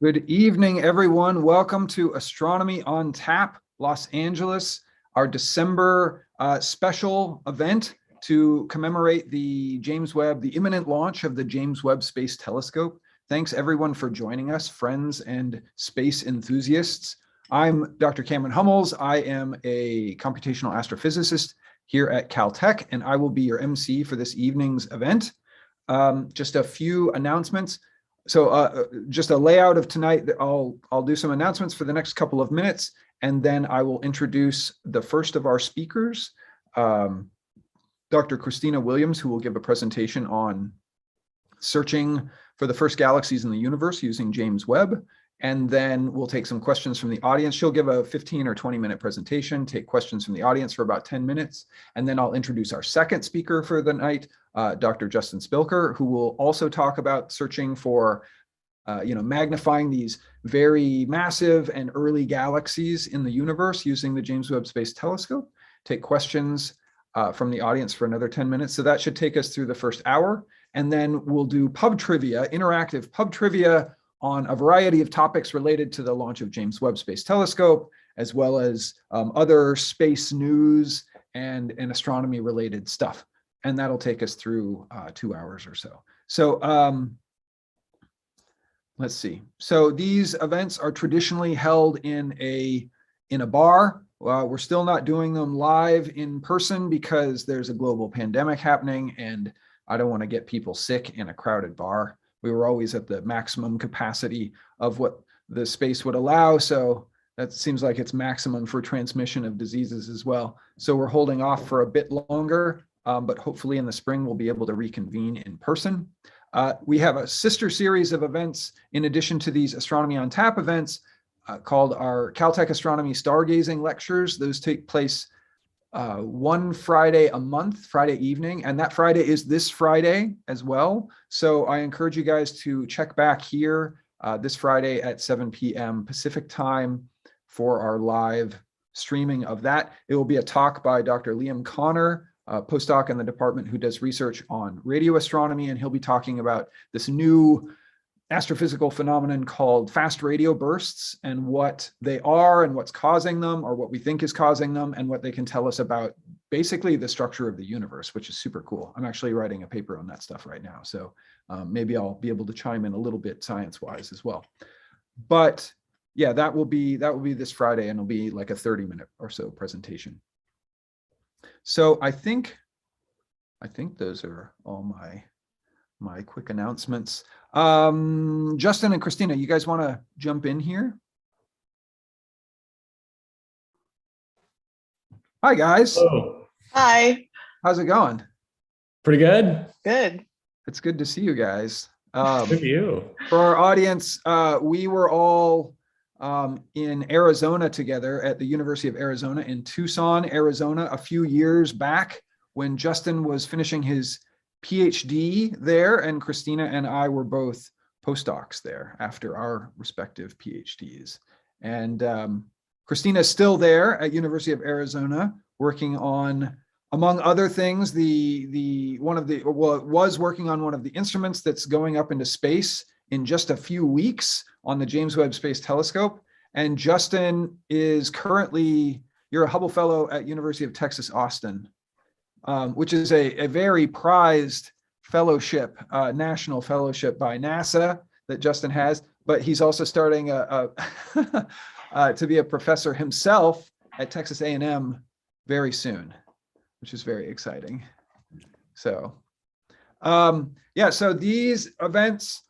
Good evening, everyone. Welcome to Astronomy on Tap, Los Angeles, our December special event to commemorate the imminent launch of the James Webb Space Telescope. Thanks everyone for joining us, friends and space enthusiasts. I'm Dr. Cameron Hummels. I am a computational astrophysicist here at Caltech, and I will be your MC for this evening's event. Just a few announcements. So just a layout of tonight. I'll do some announcements for the next couple of minutes, and then I will introduce the first of our speakers, Dr. Christina Williams, who will give a presentation on searching for the first galaxies in the universe using James Webb. And then we'll take some questions from the audience. She'll give a 15 or 20-minute presentation, take questions from the audience for about 10 minutes. And then I'll introduce our second speaker for the night, Dr. Justin Spilker, who will also talk about searching for, magnifying these very massive and early galaxies in the universe using the James Webb Space Telescope. Take questions from the audience for another 10 minutes. So that should take us through the first hour. And then we'll do pub trivia, interactive pub trivia on a variety of topics related to the launch of James Webb Space Telescope, as well as other space news and astronomy related stuff. And that'll take us through 2 hours or so. So let's see. So these events are traditionally held in a bar. We're still not doing them live in person because there's a global pandemic happening, and I don't want to get people sick in a crowded bar. We were always at the maximum capacity of what the space would allow. So that seems like it's maximum for transmission of diseases as well. So we're holding off for a bit longer, but hopefully in the spring, we'll be able to reconvene in person. We have a sister series of events in addition to these Astronomy on Tap events called our Caltech Astronomy Stargazing Lectures. Those take place one Friday a month, Friday evening, and that Friday is this Friday as well. So I encourage you guys to check back here this Friday at 7 p.m. Pacific time for our live streaming of that. It will be a talk by Dr. Liam Connor, a postdoc in the department who does research on radio astronomy, and he'll be talking about this new astrophysical phenomenon called fast radio bursts and what they are and what's causing them, or what we think is causing them, and what they can tell us about basically the structure of the universe, which is super cool. I'm actually writing a paper on that stuff right now. So maybe I'll be able to chime in a little bit science-wise as well. But yeah, that will be this Friday, and it'll be like a 30-minute or so presentation. So I think those are all my quick announcements. Justin and Christina, you guys want to jump in here? Hi, guys. Hello. Hi. How's it going? Pretty good. Good. It's good to see you guys. Good to you. For our audience, we were all in Arizona together at the University of Arizona in Tucson, Arizona, a few years back when Justin was finishing his PhD there, and Christina and I were both postdocs there after our respective PhDs. And Christina is still there at University of Arizona, working on, among other things, it was working on one of the instruments that's going up into space in just a few weeks on the James Webb Space Telescope. And Justin is currently, you're a Hubble Fellow at University of Texas, Austin, which is a very prized fellowship, national fellowship by NASA that Justin has, but he's also starting to be a professor himself at Texas A&M very soon, which is very exciting. So, so these events,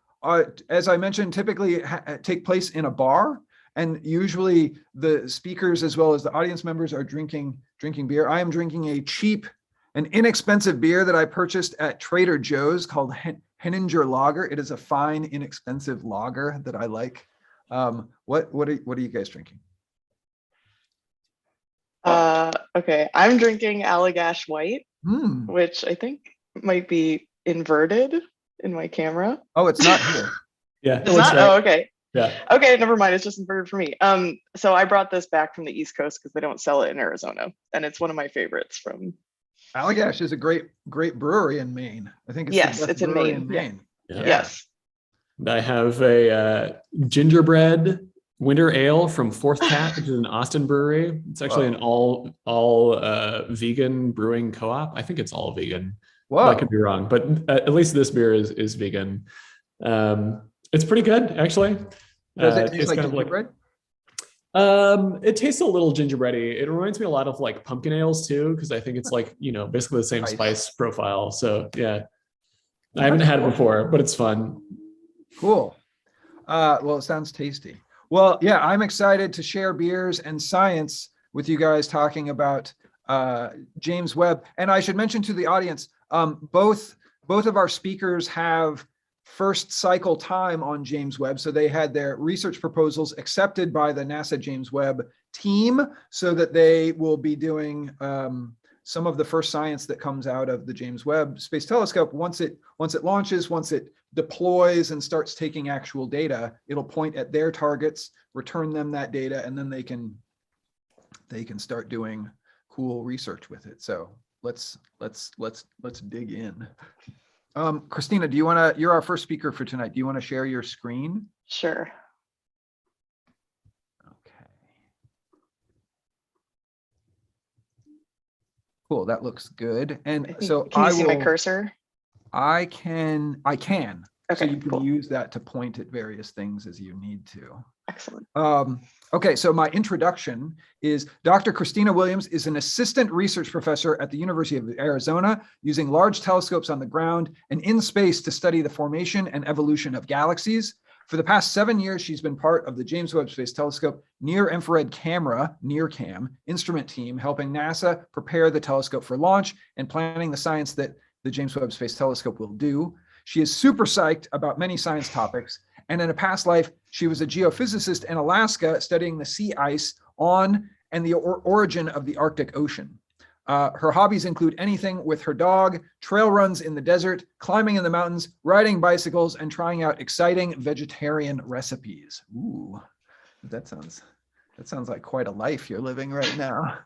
as I mentioned, typically take place in a bar, and usually the speakers as well as the audience members are drinking beer. I am drinking an inexpensive beer that I purchased at Trader Joe's called Henninger Lager. It is a fine, inexpensive lager that I like. What are you guys drinking? Okay, I'm drinking Allagash White, which I think might be inverted in my camera. Oh, it's not here. Yeah. It's not? Right. Oh, okay. Yeah. Okay, never mind. It's just inverted for me. So I brought this back from the East Coast because they don't sell it in Arizona, and it's one of my favorites from. Allagash is a great brewery in Maine. I think it's the best it's in brewery Maine. in Maine. Yeah. Yes. I have a gingerbread winter ale from Fourth Cat, which is an Austin brewery. It's actually an all vegan brewing co-op. I think it's all vegan. Whoa. I could be wrong, but at least this beer is vegan. It's pretty good, actually. Does it taste like kind of gingerbread? It tastes a little gingerbready. It reminds me a lot of like pumpkin ales too, because I think it's like, basically the same spice profile. So yeah, I haven't had it before, but it's fun. Cool. Well, it sounds tasty. Well, yeah, I'm excited to share beers and science with you guys talking about James Webb. And I should mention to the audience, both of our speakers have first cycle time on James Webb. So they had their research proposals accepted by the NASA James Webb team so that they will be doing some of the first science that comes out of the James Webb Space Telescope. Once it launches, once it deploys and starts taking actual data, it'll point at their targets, return them that data, and then they can start doing cool research with it. So let's dig in. Christina, you're our first speaker for tonight. Do you want to share your screen? Sure. Okay. Cool, that looks good. And so can you see my cursor? I can. Okay, so you can cool. use that to point at various things as you need to. Excellent. Okay, so my introduction is Dr. Christina Williams is an assistant research professor at the University of Arizona, using large telescopes on the ground and in space to study the formation and evolution of galaxies. For the past 7 years, she's been part of the James Webb Space Telescope Near Infrared Camera, NIRCam, instrument team, helping NASA prepare the telescope for launch and planning the science that the James Webb Space Telescope will do. She is super psyched about many science topics, and in a past life, she was a geophysicist in Alaska studying the sea ice on and the origin of the Arctic Ocean. Her hobbies include anything with her dog, trail runs in the desert, climbing in the mountains, riding bicycles, and trying out exciting vegetarian recipes. Ooh, that sounds like quite a life you're living right now.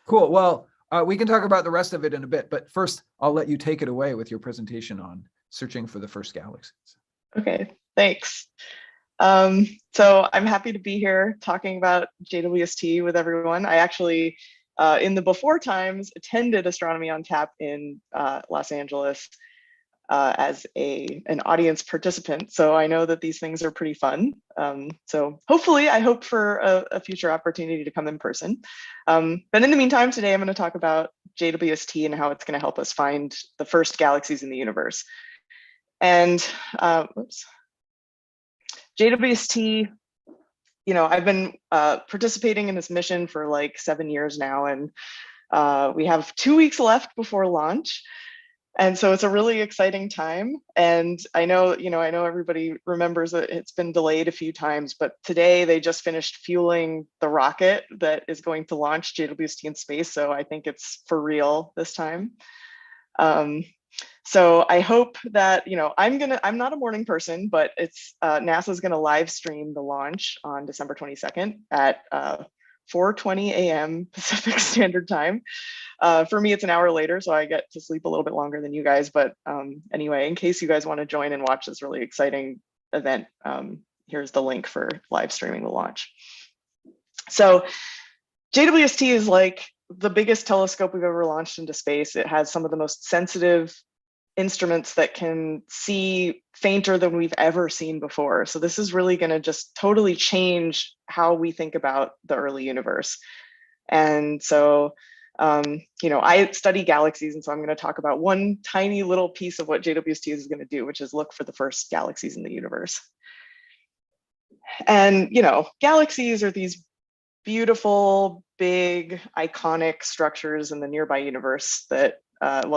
Cool. Well, we can talk about the rest of it in a bit, but first I'll let you take it away with your presentation on searching for the first galaxies. Okay, thanks. So I'm happy to be here talking about JWST with everyone. I actually, in the before times, attended Astronomy on Tap in Los Angeles as an audience participant. So I know that these things are pretty fun. So hopefully, I hope for a future opportunity to come in person. But in the meantime, today I'm going to talk about JWST and how it's going to help us find the first galaxies in the universe. And JWST, I've been participating in this mission for like 7 years now, and we have 2 weeks left before launch. And so it's a really exciting time. And I know everybody remembers that it's been delayed a few times, but today they just finished fueling the rocket that is going to launch JWST in space. So I think it's for real this time. So I hope that, I'm not a morning person, but it's NASA's going to live stream the launch on December 22nd at 4:20 a.m. Pacific Standard Time. For me, it's an hour later, so I get to sleep a little bit longer than you guys. But anyway, in case you guys want to join and watch this really exciting event, here's the link for live streaming the launch. So JWST is like the biggest telescope we've ever launched into space. It has some of the most sensitive instruments that can see fainter than we've ever seen before. So this is really going to just totally change how we think about the early universe. And so, I study galaxies, and so I'm going to talk about one tiny little piece of what JWST is going to do, which is look for the first galaxies in the universe. And, galaxies are these beautiful, big, iconic structures in the nearby universe that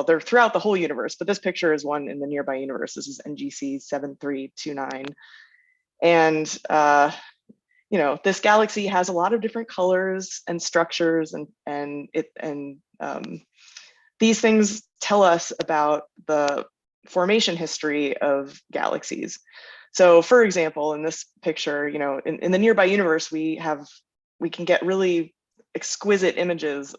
they're throughout the whole universe, but this picture is one in the nearby universe. This is NGC 7329. And, this galaxy has a lot of different colors and structures, and these things tell us about the formation history of galaxies. So for example, in this picture, in the nearby universe, we can get really exquisite images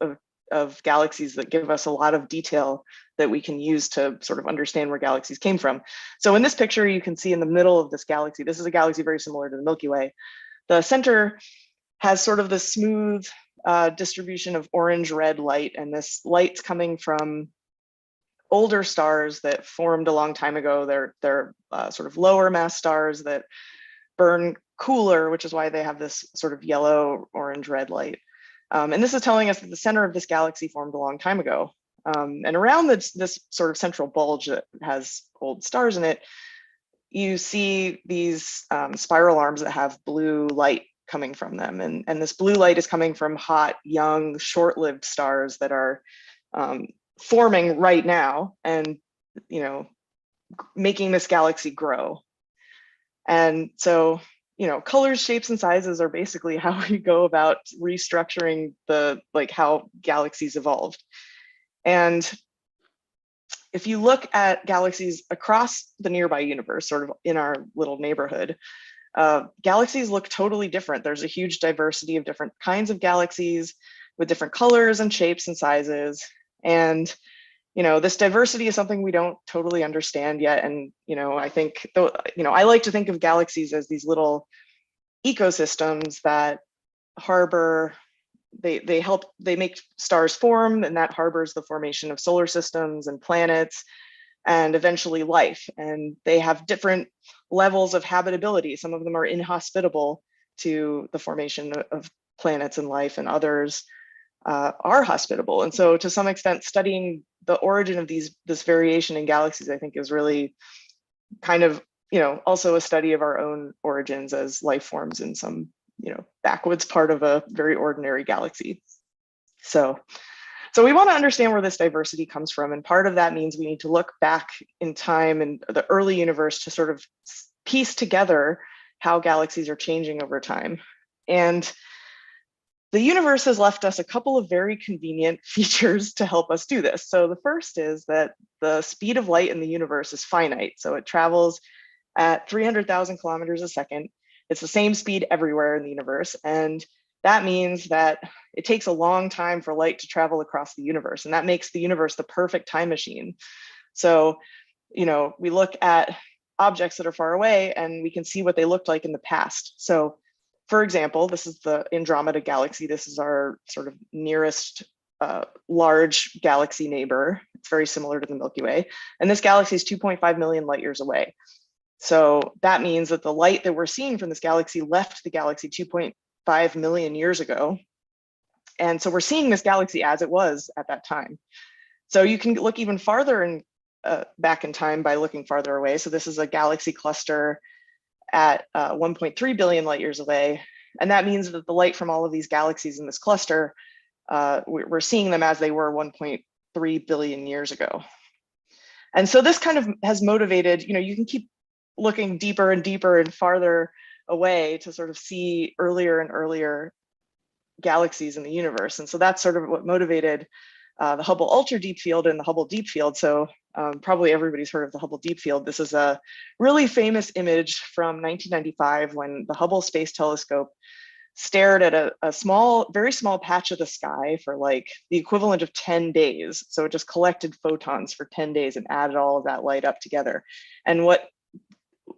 of galaxies that give us a lot of detail that we can use to sort of understand where galaxies came from. So in this picture, you can see in the middle of this galaxy, this is a galaxy very similar to the Milky Way. The center has sort of the smooth distribution of orange-red light, and this light's coming from older stars that formed a long time ago. They're sort of lower mass stars that burn cooler, which is why they have this sort of yellow, orange, red light. And this is telling us that the center of this galaxy formed a long time ago. And around this sort of central bulge that has old stars in it, you see these spiral arms that have blue light coming from them. And this blue light is coming from hot, young, short-lived stars that are forming right now and, you know, making this galaxy grow. And so, you know, colors, shapes, and sizes are basically how we go about restructuring how galaxies evolved. And if you look at galaxies across the nearby universe, sort of in our little neighborhood, galaxies look totally different. There's a huge diversity of different kinds of galaxies with different colors and shapes and sizes. And, you know, this diversity is something we don't totally understand yet. And, you know, I think, I like to think of galaxies as these little ecosystems that harbor, they make stars form, and that harbors the formation of solar systems and planets and eventually life. And they have different levels of habitability. Some of them are inhospitable to the formation of planets and life, and others are hospitable. And so to some extent, studying the origin of this variation in galaxies, I think, is really kind of, you know, also a study of our own origins as life forms in some, you know, backwoods part of a very ordinary galaxy. So we want to understand where this diversity comes from. And part of that means we need to look back in time in the early universe to sort of piece together how galaxies are changing over time. And the universe has left us a couple of very convenient features to help us do this. So the first is that the speed of light in the universe is finite. So it travels at 300,000 kilometers a second. It's the same speed everywhere in the universe. And that means that it takes a long time for light to travel across the universe. And that makes the universe the perfect time machine. So, you know, we look at objects that are far away and we can see what they looked like in the past. So, for example, this is the Andromeda Galaxy. This is our sort of nearest large galaxy neighbor. It's very similar to the Milky Way. And this galaxy is 2.5 million light years away. So that means that the light that we're seeing from this galaxy left the galaxy 2.5 million years ago. And so we're seeing this galaxy as it was at that time. So you can look even farther back in time by looking farther away. So this is a galaxy cluster at 1.3 billion light years away. And that means that the light from all of these galaxies in this cluster, we're seeing them as they were 1.3 billion years ago. And so this kind of has motivated, you know, you can keep looking deeper and deeper and farther away to sort of see earlier and earlier galaxies in the universe. And so that's sort of what motivated the Hubble Ultra Deep Field and the Hubble Deep Field. So probably everybody's heard of the Hubble Deep Field. This is a really famous image from 1995 when the Hubble Space Telescope stared at a very small patch of the sky for like the equivalent of 10 days. So it just collected photons for 10 days and added all of that light up together. And what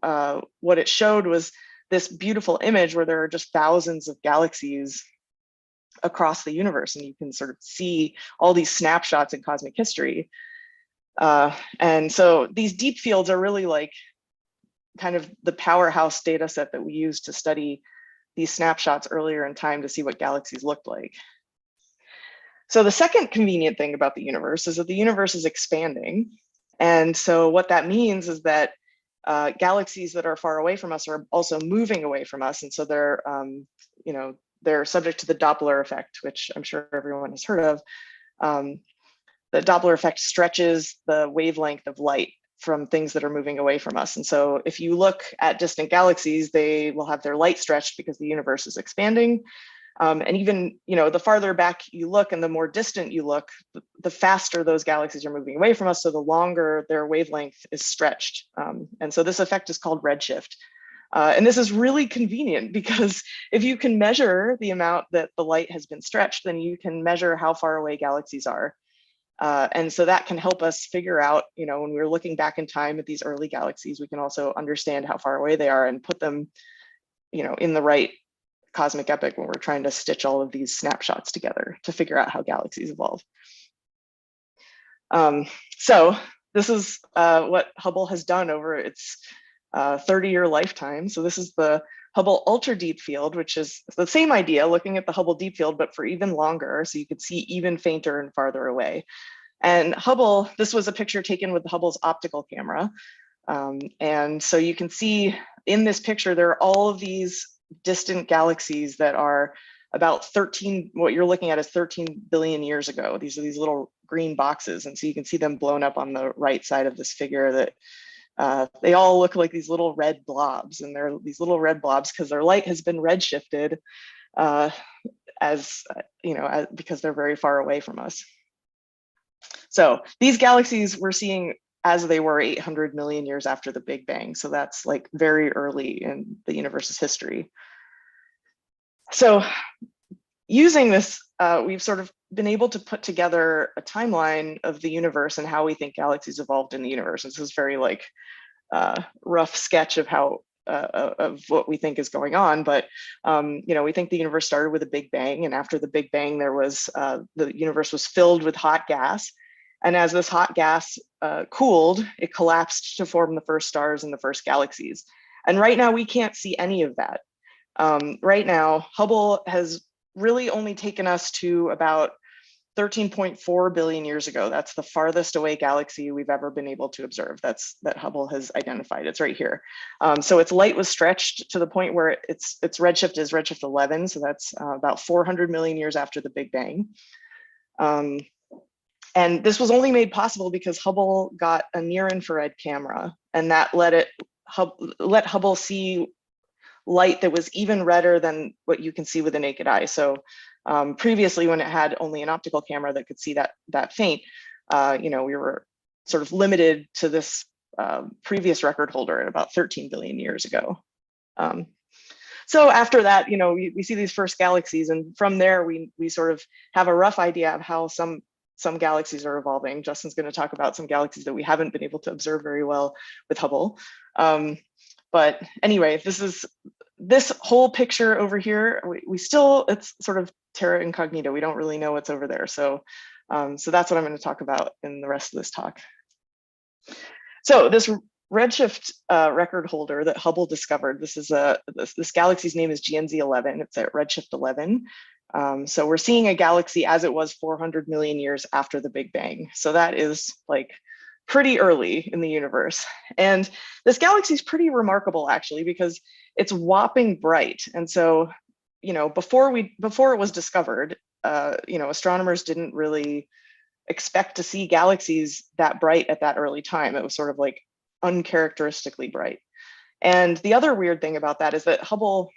it showed was this beautiful image where there are just thousands of galaxies across the universe, and you can sort of see all these snapshots in cosmic history. And so these deep fields are really like kind of the powerhouse data set that we use to study these snapshots earlier in time to see what galaxies looked like. So the second convenient thing about the universe is that the universe is expanding. And so what that means is that galaxies that are far away from us are also moving away from us. And so they're, you know, they're subject to the Doppler effect, which I'm sure everyone has heard of. The Doppler effect stretches the wavelength of light from things that are moving away from us. And so if you look at distant galaxies, they will have their light stretched because the universe is expanding. And even, you know, the farther back you look and the more distant you look, the faster those galaxies are moving away from us. So the longer their wavelength is stretched. And so this effect is called redshift. And this is really convenient because if you can measure the amount that the light has been stretched, then you can measure how far away galaxies are. And so that can help us figure out, when we're looking back in time at these early galaxies, we can also understand how far away they are and put them, in the right cosmic epoch when we're trying to stitch all of these snapshots together to figure out how galaxies evolve. So this is what Hubble has done over its 30-year lifetime. So this is the Hubble Ultra Deep Field, which is the same idea, looking at the Hubble Deep Field, but for even longer, so you could see even fainter and farther away. And Hubble, this was a picture taken with Hubble's optical camera. And so you can see in this picture, there are all of these distant galaxies that are about 13, what you're looking at is 13 billion years ago. These are these little green boxes. And so you can see them blown up on the right side of this figure that they all look like these little red blobs, and they're these little red blobs because their light has been redshifted because they're very far away from us. So these galaxies we're seeing as they were 800 million years after the Big Bang. So that's like very early in the universe's history. So using this, we've sort of been able to put together a timeline of the universe and how we think galaxies evolved in the universe. This is very like rough sketch of how of what we think is going on, but we think the universe started with a Big Bang, and after the Big Bang, there was the universe was filled with hot gas, and as this hot gas cooled, it collapsed to form the first stars and the first galaxies. And right now, we can't see any of that. Right now, Hubble has really only taken us to about 13.4 billion years ago. That's the farthest away galaxy we've ever been able to observe. That Hubble has identified. It's right here. So its light was stretched to the point where its redshift is redshift 11. So that's about 400 million years after the Big Bang. And this was only made possible because Hubble got a near-infrared camera, and that let Hubble see light that was even redder than what you can see with the naked eye. So previously, when it had only an optical camera that could see that faint, we were sort of limited to this previous record holder at about 13 billion years ago. So after that, we see these first galaxies, and from there, we sort of have a rough idea of how some galaxies are evolving. Justin's going to talk about some galaxies that we haven't been able to observe very well with Hubble. But anyway, this whole picture over here, it's sort of terra incognita. We don't really know what's over there. So that's what I'm going to talk about in the rest of this talk. So this redshift record holder that Hubble discovered, this galaxy's name is GNZ11. It's at redshift 11. So we're seeing a galaxy as it was 400 million years after the Big Bang. So that is like pretty early in the universe. And this galaxy is pretty remarkable, actually, because it's whopping bright. And so, before it was discovered, astronomers didn't really expect to see galaxies that bright at that early time. It was sort of like uncharacteristically bright. And the other weird thing about that is that Hubble,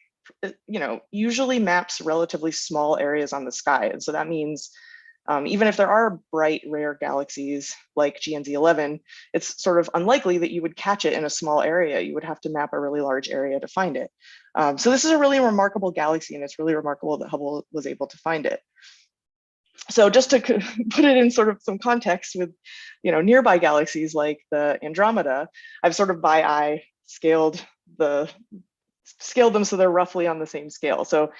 usually maps relatively small areas on the sky. And so that means even if there are bright, rare galaxies like GNZ11, it's sort of unlikely that you would catch it in a small area. You would have to map a really large area to find it. So this is a really remarkable galaxy, and it's really remarkable that Hubble was able to find it. So just to put it in sort of some context with, nearby galaxies like the Andromeda, I've sort of by eye scaled them so they're roughly on the same scale. So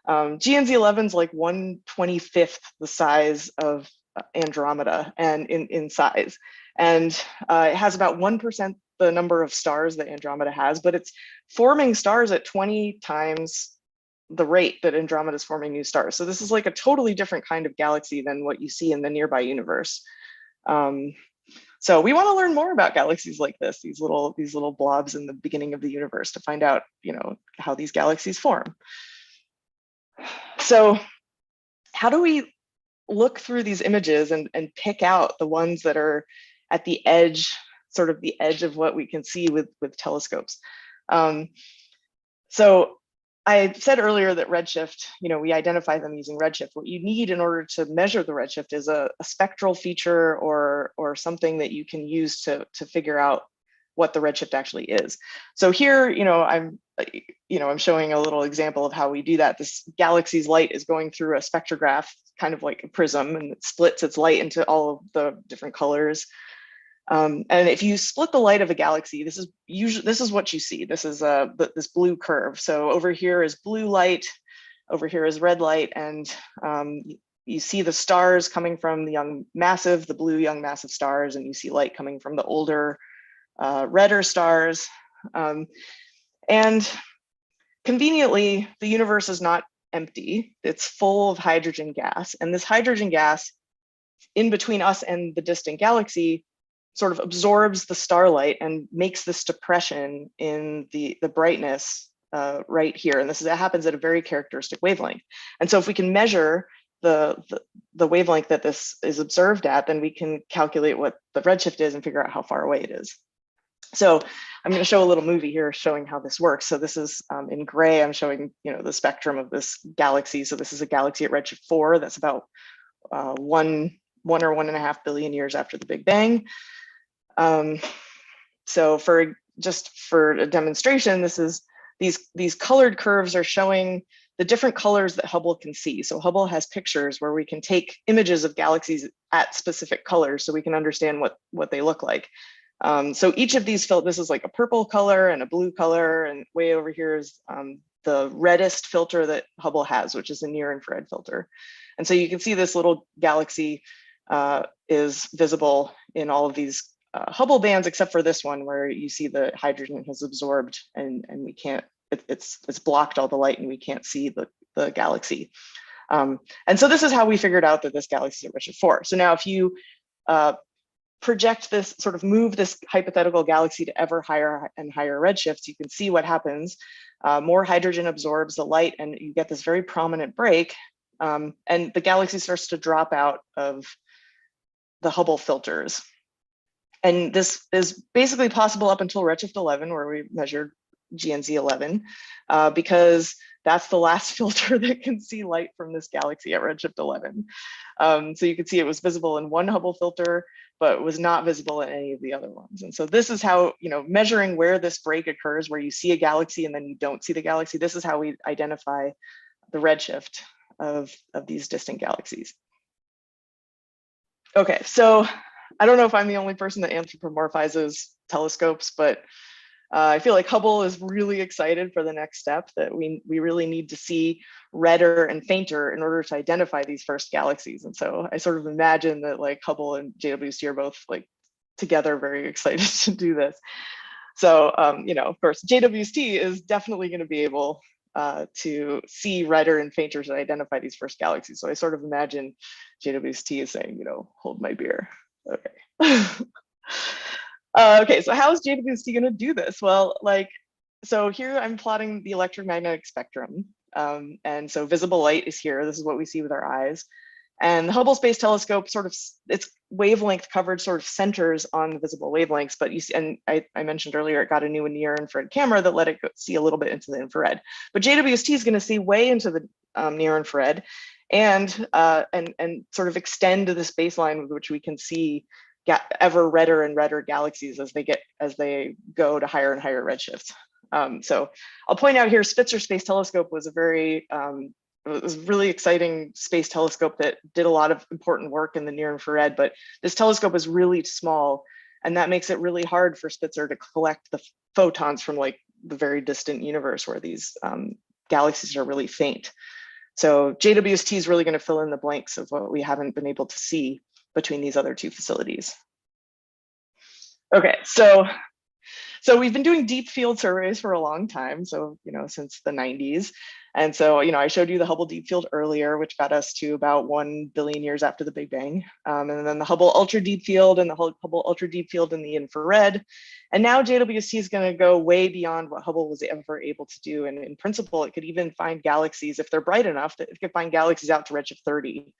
GNZ11 is like 1/25th the size of Andromeda and in size. And it has about 1% the number of stars that Andromeda has, but it's forming stars at 20 times the rate that Andromeda is forming new stars. So this is like a totally different kind of galaxy than what you see in the nearby universe. So we want to learn more about galaxies like this, these little blobs in the beginning of the universe, to find out, how these galaxies form. So how do we look through these images and pick out the ones that are at the edge, sort of the edge of what we can see with telescopes? So I said earlier that redshift, we identify them using redshift. What you need in order to measure the redshift is a spectral feature or something that you can use to figure out what the redshift actually is. So here, I'm showing a little example of how we do that. This galaxy's light is going through a spectrograph, kind of like a prism, and it splits its light into all of the different colors. And if you split the light of a galaxy, this is what you see. This is this blue curve. So over here is blue light, over here is red light, and you see the stars coming from the young massive, the blue young massive stars, and you see light coming from the older, redder stars. And conveniently, the universe is not empty. It's full of hydrogen gas. And this hydrogen gas in between us and the distant galaxy sort of absorbs the starlight and makes this depression in the brightness right here. And that happens at a very characteristic wavelength. And so if we can measure the wavelength that this is observed at, then we can calculate what the redshift is and figure out how far away it is. So I'm going to show a little movie here showing how this works. So this is in gray, I'm showing the spectrum of this galaxy. So this is a galaxy at redshift 4. That's about 1 or 1.5 billion years after the Big Bang. So for a demonstration, these colored curves are showing the different colors that Hubble can see. So Hubble has pictures where we can take images of galaxies at specific colors so we can understand what they look like. So each of these this is like a purple color and a blue color, and way over here is the reddest filter that Hubble has, which is a near infrared filter. And so you can see this little galaxy is visible in all of these Hubble bands, except for this one where you see the hydrogen has absorbed and we can't, it's blocked all the light and we can't see the galaxy. And so this is how we figured out that this galaxy is at redshift 4. So now if you project this, sort of move this hypothetical galaxy to ever higher and higher redshifts, you can see what happens. More hydrogen absorbs the light and you get this very prominent break. And the galaxy starts to drop out of the Hubble filters. And this is basically possible up until redshift 11, where we measured GNZ 11, because that's the last filter that can see light from this galaxy at redshift 11. So you can see it was visible in one Hubble filter, but was not visible in any of the other ones. And so this is how, measuring where this break occurs, where you see a galaxy and then you don't see the galaxy, this is how we identify the redshift of these distant galaxies. Okay, so I don't know if I'm the only person that anthropomorphizes telescopes, but I feel like Hubble is really excited for the next step, that we really need to see redder and fainter in order to identify these first galaxies. And so I sort of imagine that like Hubble and JWST are both like together very excited to do this. So, of course, JWST is definitely going to be able to see redder and fainter to identify these first galaxies. So I sort of imagine JWST is saying, hold my beer. Okay. Okay, so how is JWST going to do this? Well, so here I'm plotting the electromagnetic spectrum. And so visible light is here. This is what we see with our eyes. And the Hubble Space Telescope its wavelength coverage sort of centers on the visible wavelengths, but you see, and I mentioned earlier, it got a new near infrared camera that let it see a little bit into the infrared. But JWST is going to see way into the near infrared and sort of extend to this baseline with which we can see ever redder and redder galaxies as they go to higher and higher redshifts. So I'll point out here, Spitzer Space Telescope was it was a really exciting space telescope that did a lot of important work in the near infrared, but this telescope is really small, and that makes it really hard for Spitzer to collect the photons from like the very distant universe where these galaxies are really faint. So JWST is really going to fill in the blanks of what we haven't been able to see between these other two facilities. Okay, so we've been doing deep field surveys for a long time, so since the 90s. And so I showed you the Hubble Deep Field earlier, which got us to about 1 billion years after the Big Bang, and then the Hubble Ultra Deep Field and the Hubble Ultra Deep Field in the infrared. And now JWST is going to go way beyond what Hubble was ever able to do. And in principle, it could even find galaxies, if they're bright enough, that it could find galaxies out to redshift 30.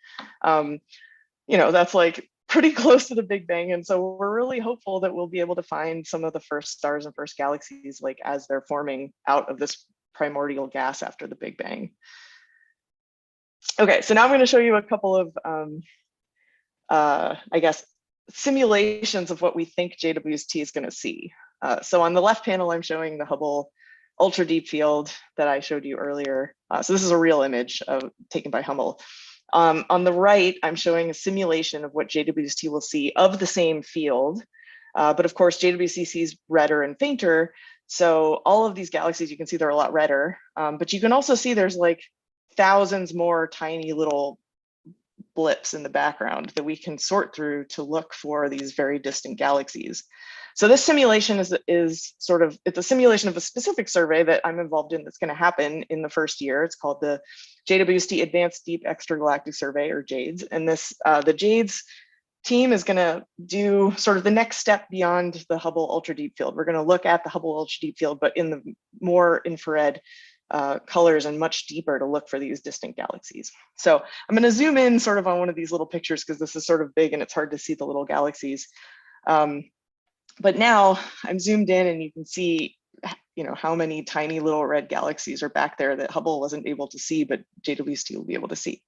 That's like pretty close to the Big Bang. And so we're really hopeful that we'll be able to find some of the first stars and first galaxies like as they're forming out of this primordial gas after the Big Bang. Okay, so now I'm going to show you a couple of, I guess, simulations of what we think JWST is going to see. So on the left panel, I'm showing the Hubble ultra deep field that I showed you earlier. So this is a real image taken by Hummel. On the right, I'm showing a simulation of what JWST will see of the same field. But of course, JWST sees redder and fainter. So all of these galaxies, you can see they're a lot redder. But you can also see there's like thousands more tiny little blips in the background that we can sort through to look for these very distant galaxies. So this simulation is sort of, it's a simulation of a specific survey that I'm involved in that's going to happen in the first year. It's called the JWST Advanced Deep Extragalactic Survey, or JADES. And this, the JADES team is going to do sort of the next step beyond the Hubble Ultra Deep Field. We're going to look at the Hubble Ultra Deep Field, but in the more infrared colors and much deeper to look for these distant galaxies. So I'm going to zoom in sort of on one of these little pictures because this is sort of big and it's hard to see the little galaxies. But now I'm zoomed in and you can see, you know, how many tiny little red galaxies are back there that Hubble wasn't able to see, but JWST will be able to see.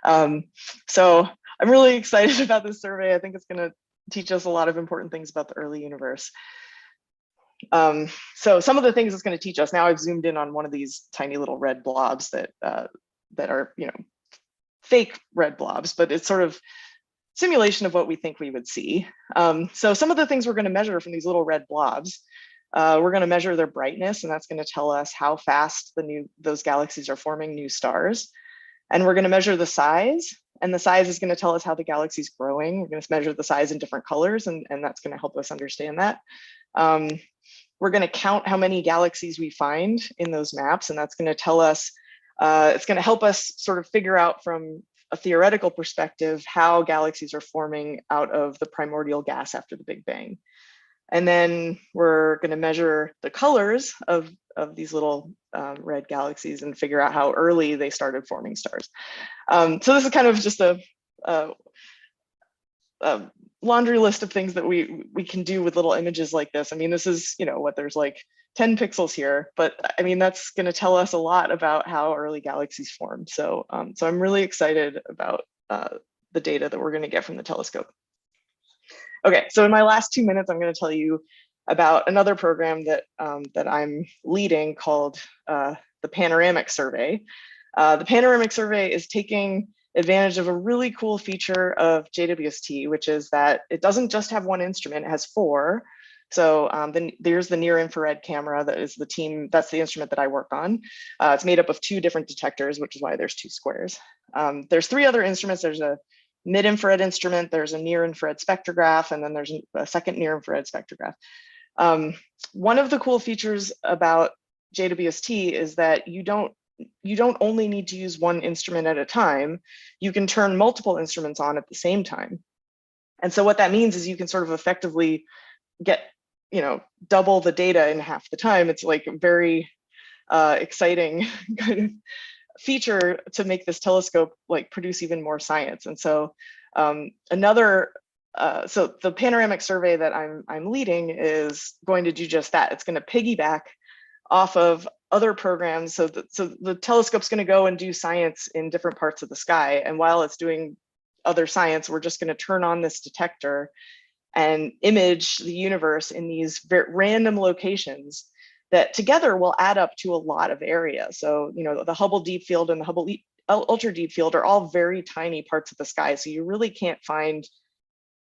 So I'm really excited about this survey. I think it's going to teach us a lot of important things about the early universe. So some of the things it's going to teach us, now I've zoomed in on one of these tiny little red blobs that are, you know, fake red blobs, but it's sort of simulation of what we think we would see. So some of the things we're going to measure from these little red blobs, we're going to measure their brightness, and that's going to tell us how fast those galaxies are forming new stars. And we're going to measure the size, and the size is going to tell us how the galaxy is growing. We're going to measure the size in different colors, and that's going to help us understand that. We're going to count how many galaxies we find in those maps, and that's going to tell us, it's going to help us sort of figure out from a theoretical perspective how galaxies are forming out of the primordial gas after the Big Bang. And then we're going to measure the colors of these little red galaxies and figure out how early they started forming stars. So this is kind of just a laundry list of things that we can do with little images like this. I mean, this is, you know, what, there's like 10 pixels here, but I mean, that's going to tell us a lot about how early galaxies formed. So, so I'm really excited about the data that we're going to get from the telescope. Okay, so in my last 2 minutes, I'm going to tell you about another program that that I'm leading called the Panoramic Survey. The Panoramic Survey is taking advantage of a really cool feature of JWST, which is that it doesn't just have one instrument, it has 4. So then there's the near infrared camera that is that's the instrument that I work on. It's made up of 2 different detectors, which is why there's 2 squares. There's 3 other instruments. There's a mid-infrared instrument, there's a near-infrared spectrograph, and then there's a second near-infrared spectrograph. One of the cool features about JWST is that you don't only need to use one instrument at a time, you can turn multiple instruments on at the same time. And so what that means is you can sort of effectively get, you know, double the data in half the time. It's like a very exciting kind of feature to make this telescope like produce even more science. And so so the Panoramic Survey that I'm leading is going to do just that. It's going to piggyback off of other programs. So the telescope's going to go and do science in different parts of the sky. And while it's doing other science, we're just going to turn on this detector and image the universe in these very random locations that together will add up to a lot of area. So, you know, the Hubble Deep Field and the Hubble Ultra Deep Field are all very tiny parts of the sky. So you really can't find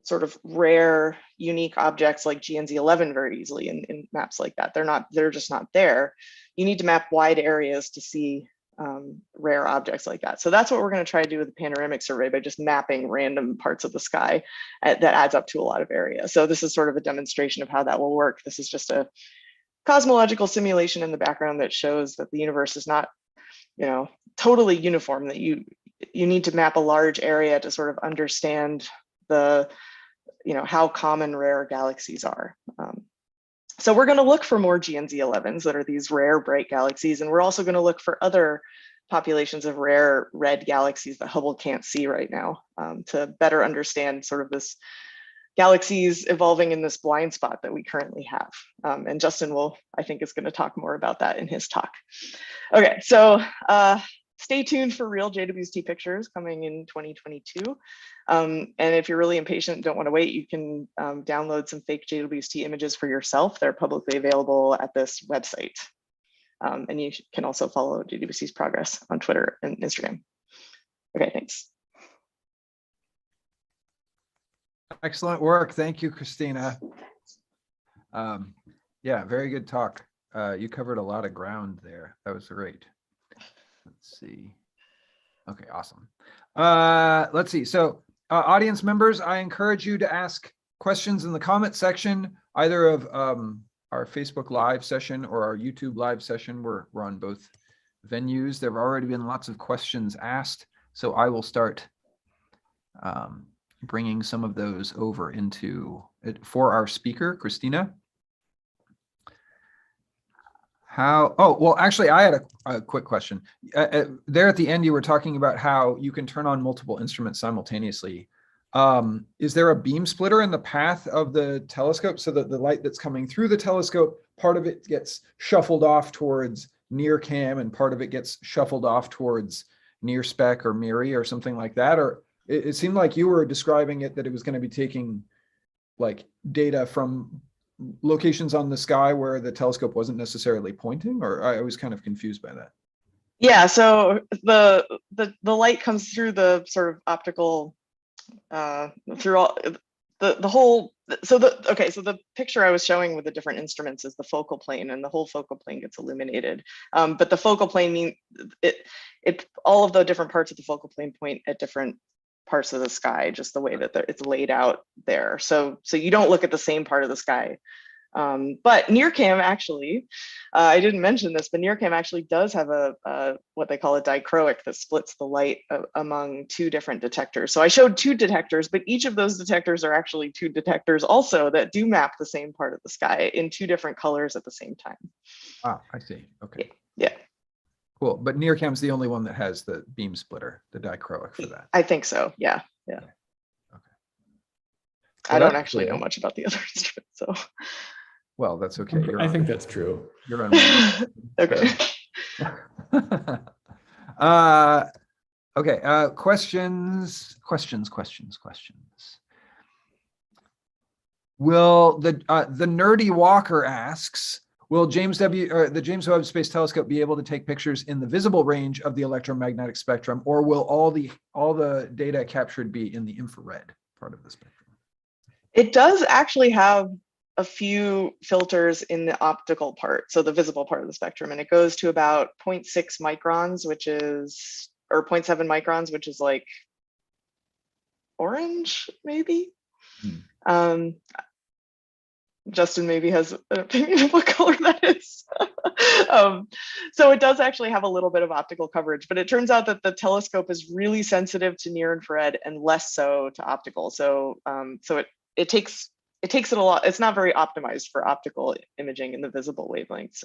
sort of rare, unique objects like GNZ11 very easily in maps like that. They're just not there. You need to map wide areas to see rare objects like that. So that's what we're going to try to do with the Panoramic Survey, by just mapping random parts of the sky that adds up to a lot of area. So this is sort of a demonstration of how that will work. This is just a cosmological simulation in the background that shows that the universe is not, you know, totally uniform, that you need to map a large area to sort of understand the, you know, how common rare galaxies are. So we're going to look for more GNZ11s that are these rare bright galaxies, and we're also going to look for other populations of rare red galaxies that Hubble can't see right now, to better understand sort of this galaxies evolving in this blind spot that we currently have. And Justin I think is going to talk more about that in his talk. Okay, so stay tuned for real JWST pictures coming in 2022. And if you're really impatient and don't want to wait, you can download some fake JWST images for yourself. They're publicly available at this website. And you can also follow JWST's progress on Twitter and Instagram. Okay, thanks. Excellent work. Thank you, Christina. Yeah, very good talk. You covered a lot of ground there. That was great. Let's see. Okay, awesome. Let's see. So audience members, I encourage you to ask questions in the comment section, either of our Facebook Live session or our YouTube Live session. We're on both venues. There have already been lots of questions asked, so I will start bringing some of those over into it for our speaker, Christina. Well, actually, I had a quick question. There at the end, you were talking about how you can turn on multiple instruments simultaneously. Is there a beam splitter in the path of the telescope so that the light that's coming through the telescope, part of it gets shuffled off towards near cam and part of it gets shuffled off towards near spec or MIRI or something like that? Or it seemed like you were describing it that it was going to be taking like data from locations on the sky where the telescope wasn't necessarily pointing, or I was kind of confused by that. Yeah, so the light comes through the sort of optical through all the whole. So the picture I was showing with the different instruments is the focal plane, and the whole focal plane gets illuminated. But the focal plane means it all of the different parts of the focal plane point at different parts of the sky, just the way that it's laid out there. So you don't look at the same part of the sky. But NearCam actually, I didn't mention this, but NearCam actually does have a what they call a dichroic that splits the light among two different detectors. So I showed two detectors, but each of those detectors are actually two detectors also that do map the same part of the sky in two different colors at the same time. Ah, I see. Okay. Yeah. Cool. But NearCam's the only one that has the beam splitter, the dichroic for that. I think so. Yeah. Okay. Well, I don't actually know much about the other instruments, so. Well, that's okay. I think that's true. You're on. Okay. Okay. Questions. Will the nerdy Walker asks, will the James Webb Space Telescope be able to take pictures in the visible range of the electromagnetic spectrum, or will all the data captured be in the infrared part of the spectrum? It does actually have a few filters in the optical part, so the visible part of the spectrum, and it goes to about 0.6 microns, or 0.7 microns, which is like orange, maybe. Justin maybe has an opinion of what color that is. So it does actually have a little bit of optical coverage, but it turns out that the telescope is really sensitive to near infrared and less so to optical. So it takes it a lot. It's not very optimized for optical imaging in the visible wavelengths.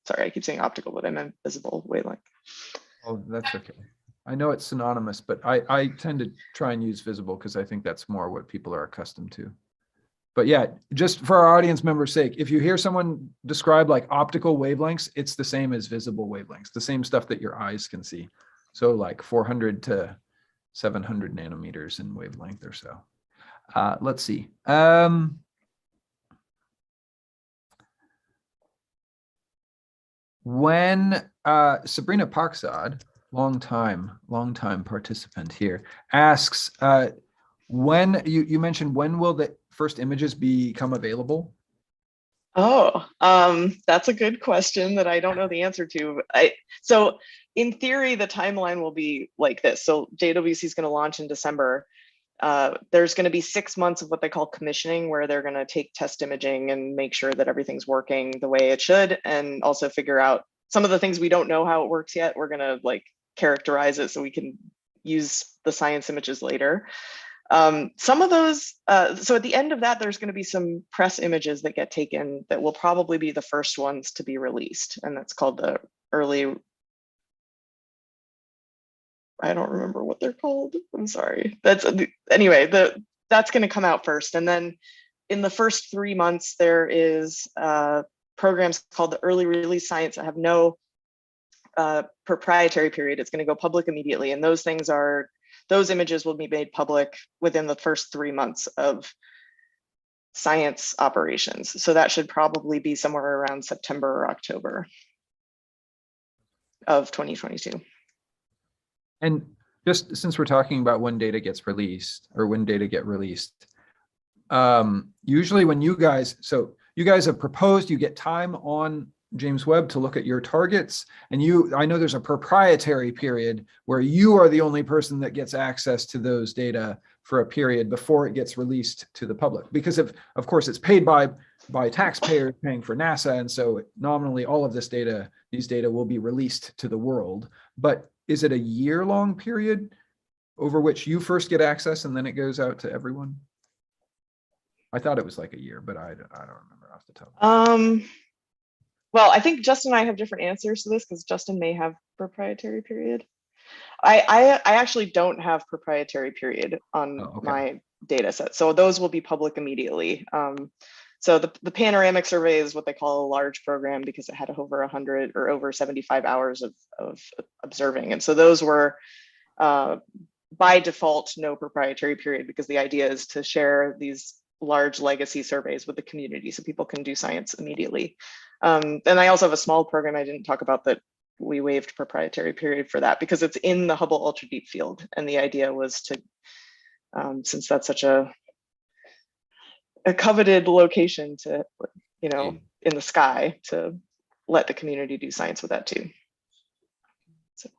Sorry, I keep saying optical, but I meant visible wavelength. Oh, that's okay. I know it's synonymous, but I tend to try and use visible because I think that's more what people are accustomed to. But yeah, just for our audience members' sake, if you hear someone describe like optical wavelengths, it's the same as visible wavelengths, the same stuff that your eyes can see. So like 400 to 700 nanometers in wavelength or so. Let's see. When Sabrina Paksad, long-time participant here, asks, when you mentioned, when will the first images become available? Oh, that's a good question that I don't know the answer to. So in theory, the timeline will be like this. So JWST is going to launch in December. There's going to be 6 months of what they call commissioning, where they're going to take test imaging and make sure that everything's working the way it should, and also figure out some of the things we don't know how it works yet. We're going to like characterize it so we can use the science images later. Some of those, so at the end of that, there's going to be some press images that get taken that will probably be the first ones to be released. And that's called the early, I don't remember what they're called. I'm sorry. Anyway, that's going to come out first. And then in the first 3 months, there is programs called the early release science that have no proprietary period. It's going to go public immediately. And those images will be made public within the first 3 months of science operations. So that should probably be somewhere around September or October. of 2022. And just since we're talking about when data gets released or when data get released, usually when you guys have proposed, you get time on James Webb to look at your targets, and I know there's a proprietary period where you are the only person that gets access to those data for a period before it gets released to the public, because of course it's paid by taxpayers paying for NASA, and so nominally all of these data will be released to the world. But is it a year-long period over which you first get access and then it goes out to everyone? I thought it was like a year, but I don't remember off the top. Well, I think Justin and I have different answers to this because Justin may have proprietary period. I actually don't have proprietary period on my data set, so those will be public immediately. So the panoramic survey is what they call a large program because it had over 100 or over 75 hours of observing, and so those were by default no proprietary period, because the idea is to share these large legacy surveys with the community so people can do science immediately. And I also have a small program I didn't talk about that we waived proprietary period for that because it's in the Hubble Ultra Deep Field. And the idea was to, since that's such a coveted location to, in the sky, to let the community do science with that too. So,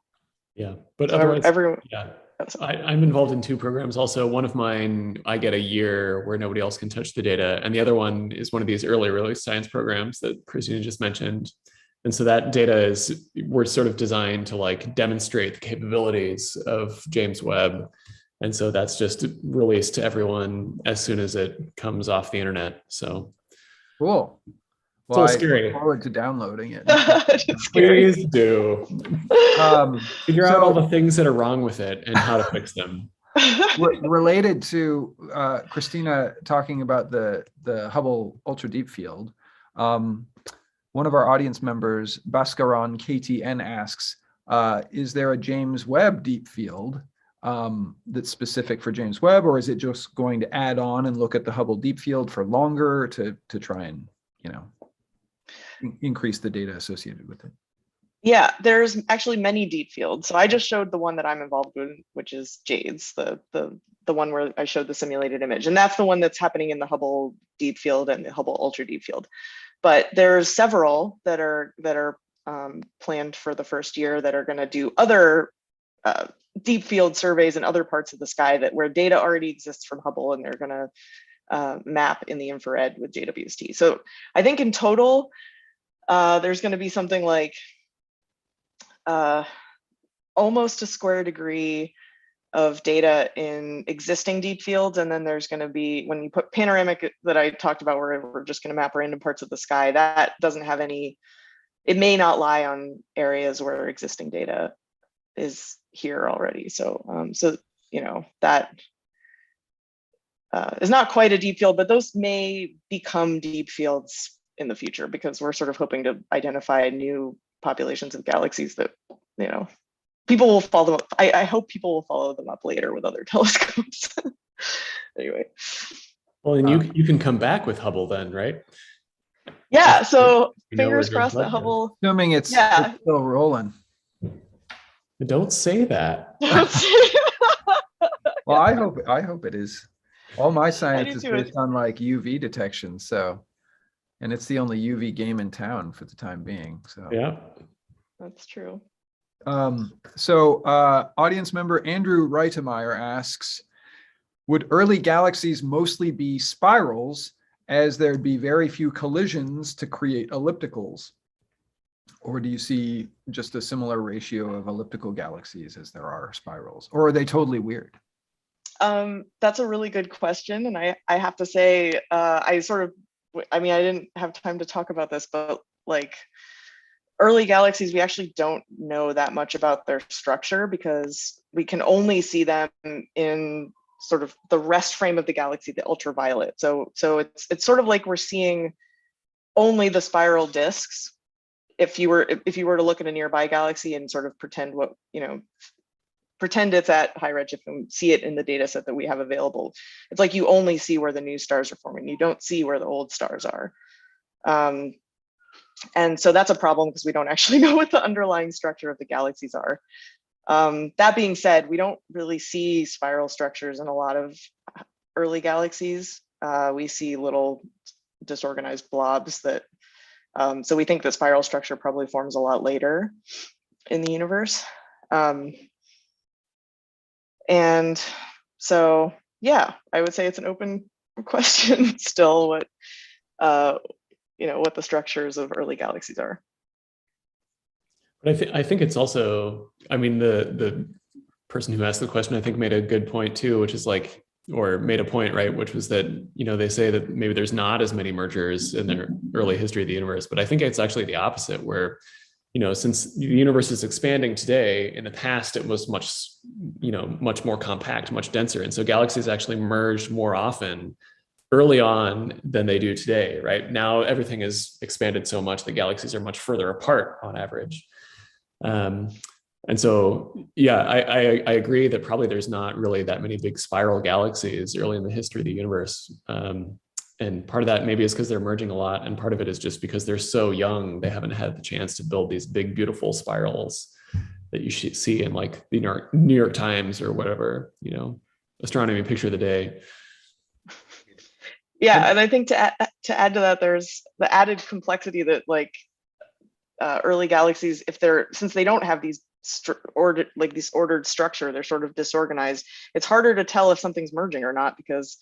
yeah, but so otherwise, everyone, yeah. I'm involved in two programs also. One of mine, I get a year where nobody else can touch the data. And the other one is one of these early release science programs that Christina just mentioned. And so that data we're sort of designed to like demonstrate the capabilities of James Webb. And so that's just released to everyone as soon as it comes off the internet. So cool. Well, I scary. look forward to downloading it. Please do. Figure out all the things that are wrong with it and how to fix them. Related to Christina talking about the Hubble Ultra Deep Field, one of our audience members, Bhaskaran KTN, asks, is there a James Webb Deep Field that's specific for James Webb, or is it just going to add on and look at the Hubble Deep Field for longer to try and, increase the data associated with it? Yeah, there's actually many deep fields. So I just showed the one that I'm involved with, which is JADES, the one where I showed the simulated image. And that's the one that's happening in the Hubble Deep Field and the Hubble Ultra Deep Field. But there's several that are planned for the first year that are going to do other deep field surveys in other parts of the sky where data already exists from Hubble, and they're going to map in the infrared with JWST. So I think in total, there's going to be something like almost a square degree of data in existing deep fields. And then there's going to be, when you put panoramic that I talked about, where we're just going to map random parts of the sky, that doesn't have any, it may not lie on areas where existing data is here already. So, that is not quite a deep field, but those may become deep fields in the future, because we're sort of hoping to identify new populations of galaxies that, people will follow up. I hope people will follow them up later with other telescopes. Anyway. Well, and you can come back with Hubble then, right? Yeah, so fingers crossed that Hubble. Assuming it's still rolling. Don't say that. Well, I hope it is. All my science is based on like UV detection, and it's the only UV game in town for the time being. So yeah, that's true. Audience member Andrew Reitemeyer asks, would early galaxies mostly be spirals, as there'd be very few collisions to create ellipticals? Or do you see just a similar ratio of elliptical galaxies as there are spirals? Or are they totally weird? That's a really good question. And I have to say, I didn't have time to talk about this, but like early galaxies, we actually don't know that much about their structure, because we can only see them in sort of the rest frame of the galaxy, the ultraviolet. So it's sort of like we're seeing only the spiral disks. If you were to look at a nearby galaxy and sort of pretend it's at high redshift and see it in the data set that we have available, it's like you only see where the new stars are forming. You don't see where the old stars are. And so that's a problem because we don't actually know what the underlying structure of the galaxies are. That being said, we don't really see spiral structures in a lot of early galaxies. We see little disorganized blobs that, so we think the spiral structure probably forms a lot later in the universe. And so, yeah, I would say it's an open question still what, what the structures of early galaxies are. But I think it's also, I mean, the person who asked the question, I think made a good point too, which is like, or made a point, right? Which was that, they say that maybe there's not as many mergers in the early history of the universe, but I think it's actually the opposite where, since the universe is expanding today, in the past, it was much more compact, much denser. And so galaxies actually merged more often early on than they do today, right? Now everything is expanded so much that galaxies are much further apart on average. And so, yeah, I agree that probably there's not really that many big spiral galaxies early in the history of the universe. And part of that maybe is because they're merging a lot. And part of it is just because they're so young, they haven't had the chance to build these big, beautiful spirals that you should see in like the New York Times or whatever, astronomy picture of the day. Yeah, and I think to add to that, there's the added complexity that like early galaxies, since they don't have these ordered structure, they're sort of disorganized. It's harder to tell if something's merging or not because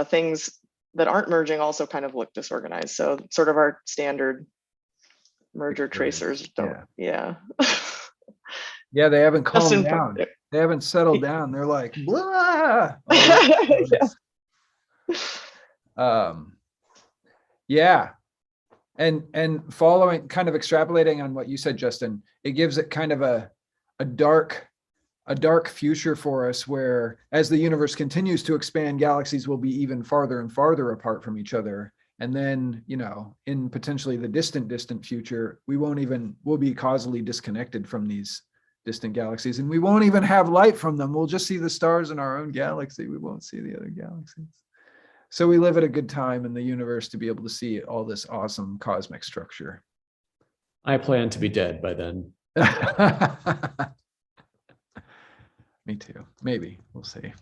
things that aren't merging also kind of look disorganized. So sort of our standard merger tracers don't. Yeah. Yeah, they haven't calmed down. They haven't settled down. They're like, blah. Yeah. And following, kind of extrapolating on what you said, Justin, it gives it kind of a dark future for us where as the universe continues to expand, galaxies will be even farther and farther apart from each other. And then, in potentially the distant future, we'll be causally disconnected from these distant galaxies, and we won't even have light from them. We'll just see the stars in our own galaxy. We won't see the other galaxies. So we live at a good time in the universe to be able to see all this awesome cosmic structure. I plan to be dead by then. Me too. Maybe. We'll see.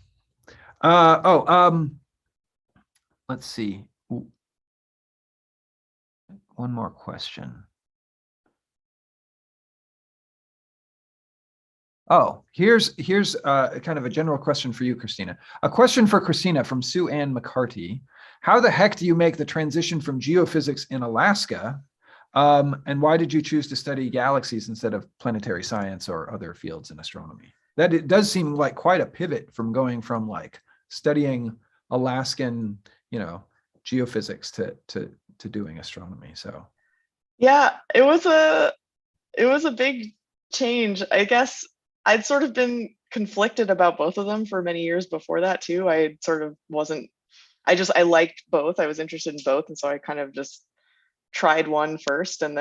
Let's see. One more question. Oh, here's kind of a general question for you, Christina. A question for Christina from Sue Ann McCarty. How the heck do you make the transition from geophysics in Alaska? And why did you choose to study galaxies instead of planetary science or other fields in astronomy? That it does seem like quite a pivot from going from like studying Alaskan, geophysics to doing astronomy. So yeah, it was a big change. I guess I'd sort of been conflicted about both of them for many years before that too. I liked both. I was interested in both. And so I kind of just tried one first and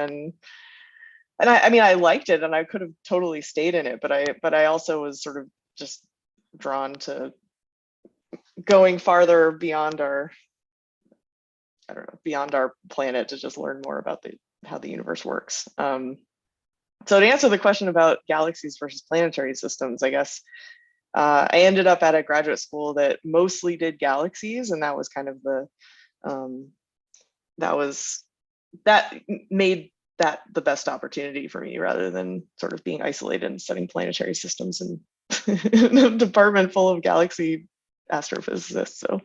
I liked it and I could have totally stayed in it, but I also was sort of just drawn to going farther beyond our planet to just learn more about how the universe works. So to answer the question about galaxies versus planetary systems, I guess I ended up at a graduate school that mostly did galaxies, and that was kind of that made that the best opportunity for me rather than sort of being isolated and studying planetary systems in a department full of galaxy astrophysicists. So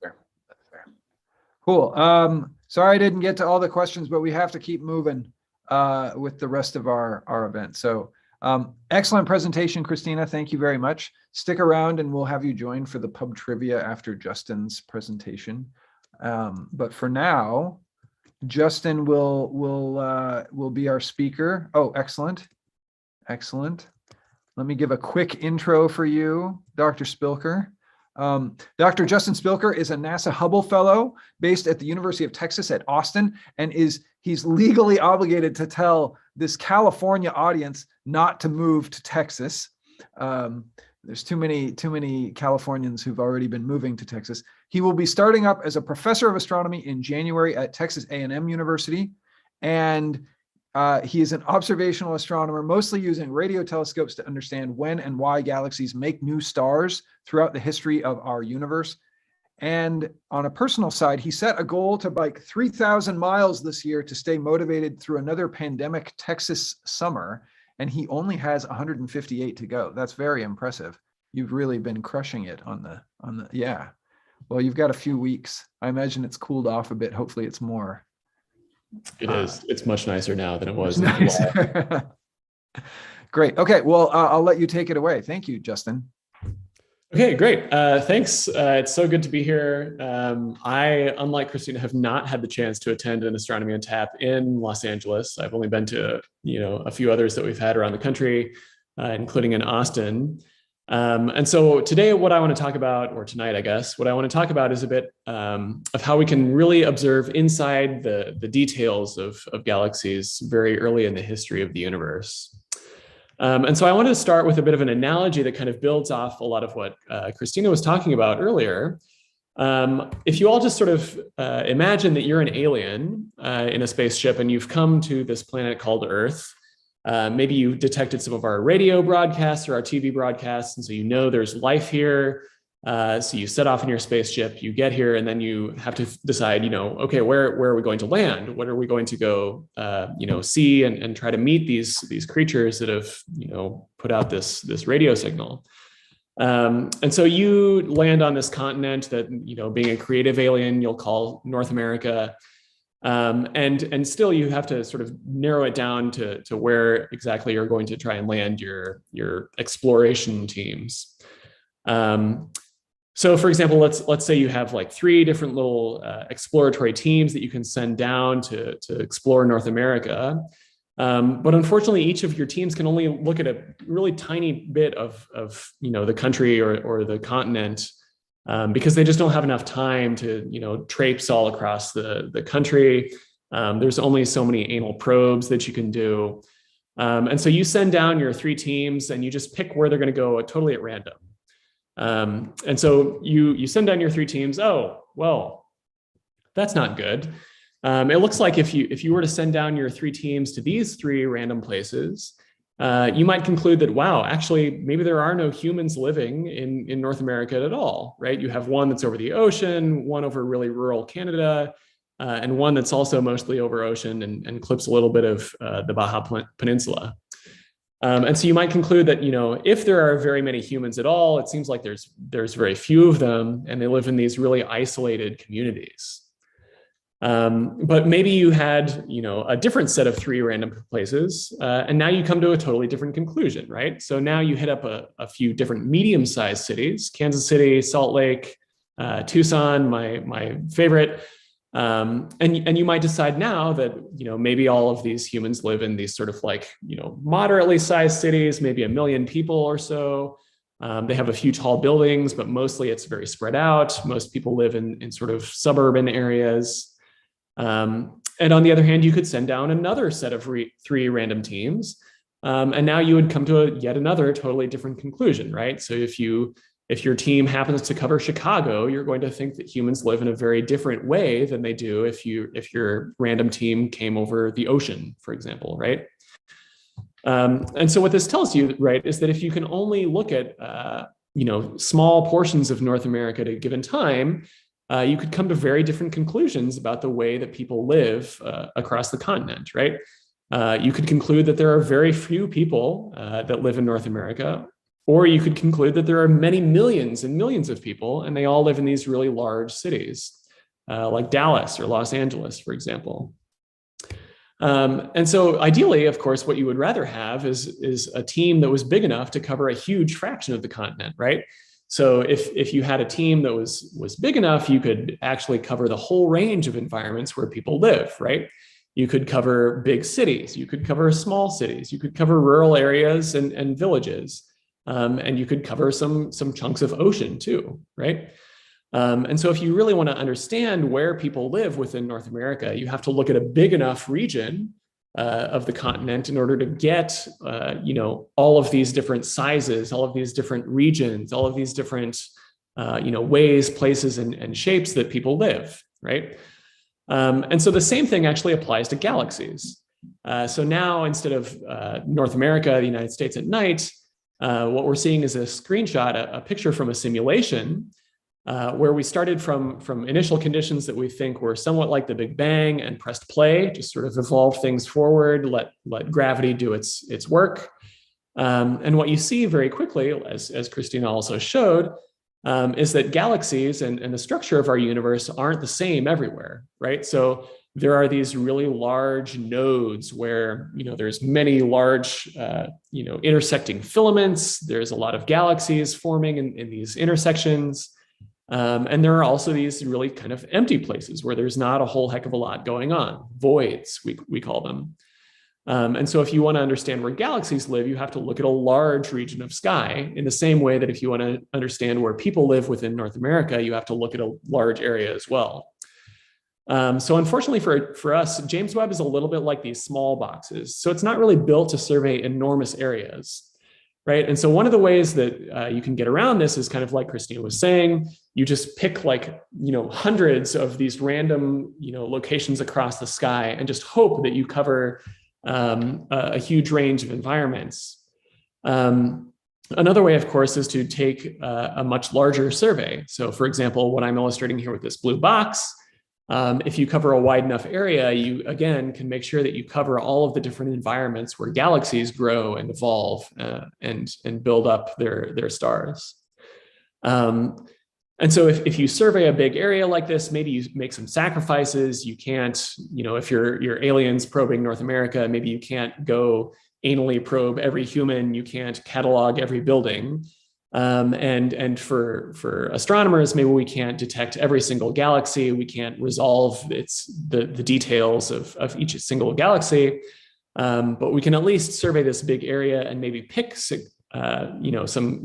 that's fair. Cool. Sorry I didn't get to all the questions, but we have to keep moving with the rest of our event. So excellent presentation, Christina. Thank you very much. Stick around and we'll have you join for the pub trivia after Justin's presentation. But for now, Justin will be our speaker. Oh, excellent. Excellent. Let me give a quick intro for you, Dr. Spilker. Dr. Justin Spilker is a NASA Hubble Fellow based at the University of Texas at Austin, and he's legally obligated to tell this California audience not to move to Texas. There's too many Californians who've already been moving to Texas. He will be starting up as a professor of astronomy in January at Texas A&M University. And he is an observational astronomer, mostly using radio telescopes to understand when and why galaxies make new stars throughout the history of our universe. And on a personal side, he set a goal to bike 3,000 miles this year to stay motivated through another pandemic Texas summer. And he only has 158 to go. That's very impressive. You've really been crushing it on the, yeah. Well, you've got a few weeks. I imagine it's cooled off a bit. Hopefully it's more. It is. It's much nicer now than it was. Nicer. Great. Okay. Well, I'll let you take it away. Thank you, Justin. Okay, great. Thanks. It's so good to be here. I, unlike Christina, have not had the chance to attend an Astronomy on Tap in Los Angeles. I've only been to, a few others that we've had around the country, including in Austin. And so today, what I want to talk about, or tonight, I guess, what I want to talk about is a bit of how we can really observe inside the details of galaxies very early in the history of the universe. And so I wanted to start with a bit of an analogy that kind of builds off a lot of what Christina was talking about earlier. If you all just sort of imagine that you're an alien in a spaceship and you've come to this planet called Earth, maybe you detected some of our radio broadcasts or our TV broadcasts, and so you know there's life here. So you set off in your spaceship, you get here, and then you have to decide, okay, where are we going to land? What are we going to go, see and try to meet these creatures that have, put out this radio signal. And so you land on this continent that, being a creative alien, you'll call North America. And still you have to sort of narrow it down to where exactly you're going to try and land your exploration teams. So for example, let's say you have like 3 different little exploratory teams that you can send down to explore North America. But unfortunately, each of your teams can only look at a really tiny bit of the country or the continent because they just don't have enough time to traipse all across the country. There's only so many anal probes that you can do. And so you send down your 3 teams and you just pick where they're going to go totally at random. And so you send down your 3 teams. Oh, well, that's not good. It looks like if you were to send down your 3 teams to these 3 random places, you might conclude that, wow, actually, maybe there are no humans living in North America at all, right? You have one that's over the ocean, one over really rural Canada, and one that's also mostly over ocean and clips a little bit of the Baja Peninsula. And so you might conclude that, if there are very many humans at all, it seems like there's very few of them, and they live in these really isolated communities. But maybe you had, a different set of 3 random places, and now you come to a totally different conclusion, right? So now you hit up a few different medium-sized cities: Kansas City, Salt Lake, Tucson, my favorite. And you might decide now that, maybe all of these humans live in these sort of like, moderately sized cities, maybe 1 million people or so. They have a few tall buildings, but mostly it's very spread out. Most people live in sort of suburban areas. And on the other hand, you could send down another set of 3 random teams. And now you would come to yet another totally different conclusion, right? So if your team happens to cover Chicago, you're going to think that humans live in a very different way than they do if your random team came over the ocean, for example, right? And so what this tells you, right, is that if you can only look at small portions of North America at a given time, you could come to very different conclusions about the way that people live across the continent, right? You could conclude that there are very few people that live in North America, or you could conclude that there are many millions and millions of people, and they all live in these really large cities, like Dallas or Los Angeles, for example. And so ideally, of course, what you would rather have is a team that was big enough to cover a huge fraction of the continent, right? So if you had a team that was big enough, you could actually cover the whole range of environments where people live, right? You could cover big cities, you could cover small cities, you could cover rural areas and villages, and you could cover some chunks of ocean too, right? And so if you really want to understand where people live within North America, you have to look at a big enough region of the continent in order to get, all of these different sizes, all of these different regions, all of these different, ways, places, and shapes that people live, right? And so the same thing actually applies to galaxies. So now, instead of North America, the United States at night, what we're seeing is a screenshot, a picture from a simulation where we started from initial conditions that we think were somewhat like the Big Bang and pressed play, just sort of evolve things forward, let gravity do its work. And what you see very quickly, as Christina also showed, is that galaxies and the structure of our universe aren't the same everywhere, right? So there are these really large nodes where, there's many large, intersecting filaments. There's a lot of galaxies forming in these intersections. And there are also these really kind of empty places where there's not a whole heck of a lot going on. Voids, we call them. And so if you want to understand where galaxies live, you have to look at a large region of sky, in the same way that if you want to understand where people live within North America, you have to look at a large area as well. So unfortunately for us, James Webb is a little bit like these small boxes. So it's not really built to survey enormous areas, right? And so one of the ways that you can get around this is kind of like Christina was saying, you just pick hundreds of these random, locations across the sky and just hope that you cover a huge range of environments. Another way, of course, is to take a much larger survey. So for example, what I'm illustrating here with this blue box, if you cover a wide enough area, you again can make sure that you cover all of the different environments where galaxies grow and evolve and build up their stars. And so if you survey a big area like this, maybe you make some sacrifices. You can't, if you're aliens probing North America, maybe you can't go anally probe every human. You can't catalog every building. And for astronomers, maybe we can't detect every single galaxy. We can't resolve the details of each single galaxy. But we can at least survey this big area and maybe pick some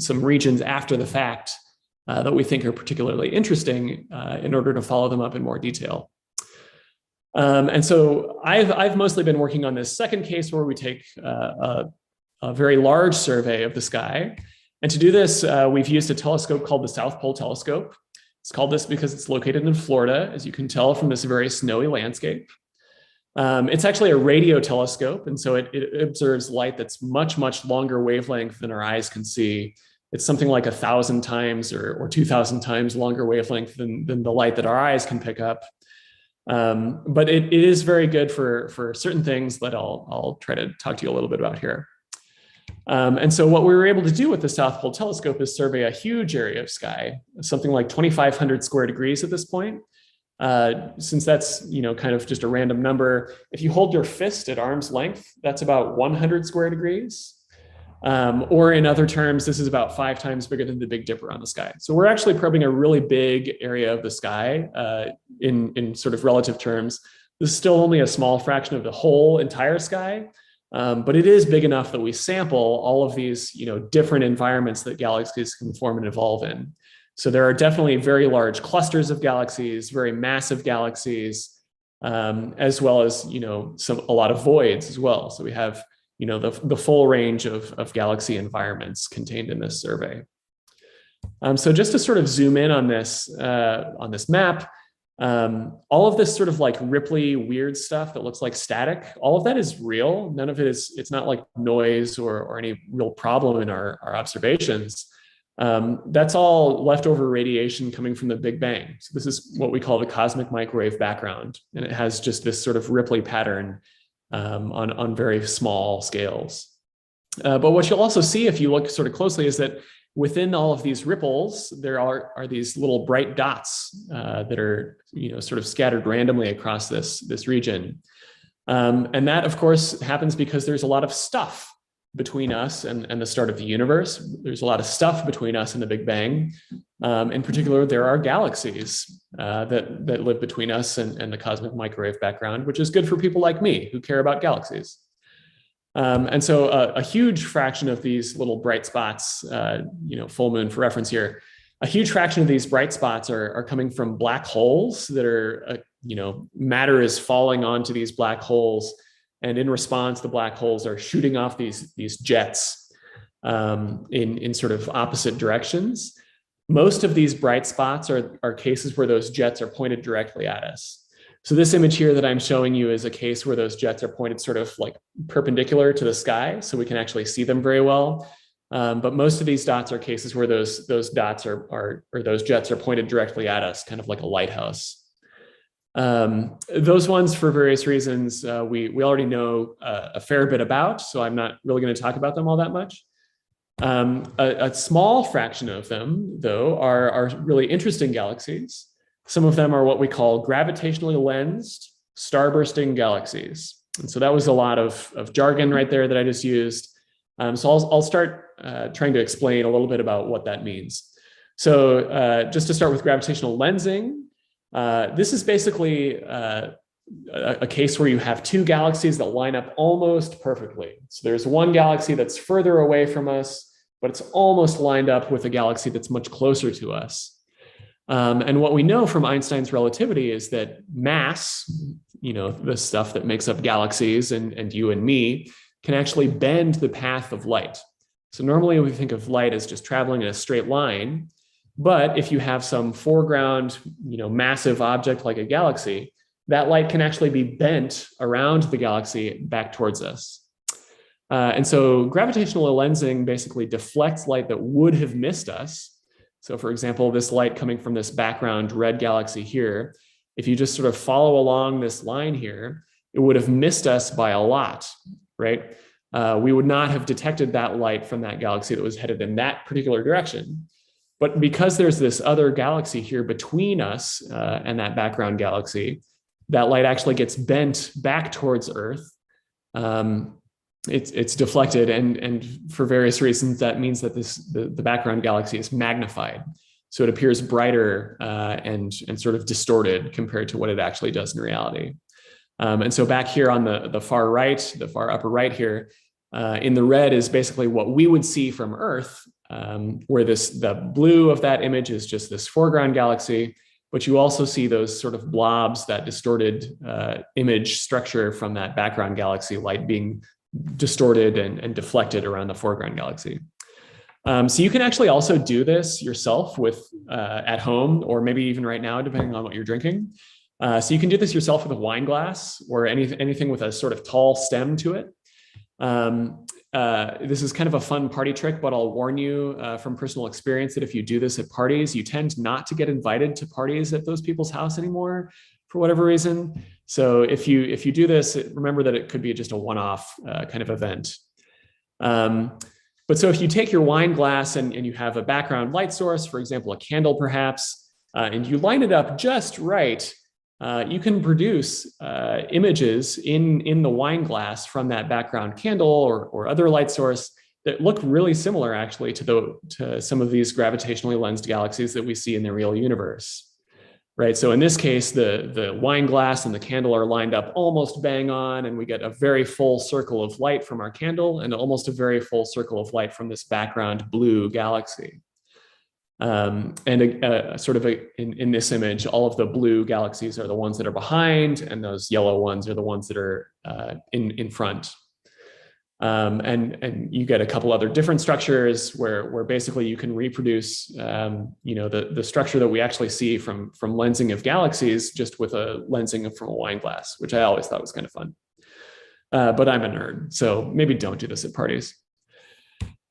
regions after the fact that we think are particularly interesting in order to follow them up in more detail. And so I've mostly been working on this second case where we take a very large survey of the sky. And to do this, we've used a telescope called the South Pole Telescope. It's called this because it's located in Florida, as you can tell from this very snowy landscape. It's actually a radio telescope, and so it observes light that's much, much longer wavelength than our eyes can see. It's something like 1,000 times or 2,000 times longer wavelength than the light that our eyes can pick up. But it is very good for certain things that I'll try to talk to you a little bit about here. And so what we were able to do with the South Pole Telescope is survey a huge area of sky, something like 2,500 square degrees at this point. Since that's kind of just a random number, if you hold your fist at arm's length, that's about 100 square degrees. Or in other terms, this is about 5 times bigger than the Big Dipper on the sky. So we're actually probing a really big area of the sky in sort of relative terms. This is still only a small fraction of the whole entire sky, but it is big enough that we sample all of these different environments that galaxies can form and evolve in. So there are definitely very large clusters of galaxies, very massive galaxies, as well as a lot of voids as well. So we have the full range of galaxy environments contained in this survey. So just to sort of zoom in on this map, all of this sort of like ripply weird stuff that looks like static, all of that is real. None of it it's not like noise or any real problem in our observations. That's all leftover radiation coming from the Big Bang. So this is what we call the cosmic microwave background. And it has just this sort of ripply pattern on very small scales. But what you'll also see if you look sort of closely is that within all of these ripples, there are these little bright dots that are sort of scattered randomly across this region. And that, of course, happens because there's a lot of stuff between us and the start of the universe. There's a lot of stuff between us and the Big Bang. In particular, there are galaxies that live between us and the cosmic microwave background, which is good for people like me who care about galaxies. And so a huge fraction of these little bright spots, full moon for reference here, a huge fraction of these bright spots are coming from black holes that are, matter is falling onto these black holes And in response, the black holes are shooting off these jets in sort of opposite directions. Most of these bright spots are cases where those jets are pointed directly at us. So this image here that I'm showing you is a case where those jets are pointed sort of like perpendicular to the sky, so we can actually see them very well. But most of these dots are cases where those dots or those jets are pointed directly at us, kind of like a lighthouse. Those ones, for various reasons, we already know a fair bit about, so I'm not really going to talk about them all that much. A small fraction of them, though, are really interesting galaxies. Some of them are what we call gravitationally lensed starbursting galaxies. And so that was a lot of jargon right there that I just used. So I'll start trying to explain a little bit about what that means. So just to start with gravitational lensing, this is basically a case where you have two galaxies that line up almost perfectly. So there's one galaxy that's further away from us, but it's almost lined up with a galaxy that's much closer to us. And what we know from Einstein's relativity is that mass, the stuff that makes up galaxies and you and me, can actually bend the path of light. So normally we think of light as just traveling in a straight line, but if you have some foreground, massive object like a galaxy, that light can actually be bent around the galaxy back towards us. And so gravitational lensing basically deflects light that would have missed us. So for example, this light coming from this background red galaxy here, if you just sort of follow along this line here, it would have missed us by a lot, right? We would not have detected that light from that galaxy that was headed in that particular direction. But because there's this other galaxy here between us and that background galaxy, that light actually gets bent back towards Earth. It's deflected, and for various reasons, that means that the background galaxy is magnified. So it appears brighter and sort of distorted compared to what it actually does in reality. And so back here on the far right, the far upper right here, in the red is basically what we would see from Earth, where the blue of that image is just this foreground galaxy, but you also see those sort of blobs, that distorted image structure from that background galaxy light being distorted and deflected around the foreground galaxy. So you can actually also do this yourself at home, or maybe even right now, depending on what you're drinking. So you can do this yourself with a wine glass or anything with a sort of tall stem to it. This is kind of a fun party trick, but I'll warn you from personal experience that if you do this at parties, you tend not to get invited to parties at those people's house anymore for whatever reason. So if you do this, remember that it could be just a one-off kind of event. But so if you take your wine glass and you have a background light source, for example, a candle perhaps, and you line it up just right, you can produce images in the wine glass from that background candle or other light source that look really similar actually to some of these gravitationally lensed galaxies that we see in the real universe. Right. So in this case, the wine glass and the candle are lined up almost bang on, and we get a very full circle of light from our candle and almost a very full circle of light from this background blue galaxy. In this image, all of the blue galaxies are the ones that are behind, and those yellow ones are the ones that are in front. And you get a couple other different structures where basically you can reproduce the structure that we actually see from lensing of galaxies just with a lensing from a wine glass, which I always thought was kind of fun. But I'm a nerd, so maybe don't do this at parties.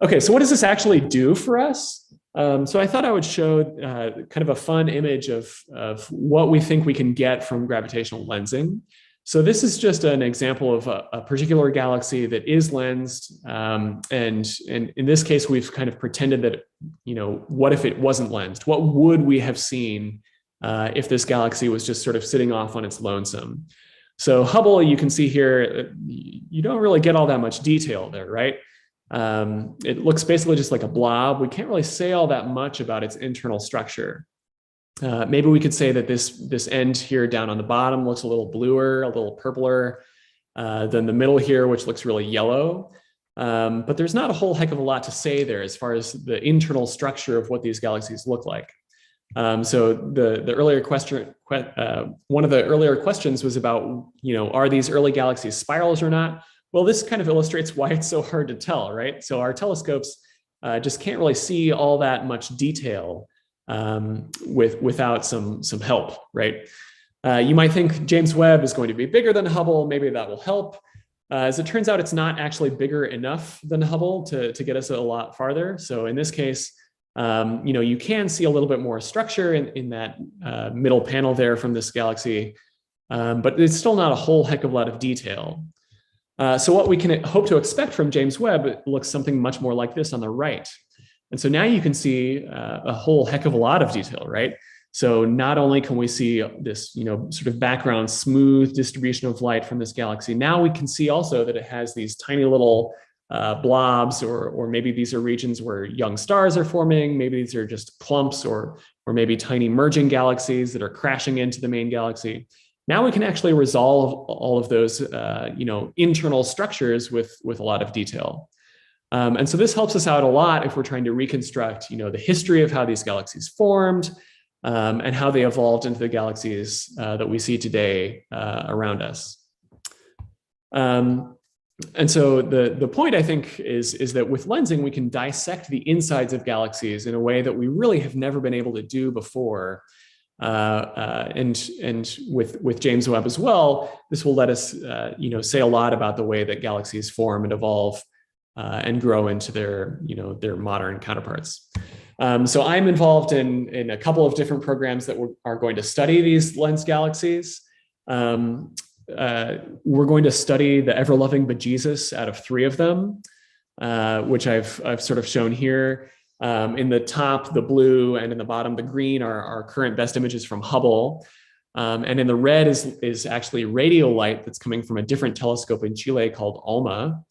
Okay, so what does this actually do for us? So I thought I would show kind of a fun image of what we think we can get from gravitational lensing. So this is just an example of a particular galaxy that is lensed. And in this case, we've kind of pretended that, what if it wasn't lensed? What would we have seen if this galaxy was just sort of sitting off on its lonesome? So Hubble, you can see here, you don't really get all that much detail there, right? It looks basically just like a blob. We can't really say all that much about its internal structure. Maybe we could say that this end here down on the bottom looks a little bluer, a little purpler than the middle here, which looks really yellow. But there's not a whole heck of a lot to say there as far as the internal structure of what these galaxies look like. So the earlier question, one of the earlier questions was about, are these early galaxies spirals or not? Well, this kind of illustrates why it's so hard to tell, right? So our telescopes just can't really see all that much detail without some help, right? You might think James Webb is going to be bigger than Hubble. Maybe that will help. As it turns out, it's not actually bigger enough than Hubble to get us a lot farther. So in this case, you can see a little bit more structure in that middle panel there from this galaxy, but it's still not a whole heck of a lot of detail. So what we can hope to expect from James Webb looks something much more like this on the right. And so now you can see a whole heck of a lot of detail, right? So not only can we see this, sort of background smooth distribution of light from this galaxy, now we can see also that it has these tiny little blobs, or maybe these are regions where young stars are forming. Maybe these are just clumps, or maybe tiny merging galaxies that are crashing into the main galaxy. Now we can actually resolve all of those, internal structures with a lot of detail. And so this helps us out a lot if we're trying to reconstruct, the history of how these galaxies formed, and how they evolved into the galaxies that we see today around us. And so the point, I think, is that with lensing, we can dissect the insides of galaxies in a way that we really have never been able to do before. And with James Webb as well, this will let us, say a lot about the way that galaxies form and evolve and grow into their modern counterparts. So I'm involved in a couple of different programs that are going to study these lens galaxies. We're going to study the ever-loving bejesus out of 3 of them, which I've sort of shown here. In the top, the blue, and in the bottom, the green are our current best images from Hubble. And in the red is actually radio light that's coming from a different telescope in Chile called ALMA.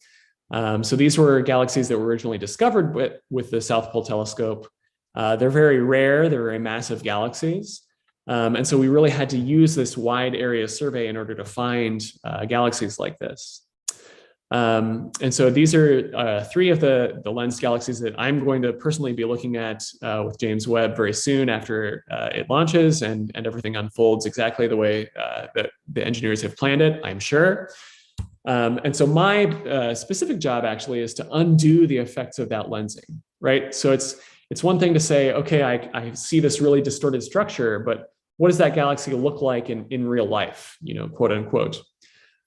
So these were galaxies that were originally discovered with the South Pole Telescope. They're very rare, they're very massive galaxies. And so we really had to use this wide area survey in order to find galaxies like this. And so these are 3 of the lensed galaxies that I'm going to personally be looking at with James Webb very soon after it launches and everything unfolds exactly the way that the engineers have planned it, I'm sure. And so my specific job actually is to undo the effects of that lensing, right? So it's one thing to say, okay, I see this really distorted structure, but what does that galaxy look like in real life, quote unquote?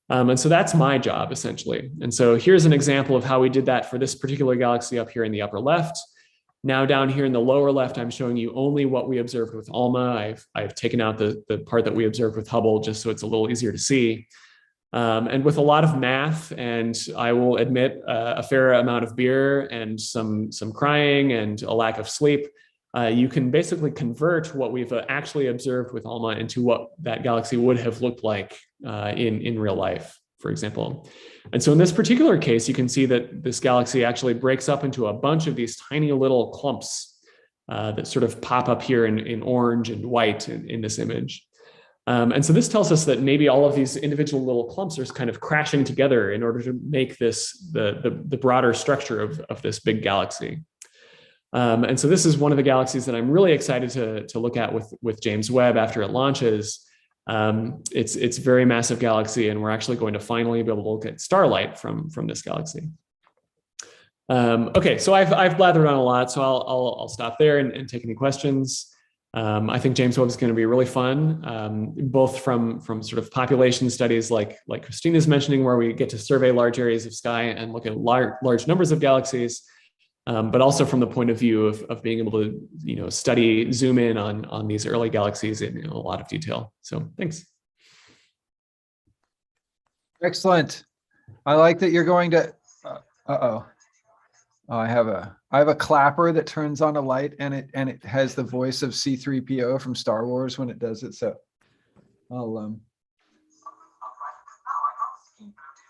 And so that's my job essentially. And so here's an example of how we did that for this particular galaxy up here in the upper left. Now down here in the lower left, I'm showing you only what we observed with ALMA. I've taken out the part that we observed with Hubble just so it's a little easier to see. And with a lot of math, and I will admit a fair amount of beer and some crying and a lack of sleep, you can basically convert what we've actually observed with ALMA into what that galaxy would have looked like in real life, for example. And so in this particular case, you can see that this galaxy actually breaks up into a bunch of these tiny little clumps that sort of pop up here in orange and white in this image. And so this tells us that maybe all of these individual little clumps are kind of crashing together in order to make this the broader structure of this big galaxy. And so this is one of the galaxies that I'm really excited to look at with James Webb after it launches. It's a very massive galaxy, and we're actually going to finally be able to look at starlight from this galaxy. Okay, so I've blathered on a lot, so I'll stop there and take any questions. I think James Webb is going to be really fun, both from sort of population studies like Christina's mentioning, where we get to survey large areas of sky and look at large numbers of galaxies, but also from the point of view of being able to zoom in on these early galaxies in a lot of detail. So thanks. Excellent. I like that you're going to. I have a clapper that turns on a light, and it has the voice of C-3PO from Star Wars when it does it. So I'll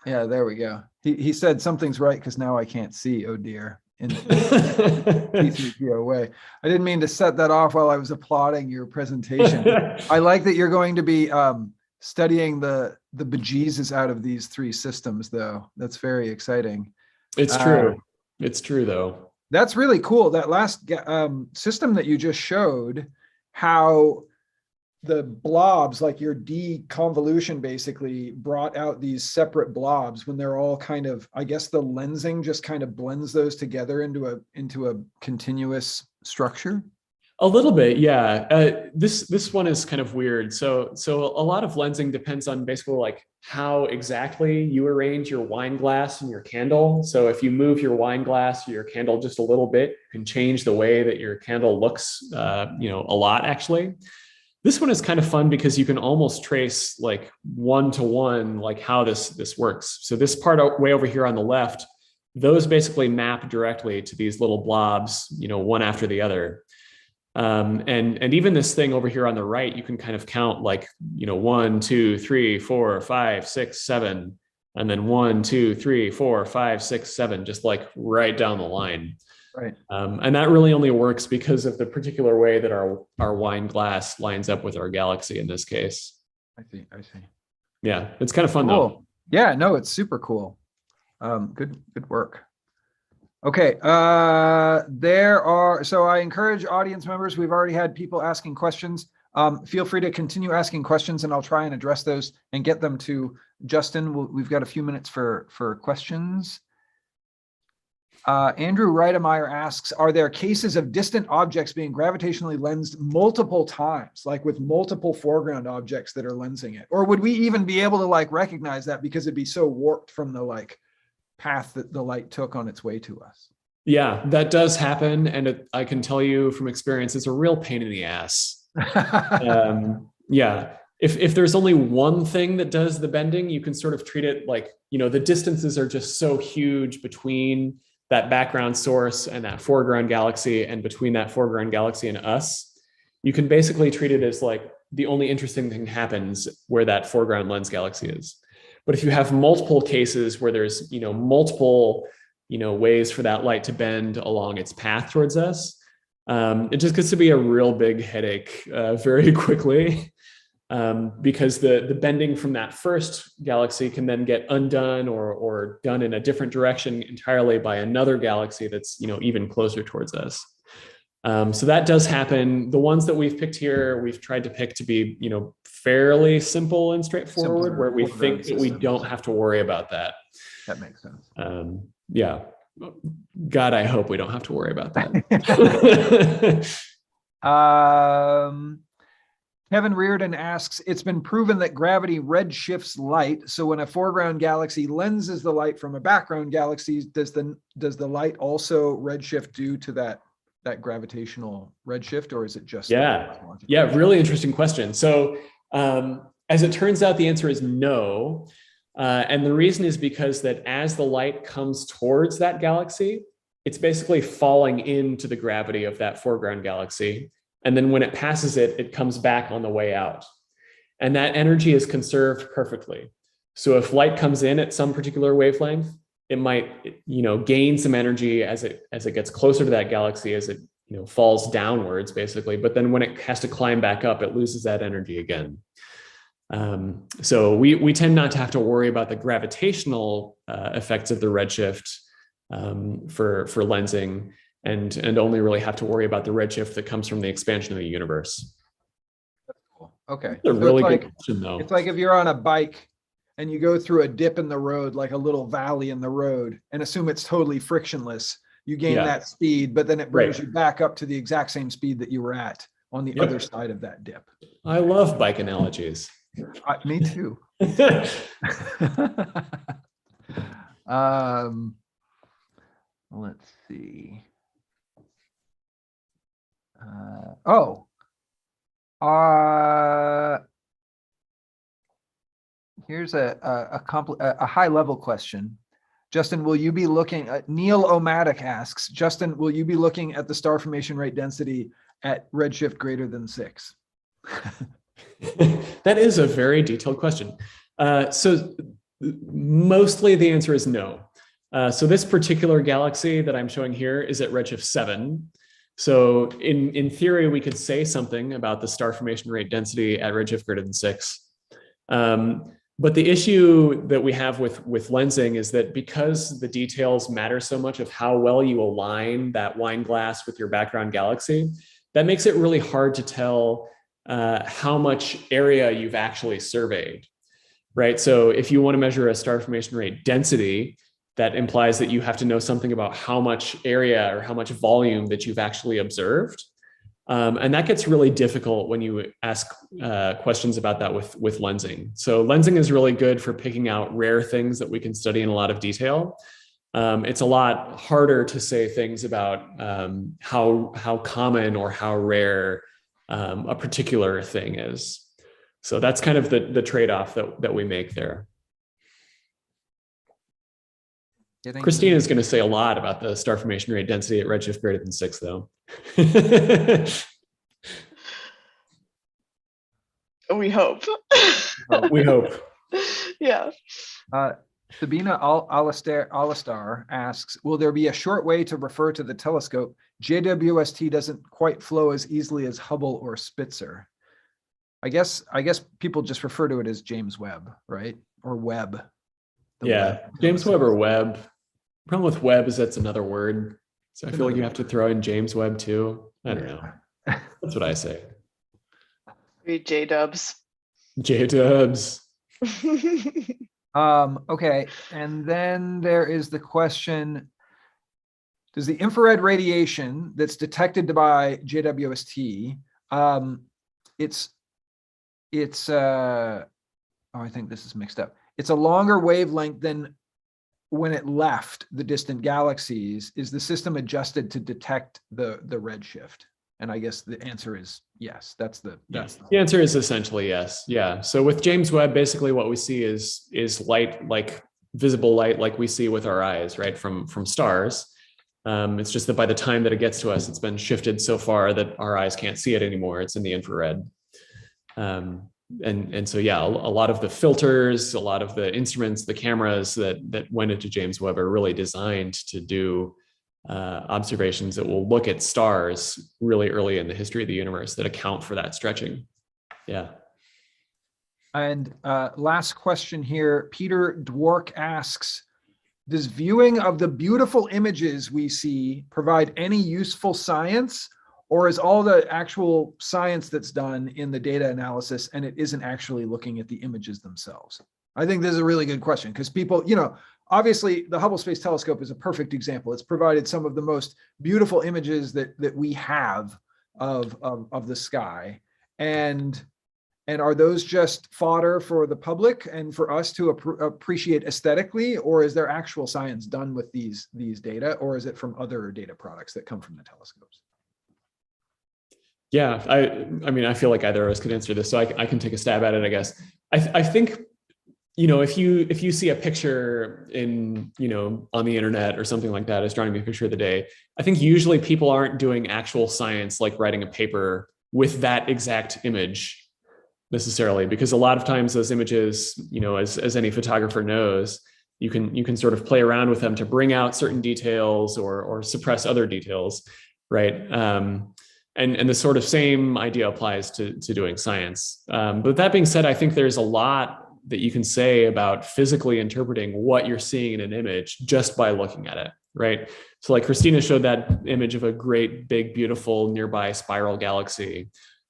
yeah, there we go. He said something's right because now I can't see. Oh dear. In C-3PO way. I didn't mean to set that off while I was applauding your presentation. I like that you're going to be studying the bejesus out of these 3 systems, though. That's very exciting. It's true. It's true, though. That's really cool. That last system that you just showed how the blobs, like your deconvolution basically brought out these separate blobs when they're all kind of, I guess the lensing just kind of blends those together into a continuous structure. A little bit, yeah. This one is kind of weird. So a lot of lensing depends on basically like how exactly you arrange your wine glass and your candle. So if you move your wine glass or your candle just a little bit, you can change the way that your candle looks, a lot actually. This one is kind of fun because you can almost trace like one-to-one, like how this works. So this part way over here on the left, those basically map directly to these little blobs, one after the other. And even this thing over here on the right, you can kind of count like, 1, 2, 3, 4, 5, 6, 7, and then 1, 2, 3, 4, 5, 6, 7, just like right down the line. Right. And that really only works because of the particular way that our wine glass lines up with our galaxy in this case. I see. Yeah, it's kind of fun cool. though. Yeah, no, it's super cool. Good work. Okay, so I encourage audience members, we've already had people asking questions. Feel free to continue asking questions and I'll try and address those and get them to Justin. We've got a few minutes for questions. Andrew Reitemeyer asks, are there cases of distant objects being gravitationally lensed multiple times, like with multiple foreground objects that are lensing it? Or would we even be able to like recognize that because it'd be so warped from the like path that the light took on its way to us? Yeah, that does happen. And I can tell you from experience, it's a real pain in the ass. Yeah. If there's only one thing that does the bending, you can sort of treat it like, the distances are just so huge between that background source and that foreground galaxy, and between that foreground galaxy and us. You can basically treat it as like the only interesting thing happens where that foreground lens galaxy is. But if you have multiple cases where there's, multiple, ways for that light to bend along its path towards us, it just gets to be a real big headache very quickly. Because the bending from that first galaxy can then get undone or done in a different direction entirely by another galaxy that's even closer towards us. So that does happen. The ones that we've picked here, we've tried to pick to be fairly simple and straightforward, Simpler where we think that we don't have to worry about that. That makes sense. Yeah. God, I hope we don't have to worry about that. Kevin Reardon asks, it's been proven that gravity redshifts light. So when a foreground galaxy lenses the light from a background galaxy, does the light also redshift due to that gravitational redshift, or is it just? Yeah, really interesting question. So as it turns out, the answer is no. And the reason is because that as the light comes towards that galaxy, it's basically falling into the gravity of that foreground galaxy. And then when it passes it, it comes back on the way out. And that energy is conserved perfectly. So if light comes in at some particular wavelength, it might, gain some energy as it gets closer to that galaxy, as it, falls downwards basically. But then when it has to climb back up, it loses that energy again. So we tend not to have to worry about the gravitational effects of the redshift for lensing. And only really have to worry about the redshift that comes from the expansion of the universe. That's cool. Okay. That's a really good question, though. It's like if you're on a bike and you go through a dip in the road, like a little valley in the road, and assume it's totally frictionless, you gain that speed, but then it brings you back up to the exact same speed that you were at on the other side of that dip. I love bike analogies. Me too. Let's see. Here's a high level question. Justin, will you be looking at, Neil Omatic asks, Justin, will you be looking at the star formation rate density at redshift greater than 6? That is a very detailed question. So mostly the answer is no. So this particular galaxy that I'm showing here is at redshift 7. So in theory, we could say something about the star formation rate density at redshift greater than 6. But the issue that we have with lensing is that because the details matter so much of how well you align that wine glass with your background galaxy, that makes it really hard to tell how much area you've actually surveyed, right? So if you want to measure a star formation rate density, that implies that you have to know something about how much area or how much volume that you've actually observed. And that gets really difficult when you ask questions about that with lensing. So lensing is really good for picking out rare things that we can study in a lot of detail. It's a lot harder to say things about how common or how rare a particular thing is. So that's kind of the trade-off that we make there. Christina is going to say a lot about the star formation rate density at redshift greater than 6, though. We hope. We hope. Yeah. Sabina Alistar asks, will there be a short way to refer to the telescope? JWST doesn't quite flow as easily as Hubble or Spitzer. I guess people just refer to it as James Webb, right? Or Webb. Webb. James Webb or Webb. The problem with Webb is that's another word. So I feel like you have to throw in James Webb too. I don't know. That's what I say. J-dubs. J-dubs. Okay, and then there is the question, does the infrared radiation that's detected by JWST, I think this is mixed up. It's a longer wavelength than when it left the distant galaxies. Is the system adjusted to detect the redshift? And I guess the answer is yes. The answer is essentially yes. Yeah. So with James Webb, basically what we see is light, like visible light, like we see with our eyes, right, from stars. It's just that by the time that it gets to us, it's been shifted so far that our eyes can't see it anymore. It's in the infrared. And so, yeah, a lot of the filters, a lot of the instruments, the cameras that went into James Webb are really designed to do observations that will look at stars really early in the history of the universe that account for that stretching. Yeah. And last question here, Peter Dwork asks, does viewing of the beautiful images we see provide any useful science, or is all the actual science that's done in the data analysis and it isn't actually looking at the images themselves? I think this is a really good question because people, obviously the Hubble Space Telescope is a perfect example. It's provided some of the most beautiful images that we have of the sky. And are those just fodder for the public and for us to appreciate aesthetically, or is there actual science done with these data, or is it from other data products that come from the telescopes? Yeah, I mean, I feel like either of us could answer this, so I can take a stab at it, I guess. I think, if you see a picture in, on the internet or something like that, Astronomy Picture of the Day, I think usually people aren't doing actual science, like writing a paper with that exact image necessarily, because a lot of times those images, as any photographer knows, you can sort of play around with them to bring out certain details or suppress other details, right? And the sort of same idea applies to doing science. But that being said, I think there's a lot that you can say about physically interpreting what you're seeing in an image just by looking at it, right? So like Christina showed that image of a great, big, beautiful nearby spiral galaxy.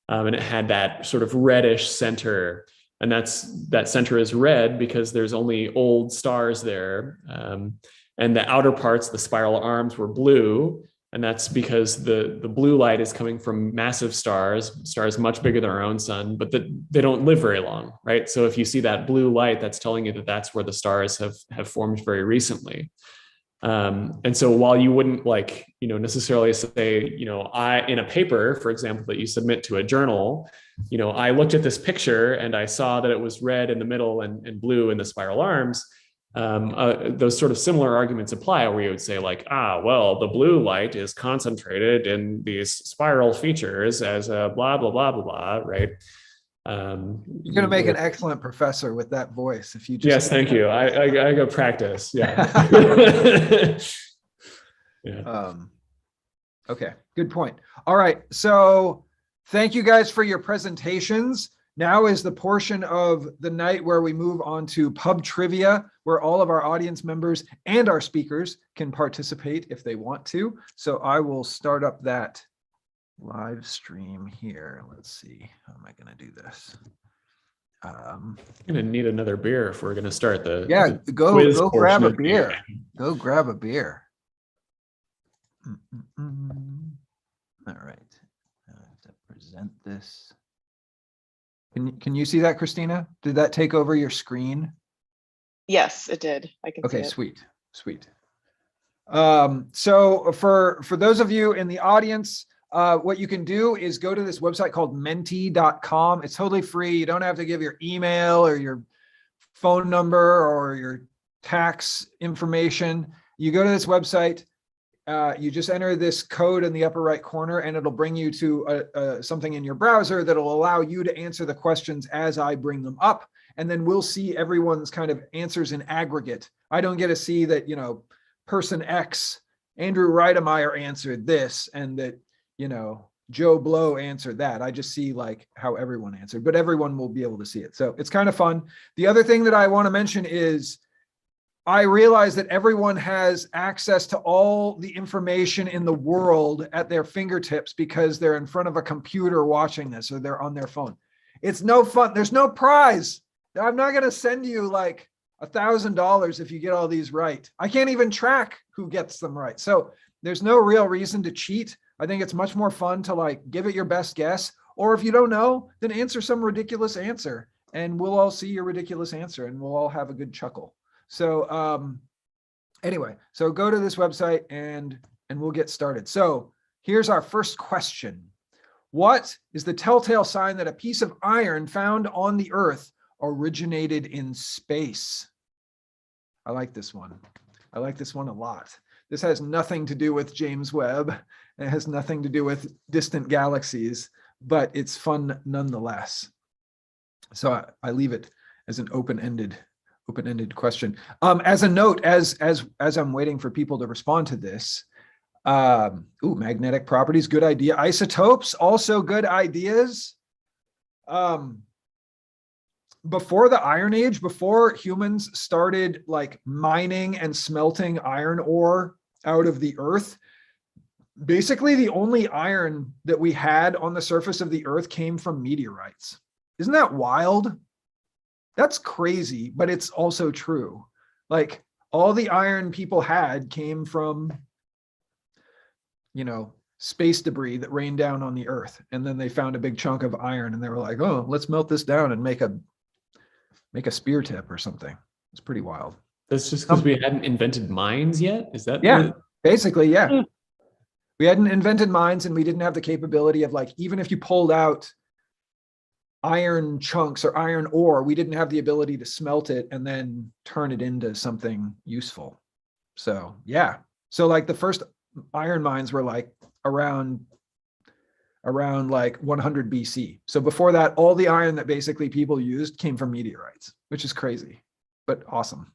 And it had that sort of reddish center. And that center is red because there's only old stars there. And the outer parts, the spiral arms, were blue. And that's because the blue light is coming from massive stars much bigger than our own sun, but they don't live very long, right? So if you see that blue light, that's telling you that that's where the stars have formed very recently. And so while you wouldn't necessarily say, in a paper, for example, that you submit to a journal, I looked at this picture and I saw that it was red in the middle and blue in the spiral arms. Those sort of similar arguments apply, where you would say well, the blue light is concentrated in these spiral features as a blah, blah, blah, blah, blah, right? You're going to make an excellent professor with that voice. If you just yes, thank you. I go practice. Yeah. Yeah. Okay, good point. All right, so thank you guys for your presentations. Now is the portion of the night where we move on to pub trivia, where all of our audience members and our speakers can participate if they want to. So I will start up that live stream here. Let's see. How am I going to do this? I'm gonna need another beer if we're gonna start the Yeah, the go quiz grab portion a of the beer. evening. Go grab a beer. All right. I have to present this. Can you see that, Christina? Did that take over your screen? Yes, it did. I can see Okay, it. sweet. So for those of you in the audience, what you can do is go to this website called menti.com. It's totally free. You don't have to give your email or your phone number or your tax information. You go to this website, you just enter this code in the upper right corner, and it'll bring you to something in your browser that'll allow you to answer the questions as I bring them up. And then we'll see everyone's kind of answers in aggregate. I don't get to see that, person X, Andrew Reidemeyer answered this, and that, Joe Blow answered that. I just see like how everyone answered, but everyone will be able to see it. So it's kind of fun. The other thing that I want to mention is I realize that everyone has access to all the information in the world at their fingertips because they're in front of a computer watching this or they're on their phone. It's no fun. There's no prize. I'm not going to send you like $1,000 if you get all these right. I can't even track who gets them right. So there's no real reason to cheat. I think it's much more fun to like give it your best guess. Or if you don't know, then answer some ridiculous answer and we'll all see your ridiculous answer and we'll all have a good chuckle. So anyway, so go to this website and we'll get started. So here's our first question. What is the telltale sign that a piece of iron found on the Earth originated in space? I like this one. I like this one a lot. This has nothing to do with James Webb. It has nothing to do with distant galaxies, but it's fun nonetheless. So I leave it as an open-ended question. As a note, as I'm waiting for people to respond to this, magnetic properties, good idea. Isotopes, also good ideas. Before the Iron Age, before humans started like mining and smelting iron ore out of the earth, basically the only iron that we had on the surface of the earth came from meteorites. Isn't that wild? That's crazy, but it's also true. Like all the iron people had came from, space debris that rained down on the earth. And then they found a big chunk of iron and they were like, oh, let's melt this down and make a spear tip or something. It's pretty wild. That's just because we hadn't invented mines yet? Is that? Yeah, basically, yeah. We hadn't invented mines and we didn't have the capability of like, even if you pulled out iron chunks or iron ore, we didn't have the ability to smelt it and then turn it into something useful. So yeah. So like the first iron mines were like around like 100 BC. So before that, all the iron that basically people used came from meteorites, which is crazy, but awesome.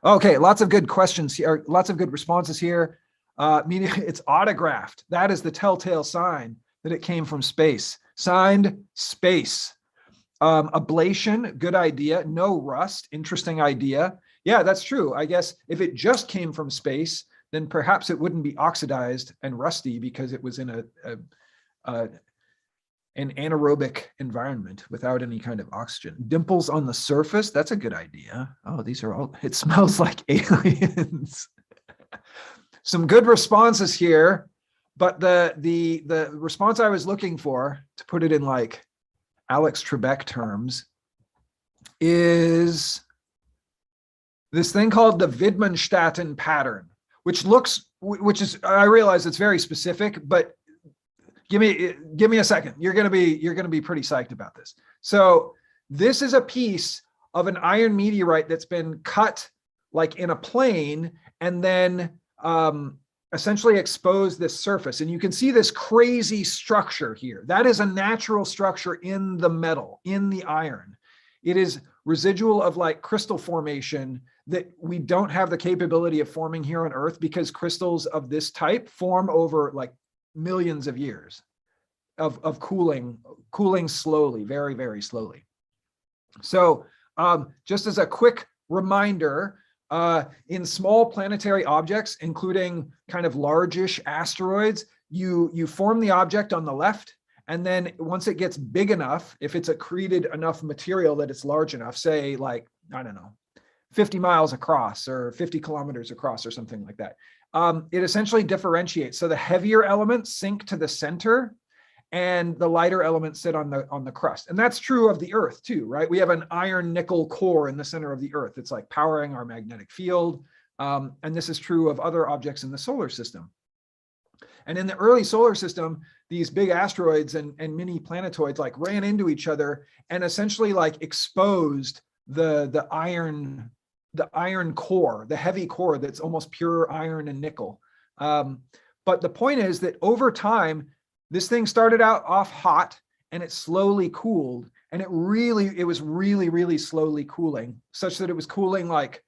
Okay, lots of good questions here, lots of good responses here. It's autographed. That is the telltale sign that it came from space. Signed, space. Ablation, good idea. No rust, interesting idea. Yeah, that's true. I guess if it just came from space, then perhaps it wouldn't be oxidized and rusty because it was in an anaerobic environment without any kind of oxygen. Dimples on the surface, that's a good idea. Oh, these are all, it smells like aliens. Some good responses here, but the response I was looking for, to put it in like Alex Trebek terms, is this thing called the Widmanstätten pattern, which is, I realize it's very specific, but give me a second. You're gonna be pretty psyched about this. So this is a piece of an iron meteorite that's been cut like in a plane and then essentially expose this surface. And you can see this crazy structure here. That is a natural structure in the metal, in the iron. It is residual of like crystal formation that we don't have the capability of forming here on Earth because crystals of this type form over like millions of years of cooling slowly, very, very slowly. So just as a quick reminder, in small planetary objects, including kind of largish asteroids, you form the object on the left, and then once it gets big enough, if it's accreted enough material that it's large enough, say like, I don't know, 50 miles across or 50 kilometers across or something like that, it essentially differentiates. So the heavier elements sink to the center and the lighter elements sit on the crust. And that's true of the Earth too, right? We have an iron nickel core in the center of the Earth. It's like powering our magnetic field. And this is true of other objects in the solar system. And in the early solar system, these big asteroids and mini planetoids like ran into each other and essentially like exposed the iron core, the heavy core that's almost pure iron and nickel. But the point is that over time, this thing started out off hot and it slowly cooled, and it was really slowly cooling, such that it was cooling like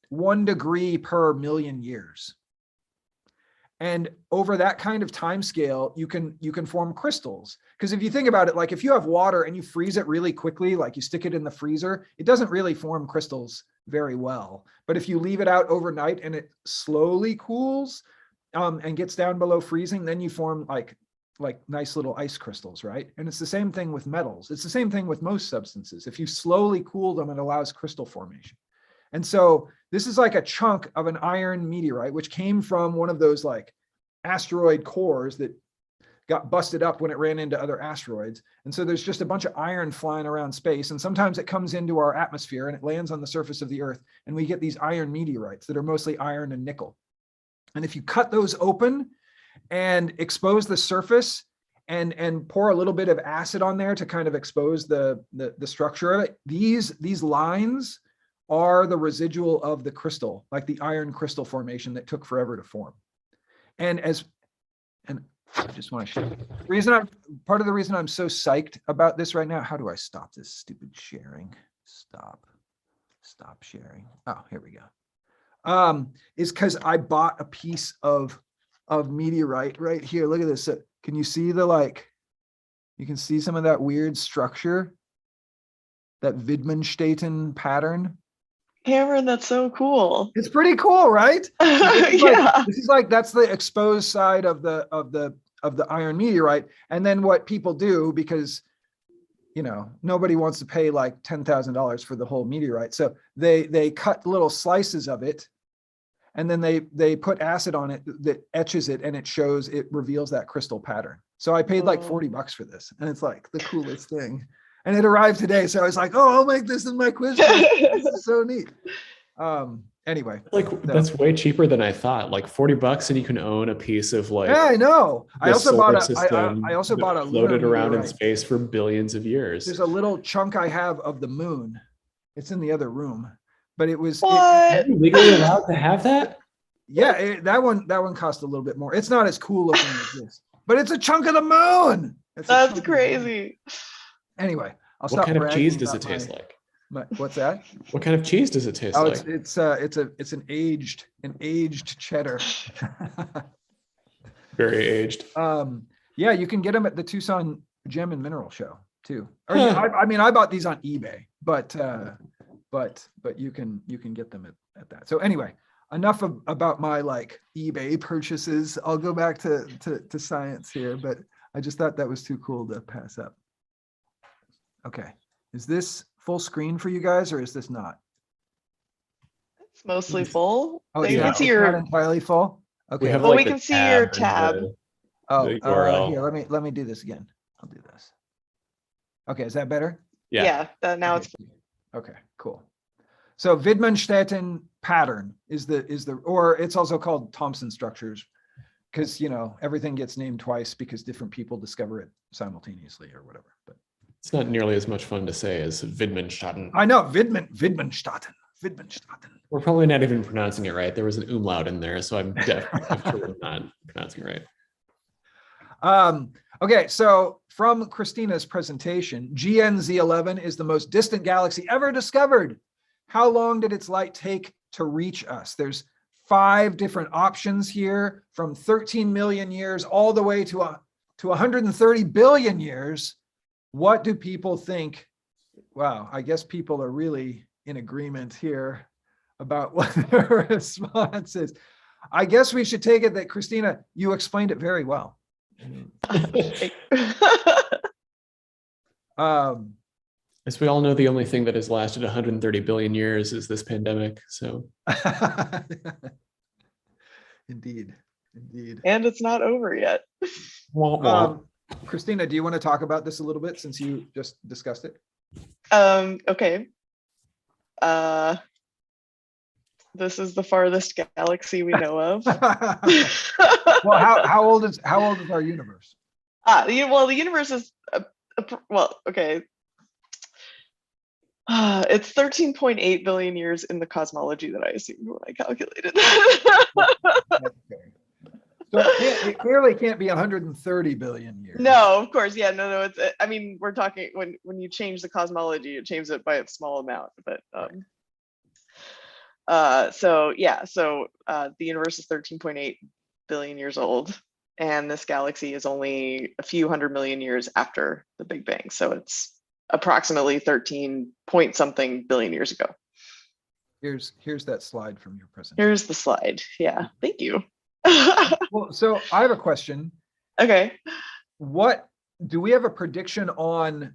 1 degree per million years. And over that kind of time scale, you can form crystals. Because if you think about it, like if you have water and you freeze it really quickly, like you stick it in the freezer, it doesn't really form crystals very well. But if you leave it out overnight and it slowly cools and gets down below freezing, then you form like nice little ice crystals, right? And it's the same thing with metals. It's the same thing with most substances. If you slowly cool them, it allows crystal formation. And so this is like a chunk of an iron meteorite, which came from one of those like asteroid cores that got busted up when it ran into other asteroids. And so there's just a bunch of iron flying around space. And sometimes it comes into our atmosphere and it lands on the surface of the Earth. And we get these iron meteorites that are mostly iron and nickel. And if you cut those open and expose the surface and pour a little bit of acid on there to kind of expose the structure of it, these lines are the residual of the crystal, like the iron crystal formation that took forever to form. And I just want to share. Part of the reason I'm so psyched about this right now, how do I stop this stupid sharing? Stop sharing. Oh, here we go. Is because I bought a piece of meteorite right here. Look at this. So can you see you can see some of that weird structure, that Widmanstätten pattern? Cameron, that's so cool. It's pretty cool, right? Yeah. That's the exposed side of the iron meteorite. And then what people do, because nobody wants to pay like $10,000 for the whole meteorite, so they cut little slices of it, and then they put acid on it that etches it, and it reveals that crystal pattern. So I paid like $40 for this, and it's like the coolest thing. And it arrived today, so I was like, "Oh, I'll make this in my quiz." This is so neat. Anyway, that's way cheaper than I thought. Like $40, and you can own a piece of like. Yeah, I know. I also bought a floated around in space for billions of years. There's a little chunk I have of the moon. It's in the other room, but it was. Are you legally allowed to have that? Yeah, that one cost a little bit more. It's not as cool looking as this, but it's a chunk of the moon. That's crazy. Anyway, I'll stop. What kind of cheese does it taste like? What's that? What kind of cheese does it taste like? It's an aged cheddar. Very aged. Yeah, you can get them at the Tucson Gem and Mineral Show too. Or I bought these on eBay, but you can get them at that. So anyway, enough about my like eBay purchases. I'll go back to science here, but I just thought that was too cool to pass up. Okay, is this full screen for you guys, or is this not? It's mostly full. Oh, you can see not entirely full. Okay. We can see your tab. Here, let me do this again. I'll do this. Okay, is that better? Yeah. Now it's okay. Cool. So Widmanstätten pattern is or it's also called Thomson structures, because everything gets named twice because different people discover it simultaneously or whatever. But it's not nearly as much fun to say as Widmanstätten. I know, Widmanstätten. We're probably not even pronouncing it right. There was an umlaut in there, so I'm definitely sure we're not pronouncing it right. Okay, so from Christina's presentation, GNZ11 is the most distant galaxy ever discovered. How long did its light take to reach us? There's 5 different options here, from 13 million years all the way to 130 billion years. What do people think? Wow, I guess people are really in agreement here about what their response is. I guess we should take it that, Christina, you explained it very well. As we all know, the only thing that has lasted 130 billion years is this pandemic. So Indeed. Indeed. And it's not over yet. womp womp. Christina, do you want to talk about this a little bit since you just discussed it? Okay. This is the farthest galaxy we know of. Well, how old is our universe? Well, the universe is well, okay. It's 13.8 billion years in the cosmology that I assumed when I calculated. So it clearly can't be 130 billion years. No, of course, yeah, no. It's. I mean, we're talking when you change the cosmology, it changes it by a small amount. But so yeah, so the universe is 13.8 billion years old, and this galaxy is only a few hundred million years after the Big Bang. So it's approximately 13 point something billion years ago. Here's that slide from your presentation. Here's the slide. Yeah, thank you. Well, so I have a question. Okay. What do we have a prediction on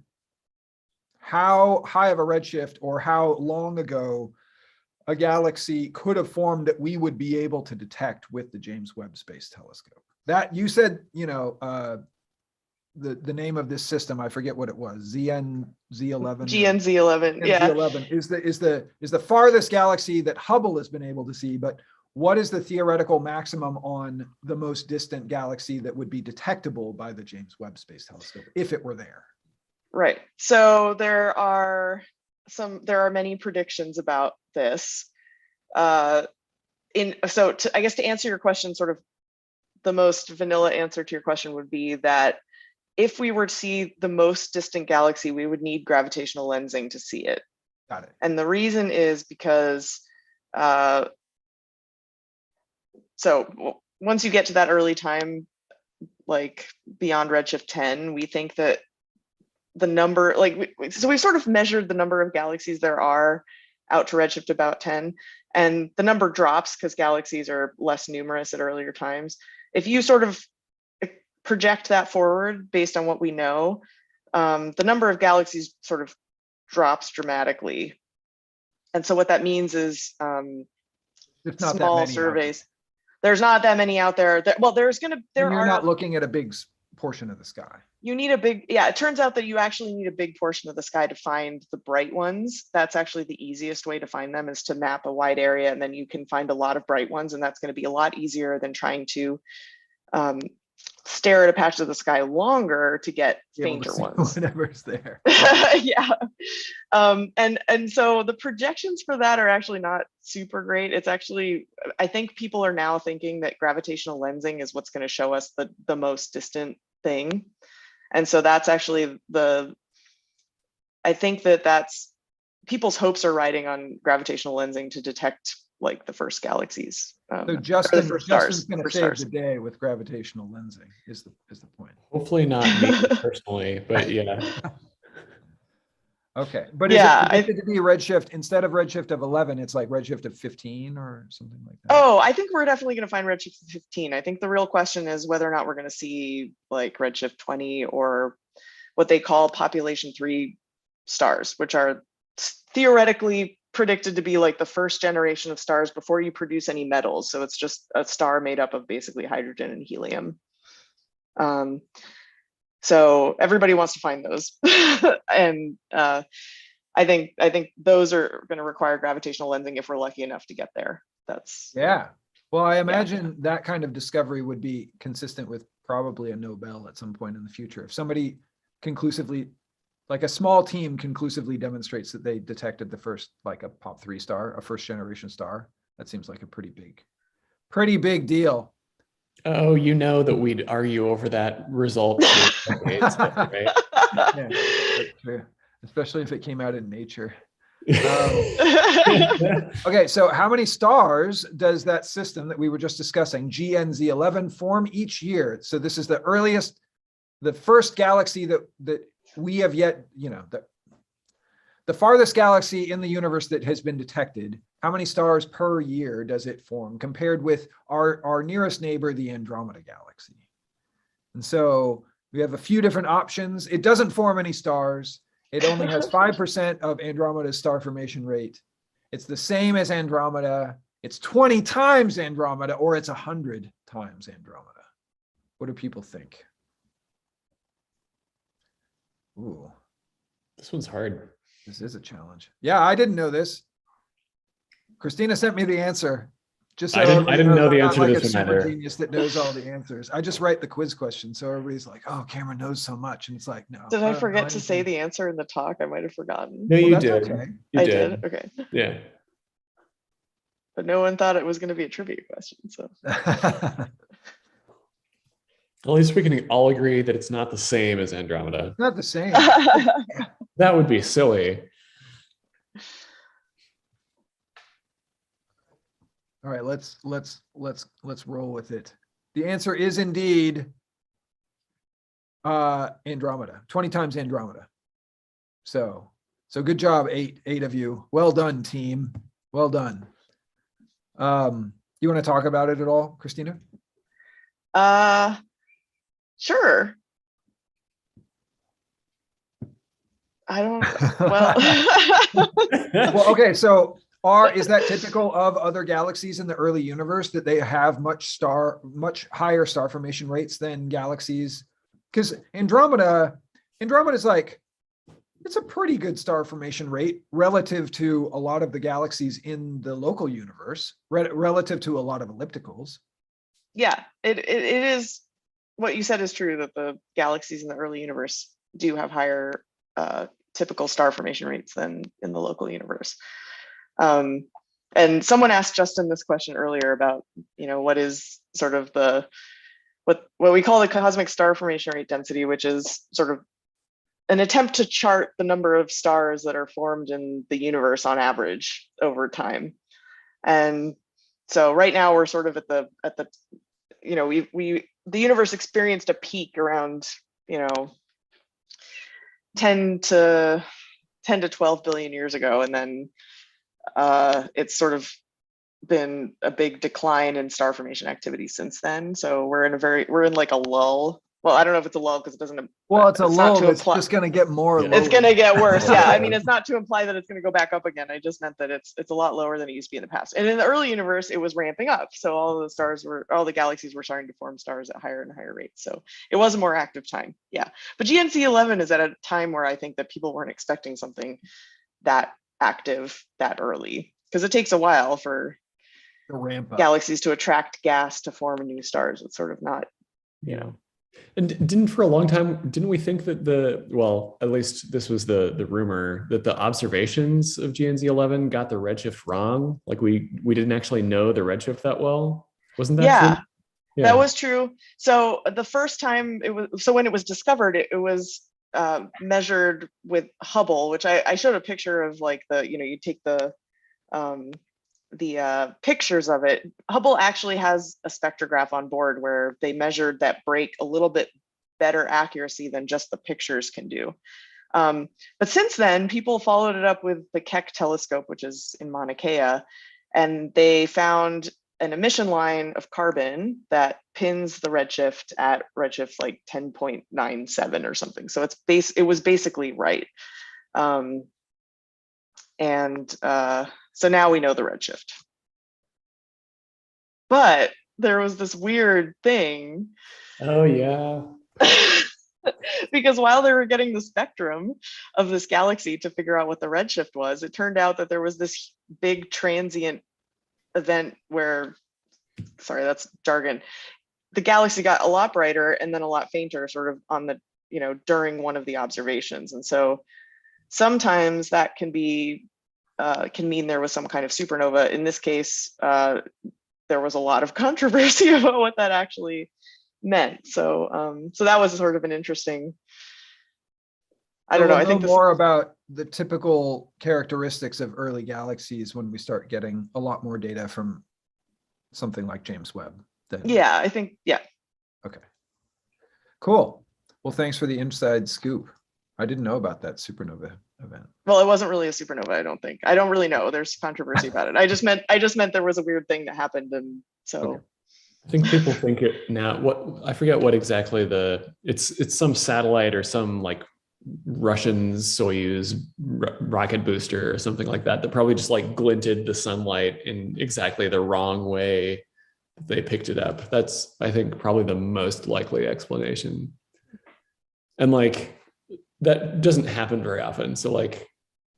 how high of a redshift or how long ago a galaxy could have formed that we would be able to detect with the James Webb Space Telescope? That you said, the name of this system, I forget what it was, GNZ11. GNZ11, yeah. GNZ11 is the farthest galaxy that Hubble has been able to see, but what is the theoretical maximum on the most distant galaxy that would be detectable by the James Webb Space Telescope if it were there? Right. So there are many predictions about this. I guess to answer your question, sort of the most vanilla answer to your question would be that if we were to see the most distant galaxy, we would need gravitational lensing to see it. Got it. And the reason is because so once you get to that early time, like beyond redshift 10, we think that the number, so we've sort of measured the number of galaxies there are out to redshift about 10, and the number drops because galaxies are less numerous at earlier times. If you sort of project that forward based on what we know, the number of galaxies sort of drops dramatically. And so what that means is small surveys. There's not that many out there. You're not looking at a big portion of the sky. You need a big, yeah, it turns out that you actually need a big portion of the sky to find the bright ones. That's actually the easiest way to find them, is to map a wide area, and then you can find a lot of bright ones, and that's going to be a lot easier than trying to stare at a patch of the sky longer to get fainter ones. Whatever's there. Yeah. And so the projections for that are actually not super great. It's actually, I think people are now thinking that gravitational lensing is what's going to show us the most distant thing. And so that's actually I think that's people's hopes are riding on gravitational lensing to detect like the first galaxies. So Justin's going to save the day with gravitational lensing is the point. Hopefully not me personally, but yeah. Okay, but is it predicted to be redshift, instead of redshift of 11, it's like redshift of 15 or something like that? Oh, I think we're definitely going to find redshift of 15. I think the real question is whether or not we're going to see like redshift 20 or what they call population 3 stars, which are theoretically predicted to be like the first generation of stars before you produce any metals. So it's just a star made up of basically hydrogen and helium. So everybody wants to find those. And I think those are going to require gravitational lensing if we're lucky enough to get there. Yeah. Well, I imagine that kind of discovery would be consistent with probably a Nobel at some point in the future. If somebody conclusively, like a small team conclusively demonstrates that they detected the first, like a POP3 star, a first generation star, that seems like a pretty big deal. Oh, you know that we'd argue over that result for decades, right? Yeah, that's true. Especially if it came out in Nature. Okay, so how many stars does that system that we were just discussing, GNZ11, form each year? So this is the first galaxy that we have yet, the farthest galaxy in the universe that has been detected. How many stars per year does it form compared with our nearest neighbor, the Andromeda Galaxy? And so we have a few different options. It doesn't form any stars. It only has 5% of Andromeda's star formation rate. It's the same as Andromeda. It's 20 times Andromeda, or it's 100 times Andromeda. What do people think? Ooh, This one's hard. this is a challenge. Yeah, I didn't know this. Christina sent me the answer. Just so I didn't everybody know knows the I'm answer not to like a this one super either. genius that knows all the answers. I just write the quiz question, so everybody's like, "Oh, Cameron knows so much," and it's like, no. Did I I don't know forget to say anything. the answer in the talk? I might have forgotten. No, Well, you that's did. okay. You I did. did. Okay. Yeah. But no one thought it was going to be a trivia question. So At least we can all agree that it's not the same as Andromeda. Not the same. That would be silly. All right, let's roll with it. The answer is indeed Andromeda, 20 times Andromeda. So good job, eight of you. Well done, team. Well done. You want to talk about it at all, Christina? Sure. I don't, well. Well, okay, so is that typical of other galaxies in the early universe, that they have much higher star formation rates than galaxies? Because Andromeda is like, it's a pretty good star formation rate relative to a lot of the galaxies in the local universe, relative to a lot of ellipticals. Yeah, it is, what you said is true, that the galaxies in the early universe do have higher typical star formation rates than in the local universe. And someone asked Justin this question earlier about, what is sort of what we call the cosmic star formation rate density, which is sort of an attempt to chart the number of stars that are formed in the universe on average over time. And so right now we're sort of at the the universe experienced a peak around 10 to 12 billion years ago, and then it's sort of been a big decline in star formation activity since then. So we're in like a lull. Well, I don't know if it's a lull because it doesn't. Well, it's a lull that's imply, just going to get more. Yeah. it's going to get worse. Yeah, I Yeah. mean, it's not to imply that it's going to go back up again. I just meant that it's a lot lower than it used to be in the past. And in the early universe, it was ramping up. So all the galaxies were starting to form stars at higher and higher rates. So it was a more active time. Yeah, but GNC 11 is at a time where I think that people weren't expecting something that active that early, because it takes a while for The ramp up. galaxies to attract gas to form new stars. It's sort of not, And didn't for a long time, didn't we think that at least this was the rumor, that the observations of GNZ 11 got the redshift wrong? Like we didn't actually know the redshift that well. Wasn't that true? Yeah, that was true. So the first time when it was discovered, it was measured with Hubble, which I showed a picture of, like you take the pictures of it. Hubble actually has a spectrograph on board where they measured that break a little bit better accuracy than just the pictures can do. But since then, people followed it up with the Keck telescope, which is in Mauna Kea, and they found an emission line of carbon that pins the redshift at redshift like 10.97 or something. So it was basically right. So now we know the redshift. But there was this weird thing. Oh yeah. Because while they were getting the spectrum of this galaxy to figure out what the redshift was, it turned out that there was this big transient event where, sorry, that's jargon, the galaxy got a lot brighter and then a lot fainter sort of on the, during one of the observations. And so sometimes that can mean there was some kind of supernova. In this case, there was a lot of controversy about what that actually meant. So that was sort of an interesting, I don't know. I think more about the typical characteristics of early galaxies when we start getting a lot more data from something like James Webb. Yeah, I think, yeah. Okay, cool. Well, thanks for the inside scoop. I didn't know about that supernova event. Well, it wasn't really a supernova, I don't think. I don't really know. There's controversy about it. I just meant there was a weird thing that happened, and so. I think people think it now. What I forget what exactly it's some satellite or some like Russian Soyuz rocket booster or something like that probably just like glinted the sunlight in exactly the wrong way they picked it up. That's, I think, probably the most likely explanation. And like that doesn't happen very often. So like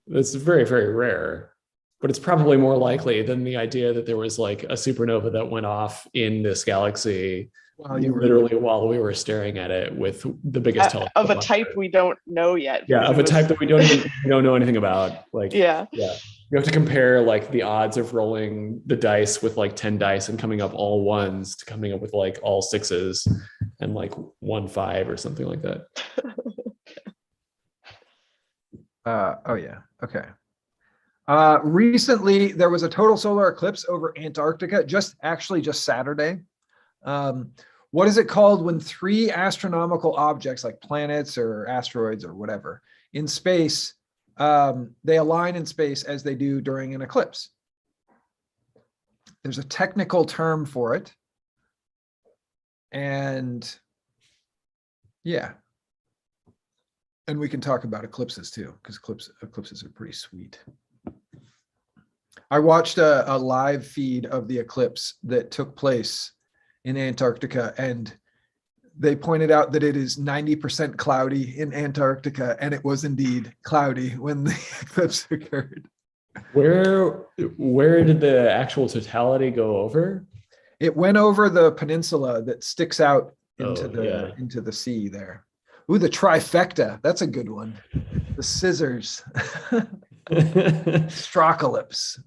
it's very, very rare, but it's probably more likely than the idea that there was like a supernova that went off in this galaxy literally while we were staring at it with the biggest telescope of a type we don't know yet. Yeah, of a type that we don't know anything about. Like, yeah. You have to compare like the odds of rolling the dice with like 10 dice and coming up all ones to coming up with like all sixes and like 1-5 or something like that. Oh yeah. Okay. Recently there was a total solar eclipse over Antarctica, just Saturday. What is it called when 3 astronomical objects like planets or asteroids or whatever in space, they align in space as they do during an eclipse? There's a technical term for it. And yeah. And we can talk about eclipses too, because eclipses are pretty sweet. I watched a live feed of the eclipse that took place in Antarctica, and they pointed out that it is 90% cloudy in Antarctica, and it was indeed cloudy when the eclipse occurred. Where did the actual totality go over? It went over the peninsula that sticks out into into the sea there. Ooh, the trifecta. That's a good one. The scissors. Extracalypse.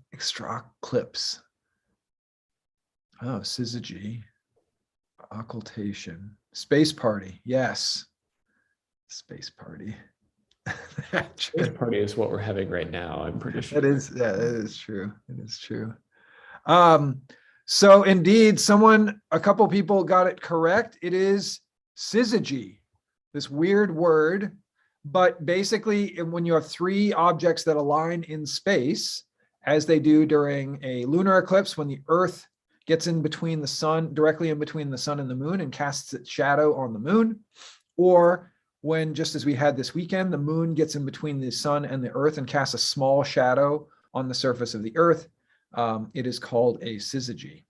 Oh, syzygy. Occultation. Space party. Yes. Space party. Space party is what we're having right now, I'm pretty sure. That is true. It is true. So indeed, a couple people got it correct. It is syzygy. This weird word, but basically when you have 3 objects that align in space, as they do during a lunar eclipse, when the Earth gets in between the sun, directly in between the sun and the moon and casts its shadow on the moon, or when, just as we had this weekend, the moon gets in between the sun and the Earth and casts a small shadow on the surface of the Earth, it is called a syzygy.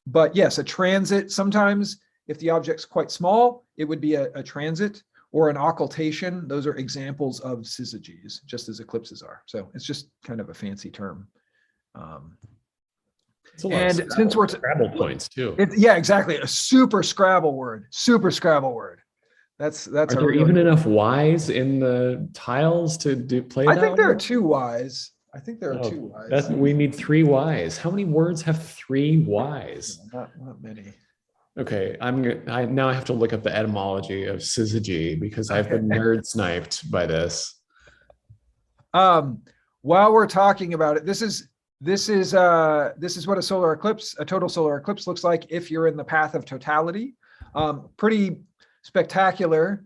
But yes, a transit, sometimes if the object's quite small, it would be a transit or an occultation. Those are examples of syzygies, just as eclipses are. So it's just kind of a fancy term. And since we're Scrabble points too. Yeah, exactly. A super Scrabble word. That's. Are there even enough Y's in the tiles to play? I think there are 2 Y's. We need 3 Y's. How many words have 3 Y's? Not many. Okay, I now have to look up the etymology of syzygy because I've been nerd sniped by this. While we're talking about it, this is what a total solar eclipse looks like if you're in the path of totality. Pretty spectacular.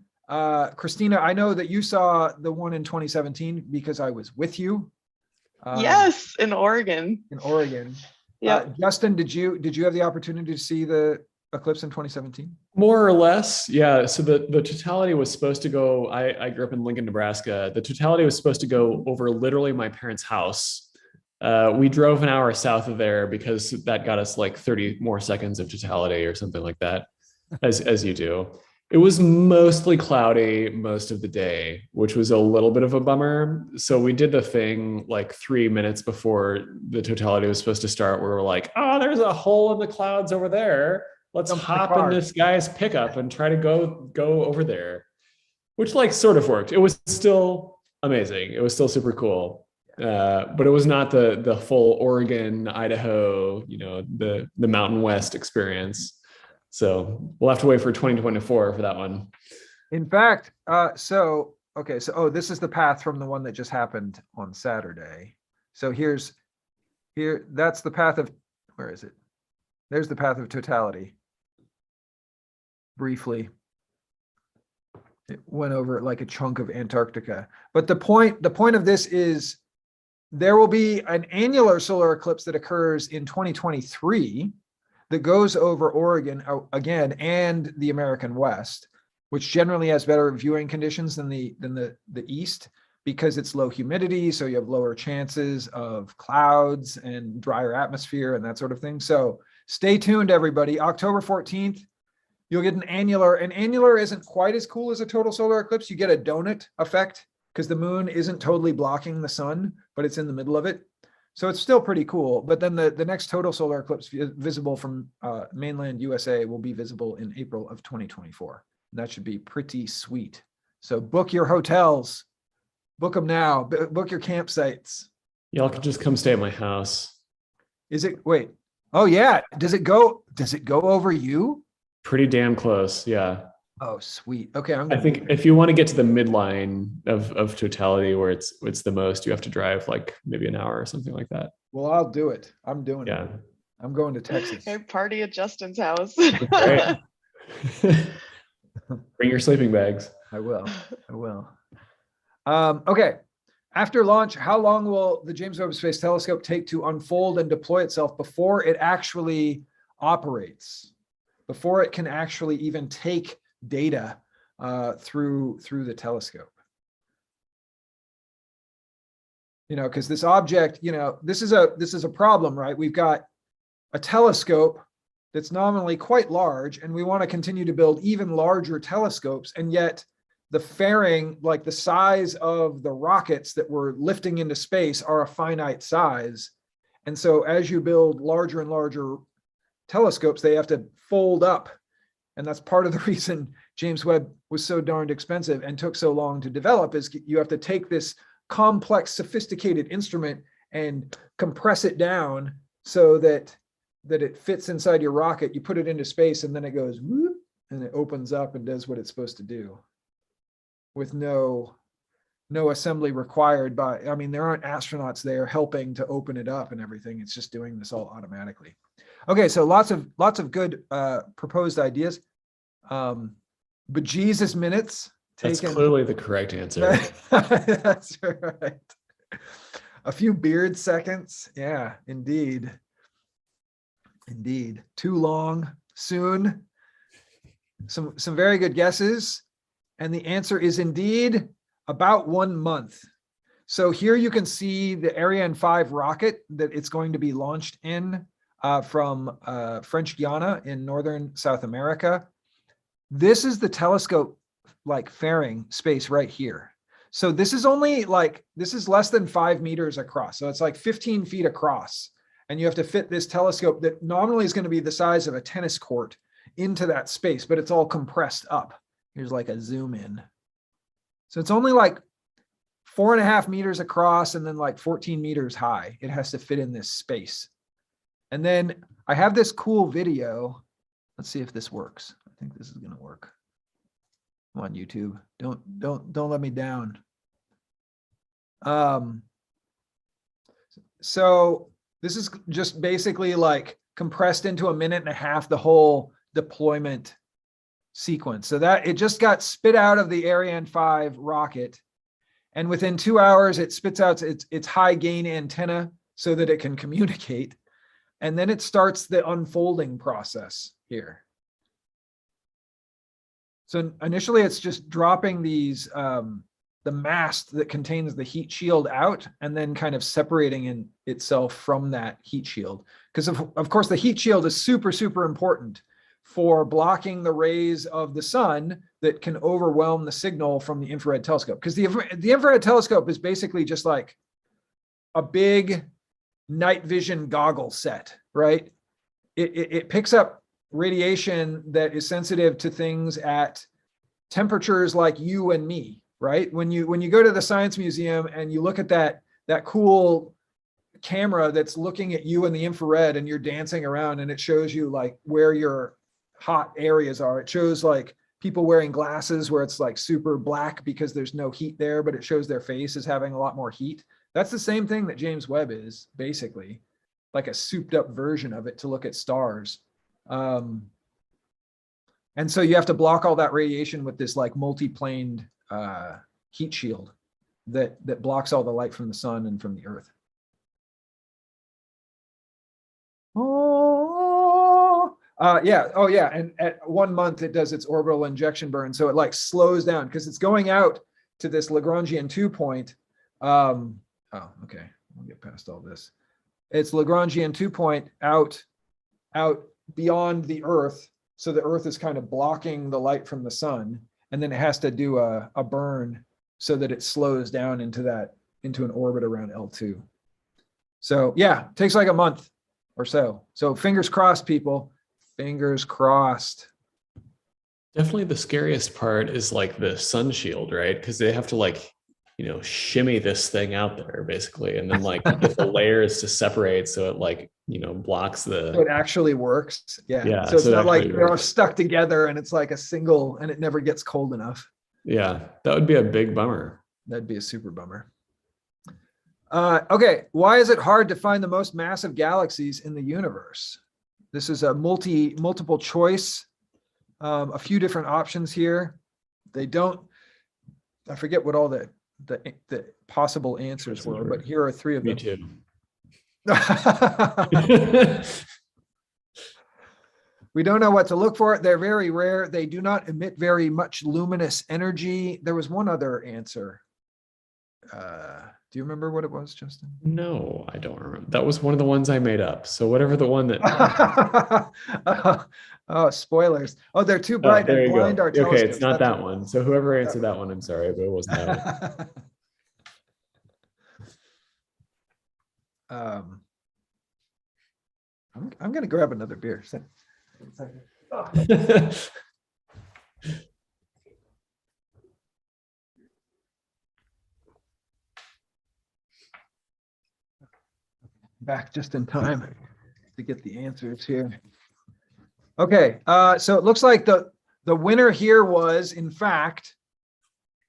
Christina, I know that you saw the one in 2017 because I was with you. Yes, in Oregon. Yeah. Justin, did you have the opportunity to see the eclipse in 2017? More or less, yeah. So the totality was supposed to go, I grew up in Lincoln, Nebraska. The totality was supposed to go over literally my parents' house. We drove an hour south of there because that got us like 30 more seconds of totality or something like that, as you do. It was mostly cloudy most of the day, which was a little bit of a bummer. So we did the thing like 3 minutes before the totality was supposed to start, where we're like, oh, there's a hole in the clouds over there. Let's hop in this guy's pickup and try to go over there, which like sort of worked. It was still amazing. It was still super cool. But it was not the full Oregon, Idaho, the Mountain West experience. So we'll have to wait for 2024 for that one. In fact, this is the path from the one that just happened on Saturday. So that's the path of, where is it? There's the path of totality. Briefly, it went over like a chunk of Antarctica. But the point of this is there will be an annular solar eclipse that occurs in 2023 that goes over Oregon again and the American West, which generally has better viewing conditions than the East because it's low humidity, so you have lower chances of clouds and drier atmosphere and that sort of thing. So stay tuned, everybody. October 14th, you'll get an annular. An annular isn't quite as cool as a total solar eclipse. You get a donut effect because the moon isn't totally blocking the sun, but it's in the middle of it. So it's still pretty cool. But then the next total solar eclipse visible from mainland USA will be visible in April of 2024. And that should be pretty sweet. So book your hotels. Book them now. Book your campsites. Y'all could just come stay at my house. Is it, wait. Oh yeah. Does it go over you? Pretty damn close. Yeah. Oh, sweet. Okay. I think if you want to get to the midline of totality where it's the most, you have to drive like maybe an hour or something like that. Well, I'll do it. I'm doing it. I'm going to Texas. Okay, party at Justin's house. Great. Bring your sleeping bags. I will. Okay. After launch, how long will the James Webb Space Telescope take to unfold and deploy itself before it actually operates? Before it can actually even take data through the telescope? You know, because this object, you know, this is a problem, right? We've got a telescope that's nominally quite large, and we want to continue to build even larger telescopes, and yet the fairing, like the size of the rockets that we're lifting into space, are a finite size. And so as you build larger and larger telescopes, they have to fold up. And that's part of the reason James Webb was so darned expensive and took so long to develop, is you have to take this complex, sophisticated instrument and compress it down so that it fits inside your rocket. You put it into space and then it goes whoop, and it opens up and does what it's supposed to do with no assembly required by, I mean, there aren't astronauts there helping to open it up and everything. It's just doing this all automatically. Okay, so lots of good proposed ideas. Bejesus minutes. That's clearly the correct answer. That's right. A few beard seconds. Yeah, indeed. Indeed. Too long, soon. Some very good guesses. And the answer is indeed about 1 month. So here you can see the Ariane 5 rocket that it's going to be launched in from French Guiana in northern South America. This is the telescope like fairing space right here. So this is only like, this is less than 5 meters across. So it's like 15 feet across. And you have to fit this telescope that nominally is going to be the size of a tennis court into that space, but it's all compressed up. Here's like a zoom in. So it's only like 4.5 meters across and then like 14 meters high. It has to fit in this space. And then I have this cool video. Let's see if this works. I think this is going to work. Come on, YouTube. Don't let me down. So this is just basically like compressed into 1.5 minutes, the whole deployment sequence. So that it just got spit out of the Ariane 5 rocket. And within 2 hours, it spits out its high gain antenna so that it can communicate. And then it starts the unfolding process here. So initially it's just dropping these, the mast that contains the heat shield out and then kind of separating itself from that heat shield. Because of course the heat shield is super, super important for blocking the rays of the sun that can overwhelm the signal from the infrared telescope. Because the infrared telescope is basically just like a big night vision goggle set, right? It picks up radiation that is sensitive to things at temperatures like you and me, right? When you go to the Science Museum and you look at that cool camera that's looking at you in the infrared and you're dancing around and it shows you like where your hot areas are. It shows like people wearing glasses where it's like super black because there's no heat there, but it shows their face is having a lot more heat. That's the same thing that James Webb is, basically, like a souped up version of it to look at stars. And so you have to block all that radiation with this like multi-planed heat shield that blocks all the light from the sun and from the earth. Oh. Yeah. Oh, yeah. And at 1 month, it does its orbital injection burn. So it like slows down because it's going out to this Lagrangian 2 point. Oh, okay. We'll get past all this. It's Lagrangian 2 point out beyond the Earth. So the Earth is kind of blocking the light from the sun. And then it has to do a burn so that it slows down into an orbit around L2. So yeah, it takes like a month or so. So fingers crossed, people. Fingers crossed. Definitely the scariest part is like the sun shield, right? Because they have to like, shimmy this thing out there basically, and then like get the layers to separate so it like, blocks So the. it actually works. Yeah. Yeah. So it's not like actually they're all works. stuck together and it's like a single and it never gets cold enough. Yeah, that would be a big bummer. That'd be a super bummer. Okay. Why is it hard to find the most massive galaxies in the universe? This is a multiple choice. A few different options here. I forget what all the possible answers were, but here are 3 of them. Me too. We don't know what to look for. They're very rare. They do not emit very much luminous energy. There was one other answer. Do you remember what it was, Justin? No, I don't remember. That was one of the ones I made up. So whatever the one that. Oh, spoilers. Oh, they're too bright there and you blind go. our Okay, telescopes. it's not That's that one. So whoever answered that one, I'm sorry, but it wasn't that one. I'm gonna grab another beer. Back just in time to get the answers here. Okay, so it looks like the winner here was, in fact,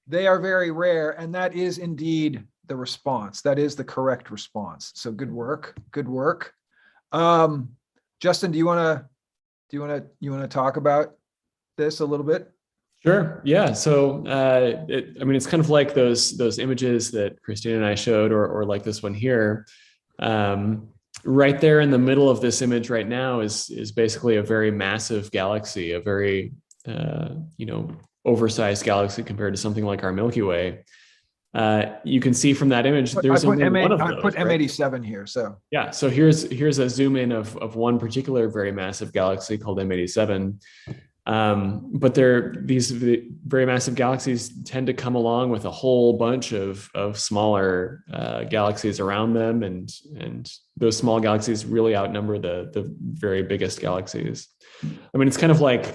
they are very rare, and that is indeed the response. That is the correct response. So good work. Good work. Justin, do you want to talk about this a little bit? Sure. Yeah. So, it's kind of like those images that Christina and I showed, or like this one here. Right there in the middle of this image right now is basically a very massive galaxy, a very oversized galaxy compared to something like our Milky Way. You can see from that image there's only one of those. I put M87 here. So yeah. So here's a zoom in of one particular very massive galaxy called M87. But these very massive galaxies tend to come along with a whole bunch of smaller galaxies around them, and those small galaxies really outnumber the very biggest galaxies. I mean, it's kind of like,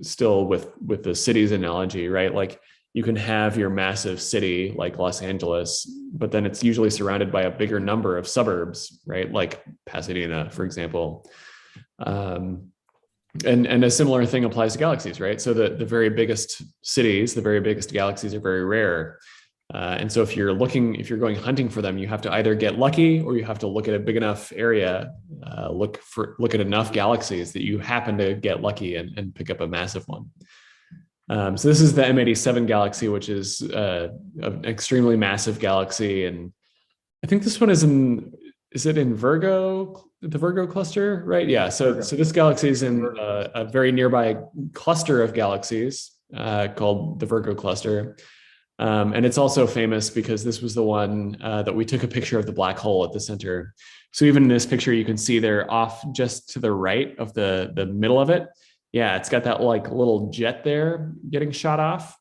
still with the cities analogy, right? Like you can have your massive city like Los Angeles, but then it's usually surrounded by a bigger number of suburbs, right? Like Pasadena, for example. And a similar thing applies to galaxies, right? So the very biggest cities, the very biggest galaxies are very rare. And so if you're going hunting for them, you have to either get lucky or you have to look at a big enough area, look at enough galaxies that you happen to get lucky and pick up a massive one. So this is the M87 galaxy, which is an extremely massive galaxy. And I think this one is it in Virgo, the Virgo cluster, right? Yeah. So this galaxy is in a very nearby cluster of galaxies called the Virgo cluster. And it's also famous because this was the one that we took a picture of the black hole at the center. So even in this picture, you can see they're off just to the right of the middle of it. Yeah, it's got that like little jet there getting shot off.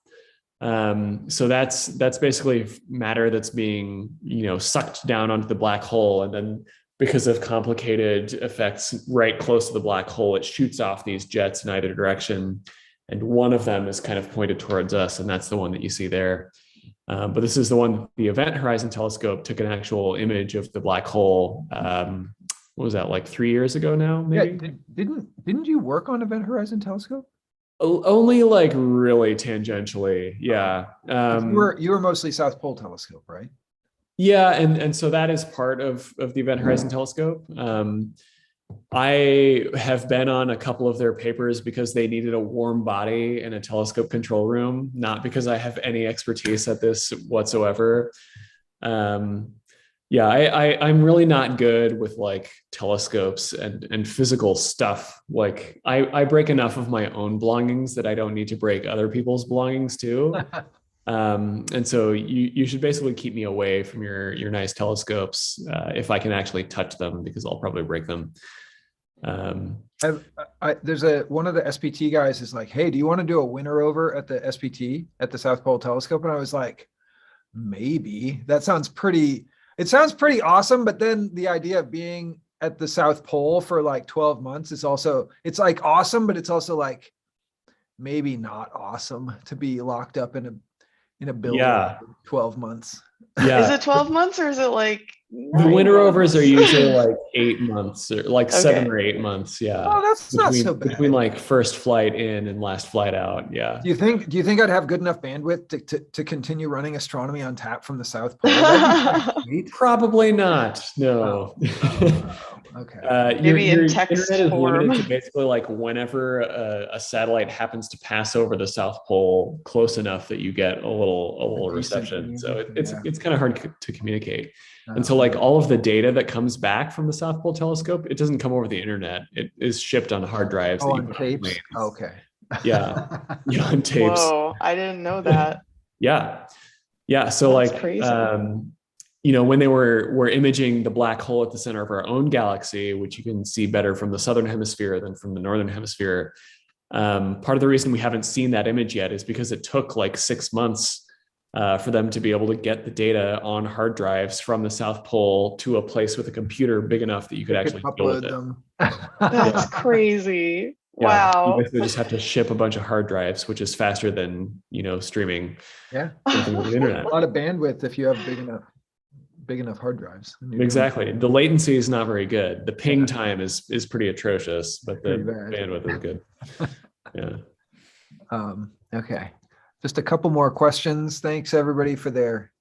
So that's basically matter that's being, sucked down onto the black hole. And then because of complicated effects right close to the black hole, it shoots off these jets in either direction. And one of them is kind of pointed towards us. And that's the one that you see there. But this is the one, the Event Horizon Telescope took an actual image of the black hole. What was that, like 3 years ago now? Maybe? Yeah, didn't you work on Event Horizon Telescope? Only like really tangentially, yeah. You were mostly South Pole Telescope, right? Yeah, and so that is part of the Event Horizon Telescope. I have been on a couple of their papers because they needed a warm body in a telescope control room, not because I have any expertise at this whatsoever. Yeah, I'm really not good with like telescopes and physical stuff. Like I break enough of my own belongings that I don't need to break other people's belongings too. And so you should basically keep me away from your nice telescopes if I can actually touch them, because I'll probably break them. There's one of the SPT guys is like, hey, do you want to do a winter over at the SPT at the South Pole Telescope? And I was like, maybe. It sounds pretty awesome, but then the idea of being at the South Pole for like 12 months is also, it's like awesome, but it's also like maybe not awesome to be locked up in a building Yeah. for 12 months. Yeah. Is it 12 months or is it like The 9 winter overs are months? usually like 8 months or like Okay. 7 or 8 months. Yeah. Oh, that's not so bad. Between like first flight in and last flight out. Yeah. Do you think I'd have good enough bandwidth to continue running astronomy on tap from the South Pole? That'd be sweet. Probably not. No. Okay. Maybe in your text internet is form. limited to basically like whenever a satellite happens to pass over the South Pole close enough that you get a little reception. So it's kind of hard to communicate. And so like all of the data that comes back from the South Pole telescope, it doesn't come over the internet. It is shipped on hard drives. Oh, on tapes? Okay. Yeah. Yeah, on tapes. Whoa, I didn't know that. Yeah. Yeah. So That's like crazy. when they were imaging the black hole at the center of our own galaxy, which you can see better from the southern hemisphere than from the northern hemisphere, part of the reason we haven't seen that image yet is because it took like 6 months for them to be able to get the data on hard drives from the South Pole to a place with a computer big enough that you could actually deal with it. them. That's crazy. Yeah, Wow. you basically just have to ship a bunch of hard drives, which is faster than streaming. Yeah. Something over the internet. A lot of bandwidth if you have big enough hard drives. Exactly. The latency is not very good. The ping time is pretty atrocious, but the bandwidth is good. Yeah. Okay. Just a couple more questions. Thanks everybody for their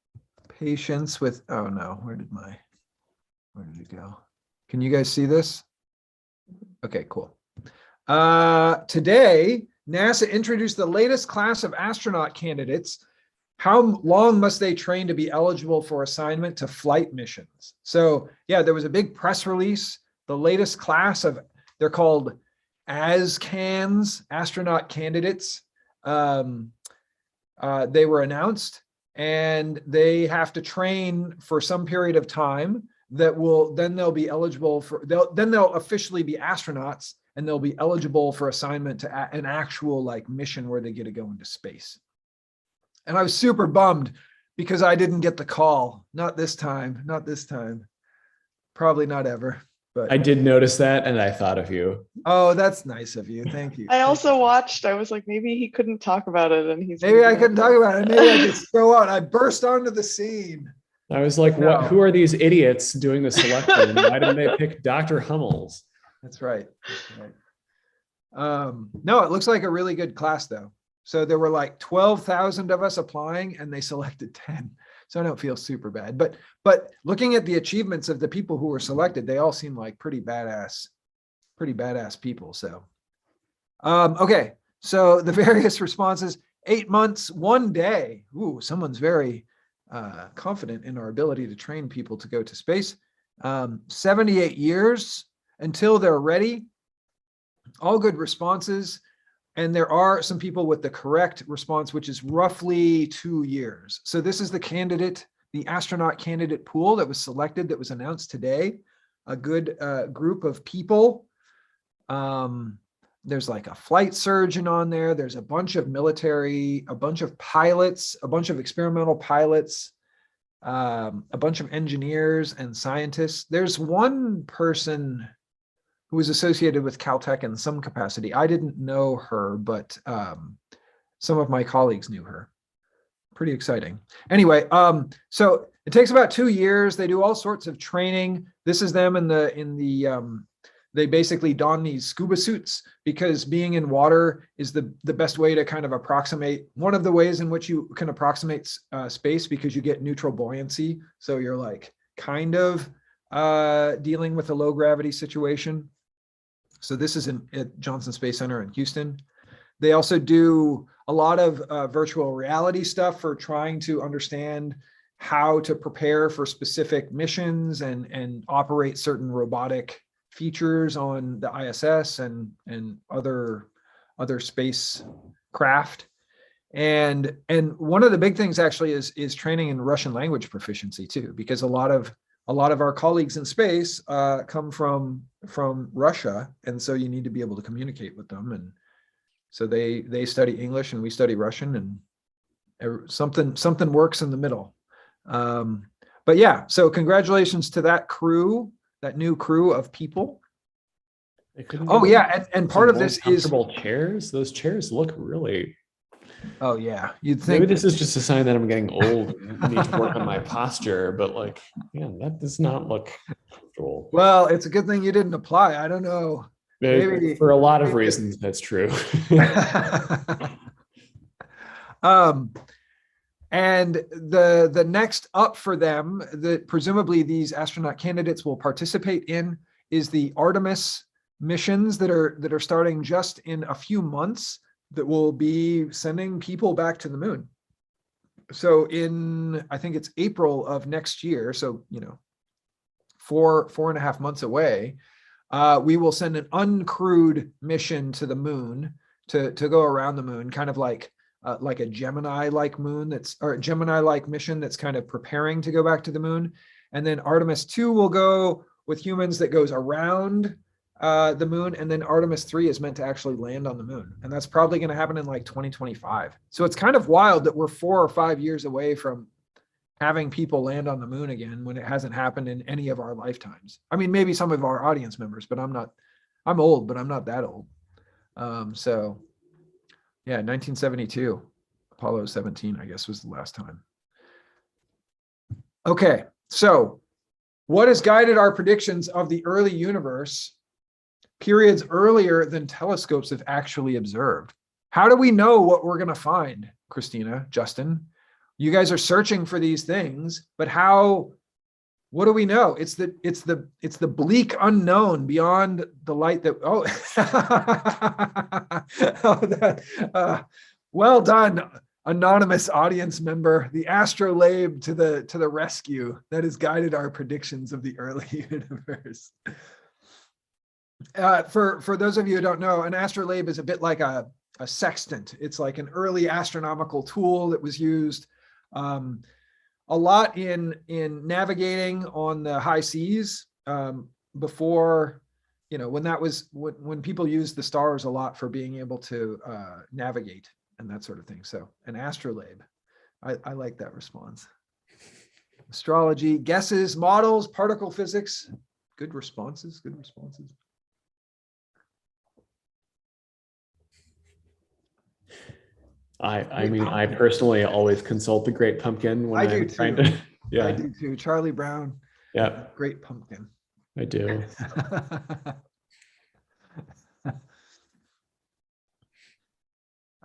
patience with, oh no, where did it go? Can you guys see this? Okay, cool. Today, NASA introduced the latest class of astronaut candidates. How long must they train to be eligible for assignment to flight missions? So yeah, there was a big press release. The latest class of, they're called ASCANs, astronaut candidates. They were announced and they have to train for some period of time that will, then they'll be eligible for, they'll officially be astronauts and they'll be eligible for assignment to an actual like mission where they get to go into space. And I was super bummed because I didn't get the call. Not this time. Probably not ever. But I did notice that and I thought of you. Oh, that's nice of you. Thank you. I also watched, I was like, maybe he couldn't talk about it and he's maybe I couldn't talk about it. Maybe I could throw out. I burst onto the scene. I was like, No. who are these idiots doing the selection? Why didn't they pick Dr. Hummels? That's right. No, it looks like a really good class though. So there were like 12,000 of us applying and they selected 10. So I don't feel super bad, but looking at the achievements of the people who were selected, they all seem like pretty badass people. So, okay. So the various responses, 8 months, 1 day. Ooh, someone's very confident in our ability to train people to go to space. 78 years until they're ready. All good responses. And there are some people with the correct response, which is roughly 2 years. So this is the astronaut candidate pool that was selected, that was announced today. A good group of people. There's like a flight surgeon on there. There's a bunch of military, a bunch of pilots, a bunch of experimental pilots, a bunch of engineers and scientists. There's one person who was associated with Caltech in some capacity. I didn't know her, but some of my colleagues knew her. Pretty exciting. Anyway, so it takes about 2 years. They do all sorts of training. This is them they basically don these scuba suits because being in water is the best way to kind of approximate, one of the ways in which you can approximate space, because you get neutral buoyancy. So you're like kind of dealing with a low gravity situation. So this is at Johnson Space Center in Houston. They also do a lot of virtual reality stuff for trying to understand how to prepare for specific missions and operate certain robotic features on the ISS and other space craft. And one of the big things actually is training in Russian language proficiency too, because a lot of our colleagues in space come from Russia, and so you need to be able to communicate with them. And so they study English and we study Russian, and something works in the middle. But yeah, so congratulations to that crew, that new crew of people. Oh yeah, and part of this is comfortable chairs. Those chairs look really. Oh yeah, you'd think maybe this is just a sign that I'm getting old and need to work on my posture, but like, man, that does not look comfortable. Well, it's a good thing you didn't apply. I don't know. Maybe for a lot of reasons, that's true. And the next up for them that presumably these astronaut candidates will participate in is the Artemis missions that are starting just in a few months, that will be sending people back to the moon. So I think it's April of next year, so 4.5 months away, we will send an uncrewed mission to the moon to go around the moon, kind of like a Gemini-like Gemini-like mission that's kind of preparing to go back to the moon. And then Artemis 2 will go with humans that goes around the moon, and then Artemis 3 is meant to actually land on the moon, and that's probably going to happen in like 2025. So it's kind of wild that we're 4 or 5 years away from having people land on the moon again, when it hasn't happened in any of our lifetimes. I mean, maybe some of our audience members, but I'm old, but I'm not that old. So yeah, 1972, Apollo 17, I guess, was the last time. Okay, so what has guided our predictions of the early universe periods earlier than telescopes have actually observed? How do we know what we're going to find, Christina, Justin? You guys are searching for these things, but what do we know? It's the bleak unknown beyond the light that, well done, anonymous audience member, the astrolabe to the rescue that has guided our predictions of the early universe. For those of you who don't know, an astrolabe is a bit like a sextant. It's like an early astronomical tool that was used a lot in navigating on the high seas before, when people used the stars a lot for being able to navigate and that sort of thing. So an astrolabe, I like that response. Astrology, guesses, models, particle physics, good responses. I personally always consult the Great Pumpkin when I'm trying to. Yeah, I do too. Charlie Brown. Yeah, Great Pumpkin. I do.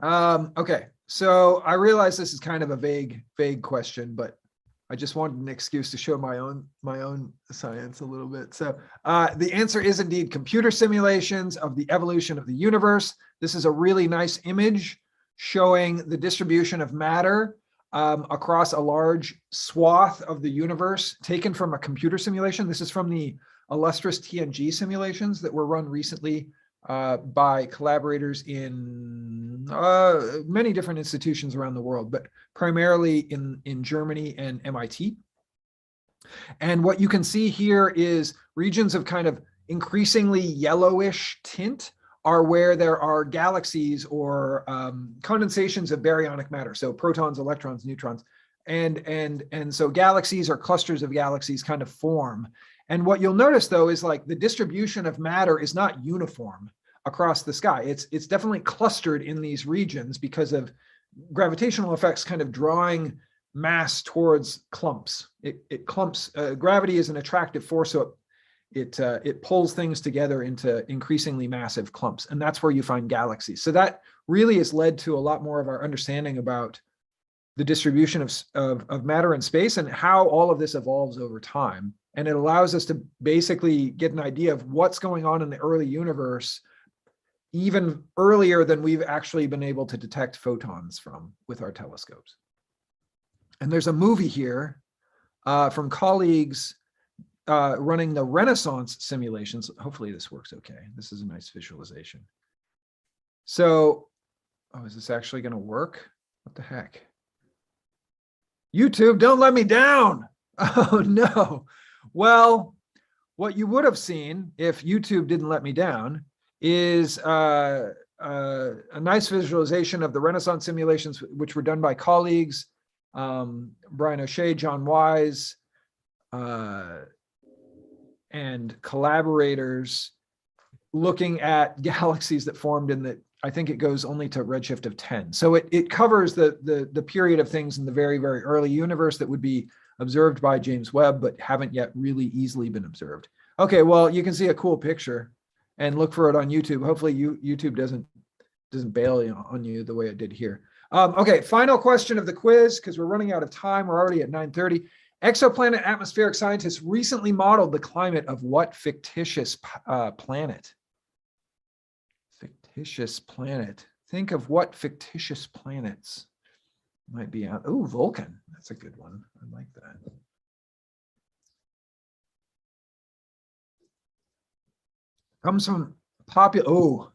Okay, so I realize this is kind of a vague question, but I just wanted an excuse to show my own science a little bit. So the answer is indeed computer simulations of the evolution of the universe. This is a really nice image showing the distribution of matter across a large swath of the universe, taken from a computer simulation. This is from the illustrious TNG simulations that were run recently by collaborators in many different institutions around the world, but primarily in Germany and MIT. And what you can see here is regions of kind of increasingly yellowish tint are where there are galaxies or condensations of baryonic matter. So protons, electrons, neutrons. And so galaxies or clusters of galaxies kind of form. And what you'll notice though is like the distribution of matter is not uniform across the sky. It's definitely clustered in these regions because of gravitational effects kind of drawing mass towards clumps. It clumps, gravity is an attractive force, so it pulls things together into increasingly massive clumps, and that's where you find galaxies. So that really has led to a lot more of our understanding about the distribution of matter in space and how all of this evolves over time. And it allows us to basically get an idea of what's going on in the early universe even earlier than we've actually been able to detect photons from with our telescopes. And there's a movie here from colleagues running the Renaissance simulations. Hopefully this works okay. This is a nice visualization. So, oh, is this actually going to work? What the heck? YouTube, don't let me down. Oh, no. Well, what you would have seen if YouTube didn't let me down is a nice visualization of the Renaissance simulations, which were done by colleagues, Brian O'Shea, John Wise, and collaborators looking at galaxies that formed in the, I think it goes only to redshift of 10. So it covers the period of things in the very, very early universe that would be observed by James Webb, but haven't yet really easily been observed. Okay, well, you can see a cool picture and look for it on YouTube. Hopefully YouTube doesn't bail on you the way it did here. Okay, final question of the quiz, because we're running out of time. We're already at 9:30. Exoplanet atmospheric scientists recently modeled the climate of what fictitious planet? Fictitious planet. Think of what fictitious planets might be out. Oh, Vulcan. That's a good one. I like that. Comes from popular.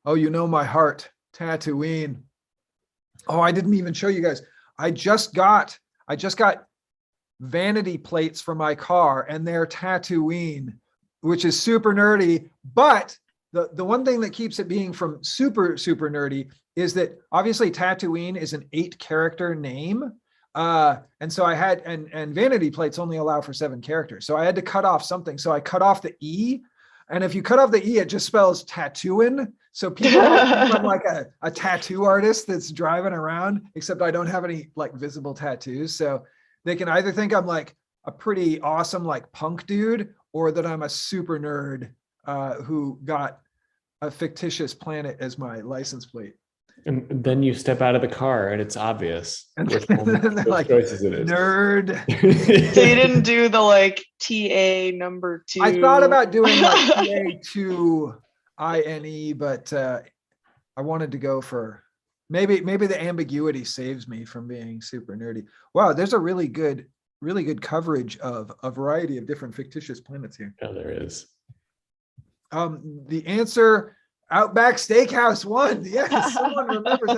Oh, you know my heart. Tatooine. Oh, I didn't even show you guys. I just got vanity plates for my car, and they're Tatooine, which is super nerdy. But the one thing that keeps it being from super nerdy is that obviously Tatooine is an 8-character name. And so I had, and vanity plates only allow for 7 characters. So I had to cut off something. So I cut off the E. And if you cut off the E, it just spells tattooing. So people think I'm like a tattoo artist that's driving around, except I don't have any like visible tattoos. So they can either think I'm like a pretty awesome like punk dude, or that I'm a super nerd who got a fictitious planet as my license plate. And then you step out of the car and it's obvious And which they're like, choices it is. So Nerd. you didn't do the like TA number 2. I thought about doing like TA2INE, but I wanted to go for maybe the ambiguity saves me from being super nerdy. Wow, there's a really good coverage of a variety of different fictitious planets here. Yeah, there is. The answer, Outback Steakhouse won. Yes, someone remembers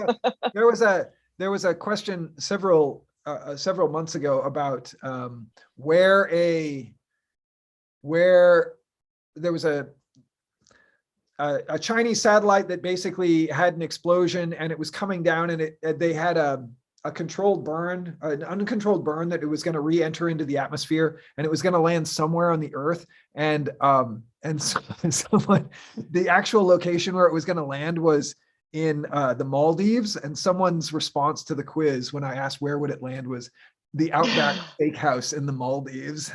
that. There was a question several months ago about where there was a Chinese satellite that basically had an explosion, and it was coming down, and they had a controlled burn, an uncontrolled burn, that it was going to re-enter into the atmosphere, and it was going to land somewhere on the Earth. And so the actual location where it was going to land was in the Maldives. And someone's response to the quiz when I asked where would it land was the Outback Steakhouse in the Maldives,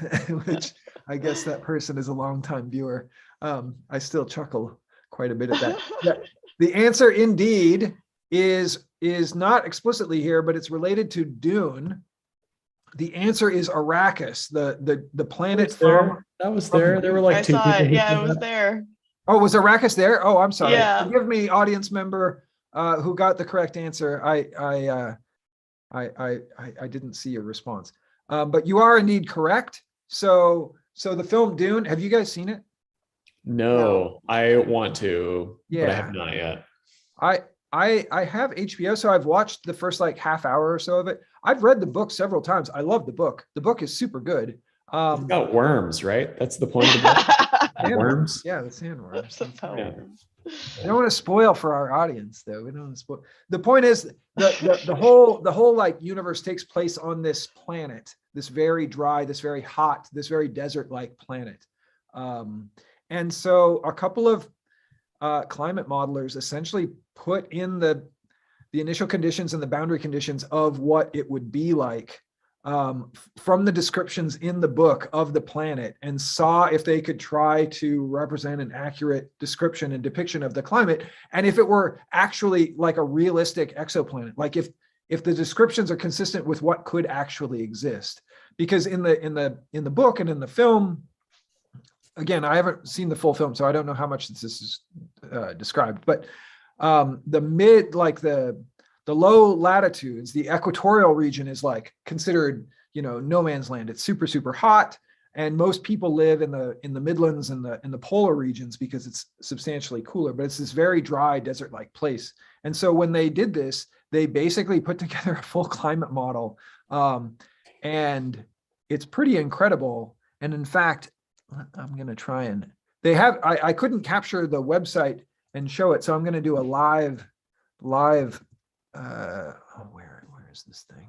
which I guess that person is a longtime viewer. I still chuckle quite a bit at that. Yeah, the answer indeed is not explicitly here, but it's related to Dune. The answer is Arrakis, the planet from. That was there. There were like I 2 saw people. it. Yeah, it was there. Oh, was Arrakis there? Oh, I'm sorry. Yeah. Forgive me, audience member who got the correct answer. I didn't see your response, but you are indeed correct. So the film Dune. Have you guys seen it? No, I want to, but I Yeah. have not yet. I have HBO, so I've watched the first like half hour or so of it. I've read the book several times. I love the book. The book is super good. It's about worms, right? That's the point of the book. Worms. Yeah, the sandworms. Yeah. I don't want to spoil for our audience, though. We don't want to spoil. The point is the whole like universe takes place on this planet, this very dry, this very hot, this very desert-like planet. And so a couple of climate modelers essentially put in the initial conditions and the boundary conditions of what it would be like from the descriptions in the book of the planet, and saw if they could try to represent an accurate description and depiction of the climate, and if it were actually like a realistic exoplanet, like if the descriptions are consistent with what could actually exist. Because in the book and in the film, again, I haven't seen the full film, so I don't know how much this is described, but the low latitudes, the equatorial region is like considered no man's land. It's super, super hot. And most people live in the Midlands and the polar regions because it's substantially cooler, but it's this very dry desert-like place. And so when they did this, they basically put together a full climate model. And it's pretty incredible. And in fact, I'm going to try and I couldn't capture the website and show it. So I'm going to do a live, where is this thing?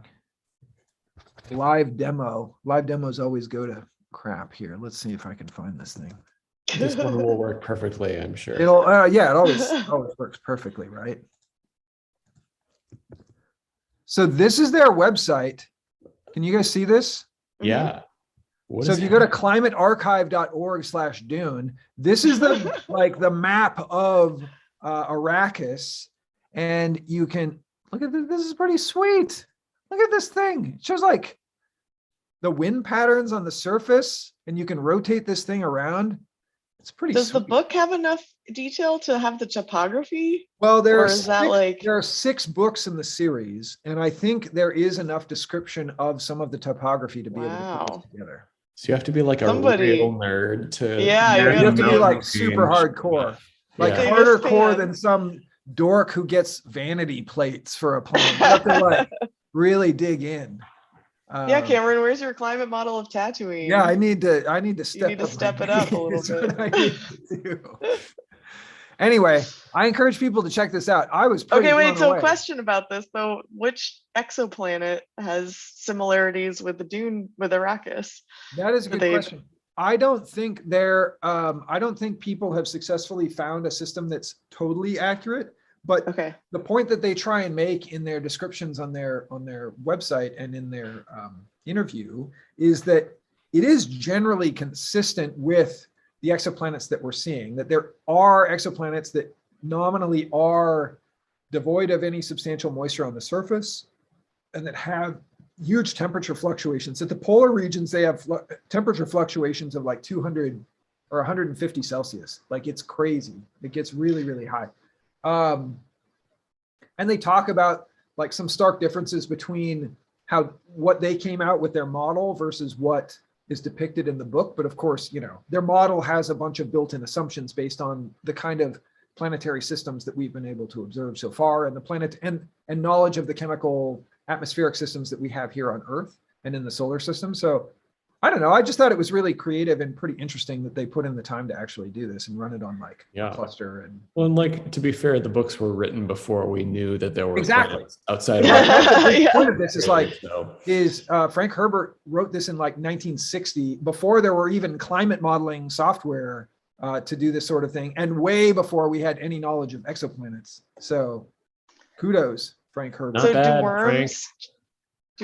Live demo. Live demos always go to crap here. Let's see if I can find this thing. This one will work perfectly, I'm sure. It'll, yeah, it always works perfectly, right? So this is their website. Can you guys see this? Yeah. So if you go to climatearchive.org/Dune, this is the the map of Arrakis, and you can look at this. This is pretty sweet. Look at this thing. It shows like the wind patterns on the surface, and you can rotate this thing around. It's pretty Does sweet. the book have enough detail to have the topography? Well, there Or is that like there are 6 books in the series, and I think there is enough description of some of the topography to be able to put this together. So you have to be like a real nerd to. Yeah, You have to be know like the super range. hardcore, like Yeah. harder Famous core fan. than some dork who gets vanity plates for a plane. You have to like really dig in. yeah, Cameron, where's your climate model of Tatooine? Yeah, I need to step need to up step my it up a game. little Is what bit. I need to do. Anyway, I encourage people to check this out. I was pretty Okay, wait, blown so away. question about this though. Which exoplanet has similarities with the Dune with Arrakis? That is a good They've- question. I don't think people have successfully found a system that's totally accurate, but Okay. the point that they try and make in their descriptions on their website and in their interview is that it is generally consistent with the exoplanets that we're seeing, that there are exoplanets that nominally are devoid of any substantial moisture on the surface and that have huge temperature fluctuations. At the polar regions, they have temperature fluctuations of like 200 or 150 Celsius. Like it's crazy. It gets really, really high. And they talk about like some stark differences between what they came out with their model versus what is depicted in the book. But of course, their model has a bunch of built-in assumptions based on the kind of planetary systems that we've been able to observe so far, and the planet and knowledge of the chemical atmospheric systems that we have here on Earth and in the solar system. So I don't know. I just thought it was really creative and pretty interesting that they put in the time to actually do this and run it on like a cluster. And well, and like to be fair, the books were written before we knew that there were Exactly. planets outside Yeah, of that's the big Yeah. point of this is like, so. Frank Herbert wrote this in like 1960, before there were even climate modeling software to do this sort of thing, and way before we had any knowledge of exoplanets. So kudos, Frank Herbert. Not So bad, do worms?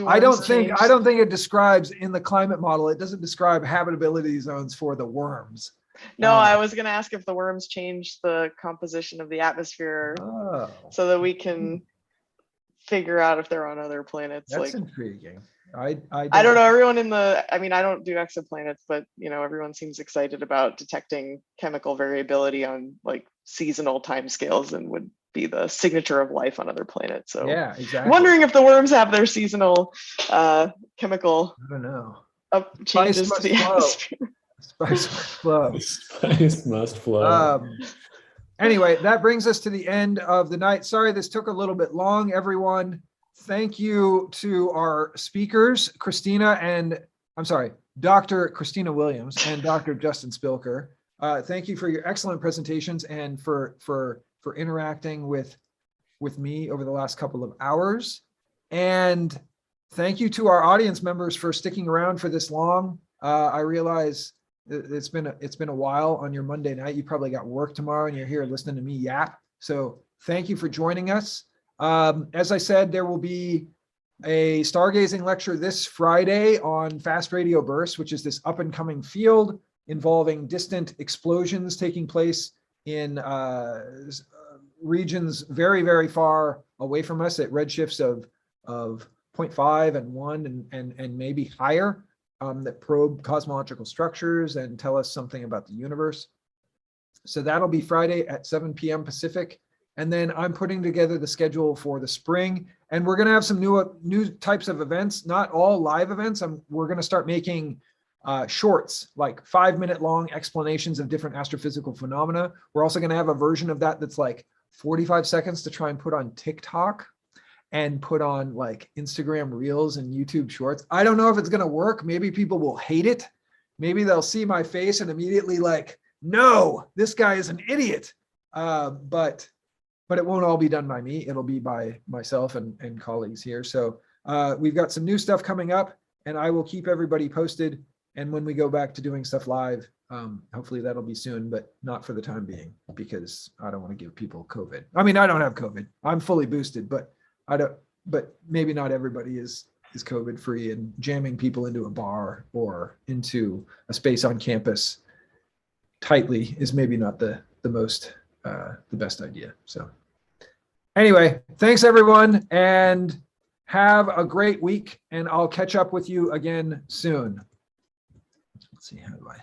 I don't change? think it describes in the climate model, it doesn't describe habitability zones for the worms. No, I was gonna ask if the worms change the composition of the atmosphere Oh, so that we can figure out if they're on other planets. that's Like intriguing. I don't know, everyone I don't do exoplanets, but everyone seems excited about detecting chemical variability on like seasonal timescales and would be the signature of life on other planets. So Yeah, exactly. I'm wondering if the worms have their seasonal chemical I don't know. changes Spice to the must flow. atmosphere. Spice must flow. Spice must flow. Anyway, that brings us to the end of the night. Sorry, this took a little bit long, everyone. Thank you to our speakers, Dr. Christina Williams and Dr. Justin Spilker. Thank you for your excellent presentations and for interacting with me over the last couple of hours. And thank you to our audience members for sticking around for this long. I realize it's been a while on your Monday night. You probably got work tomorrow and you're here listening to me yap. So thank you for joining us. As I said, there will be a stargazing lecture this Friday on fast radio bursts, which is this up and coming field involving distant explosions taking place in regions very, very far away from us at redshifts of 0.5 and 1 and maybe higher, that probe cosmological structures and tell us something about the universe. So that'll be Friday at 7 p.m. Pacific And then I'm putting together the schedule for the spring. And we're going to have some new types of events, not all live events. We're going to start making shorts, like 5-minute long explanations of different astrophysical phenomena. We're also going to have a version of that that's like 45 seconds to try and put on TikTok and put on like Instagram Reels and YouTube Shorts. I don't know if it's going to work. Maybe people will hate it. Maybe they'll see my face and immediately like, no, this guy is an idiot. But it won't all be done by me. It'll be by myself and colleagues here. So we've got some new stuff coming up, and I will keep everybody posted. And when we go back to doing stuff live, hopefully that'll be soon, but not for the time being, because I don't want to give people COVID. I mean, I don't have COVID. I'm fully boosted, but maybe not everybody is COVID free, and jamming people into a bar or into a space on campus tightly is maybe not the best idea. So anyway, thanks everyone, and have a great week, and I'll catch up with you again soon. Let's see, how do I